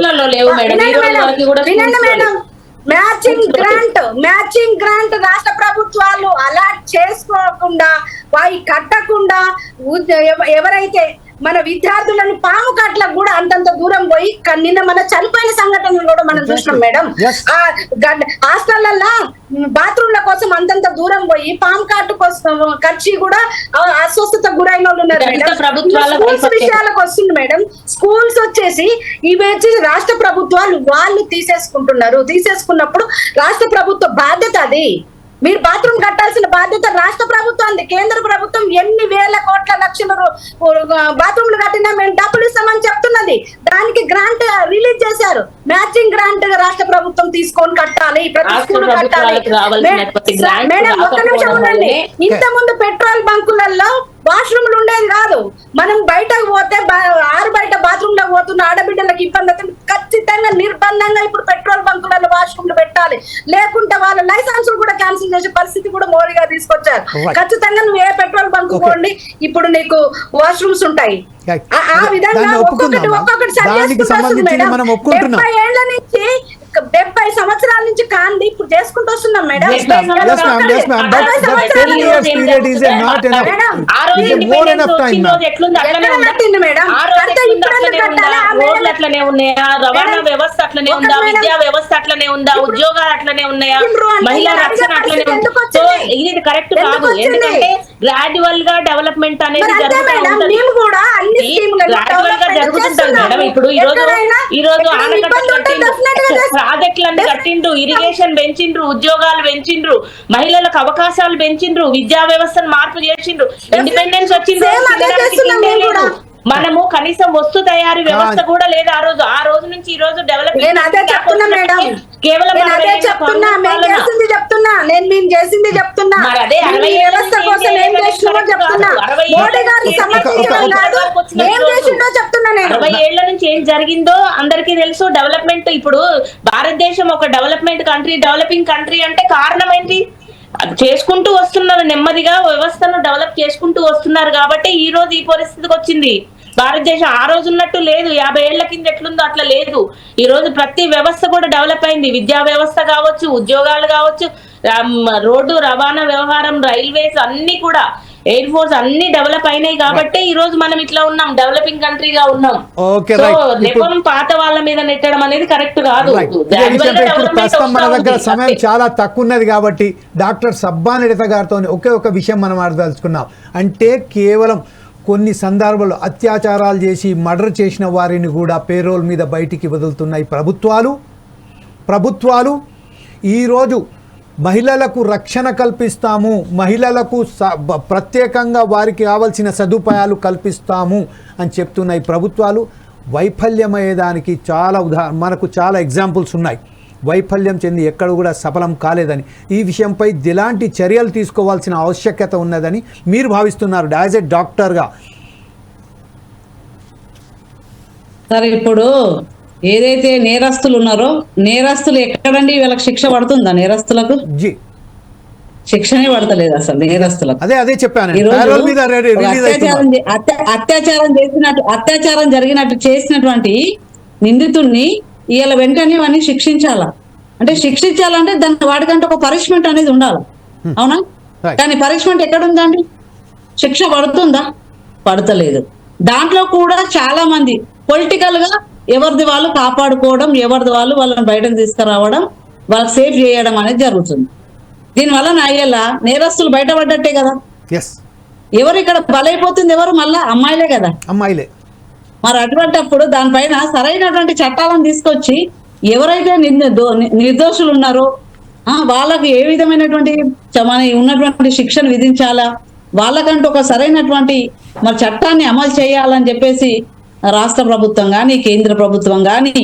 వినండి మేడం, మ్యాచింగ్ గ్రాంట్ రాష్ట్ర ప్రభుత్వాలు అలాట్ చేసుకోకుండా వాయి కట్టకుండా ఎవరైతే మన విద్యార్థులను పాము కాట్లకు కూడా అంతంత దూరం పోయి నిన్న మన చనిపోయిన సంఘటనలు కూడా మనం చూసినాం మేడం. ఆ హాస్టళ్లలో బాత్రూమ్ల కోసం అంతంత దూరం పోయి పాము కాటు కోసం ఖర్చు కూడా అస్వస్థతకు గురైన వాళ్ళు ఉన్నారు మేడం. స్కూల్స్ విషయాలకు వస్తుంది మేడం. స్కూల్స్ వచ్చేసి ఇవి వచ్చి రాష్ట్ర ప్రభుత్వాలు వాళ్ళు తీసేసుకున్నప్పుడు రాష్ట్ర ప్రభుత్వ బాధ్యత అది. మీరు బాత్రూమ్ కట్టాల్సిన బాధ్యత రాష్ట్ర ప్రభుత్వానికి. కేంద్ర ప్రభుత్వం ఎన్ని వేల కోట్ల లక్షల బాత్రూమ్లు కట్టినా మేము డబ్బులు ఇస్తామని చెప్తున్నది. దానికి గ్రాంట్ రిలీజ్ చేశారు. మ్యాచింగ్ గ్రాంట్ రాష్ట్ర ప్రభుత్వం తీసుకొని కట్టాలి, ప్రతి స్కూల్ కట్టాలి. మేడం ఒక్క నిమిషం ఉండండి. ఇంత ముందు పెట్రోల్ బంకులలో వాష్రూమ్లు ఉండేది కాదు. మనం బయటకు పోతే బయట బాత్రూమ్ లో పోతున్న ఆడబిడ్డలకు ఇబ్బంది అవుతుంది. ఖచ్చితంగా నిర్బంధంగా ఇప్పుడు పెట్రోల్ బంకులలో వాష్రూమ్లు పెట్టాలి, లేకుంటే వాళ్ళ లైసెన్సులు కూడా క్యాన్సిల్ చేసే పరిస్థితి కూడా మోడీ గారు తీసుకొచ్చారు. ఖచ్చితంగా నువ్వు ఏ పెట్రోల్ బంకు పోండి, ఇప్పుడు నీకు వాష్రూమ్స్ ఉంటాయి. ఆ విధంగా ఒక్కొక్కటి సరి మేడం. 70 ఏళ్ల నుంచి 70 సంవత్సరాల నుంచి కాండి ఇప్పుడు చేసుకుంటూ వస్తున్నాం మేడం. అట్లనే ఉన్నాయా, రవాణా వ్యవస్థ అట్లనే ఉందా, విద్యా వ్యవస్థ అట్లనే ఉందా, ఉద్యోగాలు అట్లనే ఉన్నాయా, మహిళా రక్షణ అట్లనే ఉందా? సో ఇది కరెక్ట్ కాదు. ఎందుకంటే గ్రాడ్యువల్ గా డెవలప్మెంట్ అనేది మరి అంతే జరుగుతూ మేడం, ఉంటది. మేము కూడా అన్ని స్కీములను గ్రాడ్యువల్ గా డెవలప్మెంట్ జరుగుతుంటది చేస్తున్నాము. మేడం. ఇప్పుడు ఈ రోజు ఎక్కడైనా ఆనకట్ట ఇబ్బంది ఉంటే కట్టిండ్రు, definitely గా చేస్తాం. ప్రాజెక్టులన్నీ కట్టిండ్రు, ఇరిగేషన్ పెంచిండ్రు, ఉద్యోగాలు పెంచిండ్రు, మహిళలకు అవకాశాలు పెంచిండ్రు, విద్యా వ్యవస్థను మార్పు చేసిండ్రు, ఇండిపెండెన్స్ వచ్చింది. Same అదే చేస్తున్నాం మేము కూడా. మనము కనీసం వస్తు తయారీ వ్యవస్థ కూడా లేదు ఆ రోజు నుంచి ఈ రోజు డెవలప్మెంట్. నేను అదే చెప్తున్నా మేడం, కేవలం నేను అదే చెప్తున్నా, మేము చేసింది చెప్తున్నా, మేము చేసింది చెప్తున్నా, మరి అదే మేము ఈ వ్యవస్థ కోసం ఏం చేసినామో చెప్తున్నా. మోడీ గారిని సమర్థించడం కాదు, ఏం చేసిండో చెప్తున్నా నేను. 60 ఏళ్ల నుంచి ఏం జరిగిందో అందరికీ తెలుసు. డెవలప్మెంట్ ఇప్పుడు భారతదేశం ఒక డెవలప్మెంట్ కంట్రీ, డెవలపింగ్ కంట్రీ అంటే కారణం ఏంటి? చేసుకుంటూ వస్తున్నారు, నెమ్మదిగా వ్యవస్థను డెవలప్ చేసుకుంటూ వస్తున్నారు కాబట్టి ఈ రోజు ఈ పరిస్థితికి వచ్చింది. భారతదేశం ఆ రోజు ఉన్నట్టు లేదు, 50 ఏళ్ల కింద ఎట్లుందో అట్లా లేదు. ఈ రోజు ప్రతి వ్యవస్థ కూడా డెవలప్ అయింది. విద్యా వ్యవస్థ కావచ్చు, ఉద్యోగాలు కావచ్చు, రోడ్డు రవాణా వ్యవహారం, రైల్వేస్ అన్ని కూడా, ఎయిర్ ఫోర్స్ అన్ని డెవలప్ అయినాయి కాబట్టి ఈ రోజు మనం ఇట్లా ఉన్నాం, డెవలపింగ్ కంట్రీగా ఉన్నాం. సో నెపం పాత వాళ్ళ మీద నెట్టడం అనేది కరెక్ట్ కాదు. ప్రస్తుతం మన దగ్గర సమయం చాలా తక్కువ ఉన్నది కాబట్టి డాక్టర్ సబ్బాని లత గారితో ఒకే ఒక విషయం మనం ఆడదలుచుకున్నాం. అంటే కేవలం కొన్ని సందర్భాల్లో అత్యాచారాలు చేసి మర్డర్ చేసిన వారిని కూడా పేరోల్ మీద బయటికి వదులుతున్నాయి ప్రభుత్వాలు. ఈరోజు మహిళలకు రక్షణ కల్పిస్తాము, మహిళలకు ప్రత్యేకంగా వారికి కావాల్సిన సదుపాయాలు కల్పిస్తాము అని చెప్తున్న ఈ ప్రభుత్వాలు వైఫల్యమయ్యేదానికి మనకు చాలా ఎగ్జాంపుల్స్ ఉన్నాయి. వైఫల్యం చెంది ఎక్కడ కూడా సఫలం కాలేదని, ఈ విషయంపై ఎలాంటి చర్యలు తీసుకోవాల్సిన ఆవశ్యకత ఉన్నదని మీరు భావిస్తున్నారు యాజ్ ఎ డాక్టర్గా? సరే, ఇప్పుడు ఏదైతే నేరస్తులు ఉన్నారో, నేరస్తులు ఎక్కడండి వీళ్ళకి శిక్ష పడుతుందా? నేరస్తులకు శిక్షనే పడతలేదు అసలు నేరస్తులకు. అదే చెప్పాను. అత్యాచారం జరిగినట్టు చేసినటువంటి నిందితుడిని ఇవాళ వెంటనే వాడిని శిక్షించాలా. అంటే శిక్షించాలంటే దాని వాడికంటే ఒక పనిష్మెంట్ అనేది ఉండాలి, అవునా? కానీ పనిష్మెంట్ ఎక్కడ ఉందండి? శిక్ష పడుతుందా? పడతలేదు. దాంట్లో కూడా చాలా మంది పొలిటికల్ గా ఎవరిది వాళ్ళు కాపాడుకోవడం, ఎవరిది వాళ్ళు వాళ్ళని బయటకు తీసుకురావడం, వాళ్ళకి సేఫ్ చేయడం అనేది జరుగుతుంది. దీనివల్ల అయ్యేలా నేరస్తులు బయటపడ్డట్టే కదా. ఎవరు ఇక్కడ బలైపోతుంది? ఎవరు? మళ్ళా అమ్మాయిలే కదా. అమ్మాయిలే. మరి అటువంటిప్పుడు దానిపైన సరైనటువంటి చట్టాలను తీసుకొచ్చి ఎవరైతే నిర్దోషులు ఉన్నారో వాళ్ళకు ఏ విధమైనటువంటి ఉన్నటువంటి శిక్షను విధించాలా, వాళ్ళకంటూ ఒక సరైనటువంటి మరి చట్టాన్ని అమలు చేయాలని చెప్పేసి రాష్ట్ర ప్రభుత్వం కానీ కేంద్ర ప్రభుత్వం కానీ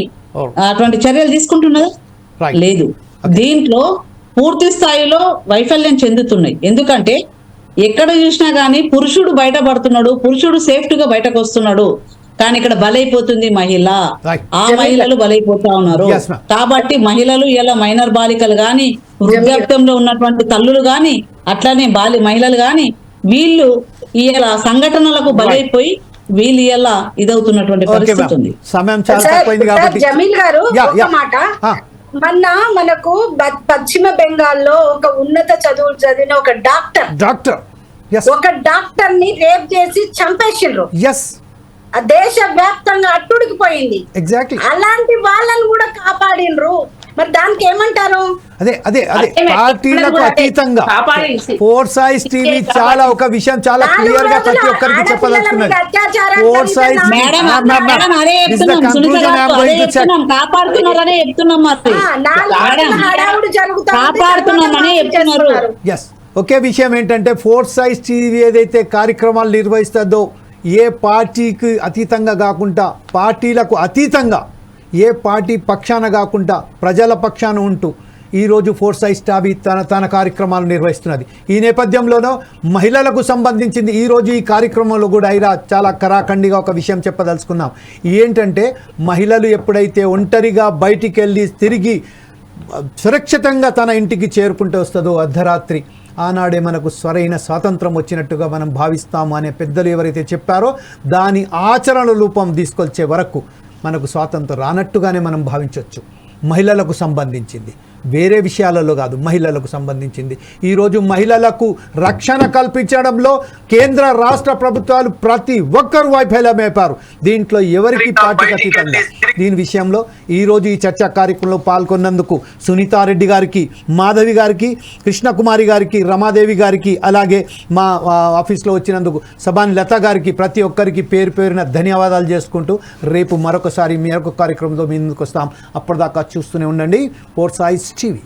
అటువంటి చర్యలు తీసుకుంటున్నదా? లేదు. దీంట్లో పూర్తి స్థాయిలో వైఫల్యం చెందుతున్నాయి. ఎందుకంటే ఎక్కడ చూసినా కానీ పురుషుడు బయటపడుతున్నాడు, పురుషుడు సేఫ్టీగా బయటకు వస్తున్నాడు, కానీ ఇక్కడ బలైపోతుంది మహిళ. ఆ మహిళలు బలైపోతా ఉన్నారు. కాబట్టి మహిళలు ఇలా మైనర్ బాలికలు గాని, వృద్ధాప్యంలో ఉన్నటువంటి తల్లులు గాని, అట్లానే మహిళలు గాని వీళ్ళు ఇలా సంఘటనలకు బలైపోయి వీళ్ళు ఇలా ఇదవుతున్నటువంటి పరిస్థితి ఉంది. జమీల్ గారు ఒక మాట, మనకు పశ్చిమ బెంగాల్లో ఒక ఉన్నత చదువులు చదివిన ఒక డాక్టర్ ని రేప్ చేసి చంపేసిండ్రు. దేశ వ్యాప్తంగా అట్టుడికిపోయింది. అలాంటి వాళ్ళని కూడా కాపాడిండ్రు. మరి దానికి ఏమంటారు? అదే పార్టీలకు అతీతంగా ఫోర్ సైజ్ టీవీ చాలా ఒక విషయం చాలా క్లియర్ గా ప్రతి ఒక్కరికి చెప్పదలుచుకున్నది. ఫోర్ సైజ్ ఒకే విషయం ఏంటంటే ఫోర్ సైజ్ టీవీ ఏదైతే కార్యక్రమాలు నిర్వహిస్తుందో ఏ పార్టీకి అతీతంగా కాకుండా, పార్టీలకు అతీతంగా, ఏ పార్టీ పక్షాన కాకుండా ప్రజల పక్షాన ఉంటూ ఈరోజు ఫోర్ సైజ్ టీవీ తన కార్యక్రమాలు నిర్వహిస్తున్నది. ఈ నేపథ్యంలోనూ మహిళలకు సంబంధించింది ఈరోజు ఈ కార్యక్రమంలో కూడా చాలా కరాఖండిగా ఒక విషయం చెప్పదలుచుకున్నాం. ఏంటంటే మహిళలు ఎప్పుడైతే ఒంటరిగా బయటికి వెళ్ళి తిరిగి సురక్షితంగా తన ఇంటికి చేరుకుంటూ వస్తుందో అర్ధరాత్రి, ఆనాడే మనకు సరైన స్వాతంత్రం వచ్చినట్టుగా మనం భావిస్తాము అనే పెద్దలు ఎవరైతే చెప్పారో దాని ఆచరణ రూపం తీసుకొచ్చే వరకు మనకు స్వాతంత్రం రానట్టుగానే మనం భావించవచ్చు. మహిళలకు సంబంధించింది వేరే విషయాలలో కాదు, మహిళలకు సంబంధించింది. ఈరోజు మహిళలకు రక్షణ కల్పించడంలో కేంద్ర రాష్ట్ర ప్రభుత్వాలు ప్రతి ఒక్కరు వైఫల్యమైపారు. దీంట్లో ఎవరికి పార్టీకి అతీతంగా దీని విషయంలో ఈరోజు ఈ చర్చా కార్యక్రమంలో పాల్గొన్నందుకు సునీతారెడ్డి గారికి, మాధవి గారికి, కృష్ణకుమారి గారికి, రమాదేవి గారికి, అలాగే మా ఆఫీస్లో వచ్చినందుకు సబాని లత గారికి ప్రతి ఒక్కరికి పేరు పేరున ధన్యవాదాలు చేసుకుంటూ రేపు మరొకసారి కార్యక్రమంలో మీ ముందుకు వస్తాం. అప్పటిదాకా చూస్తూనే ఉండండి ఫోర్స్ ఐస్ టీవీ.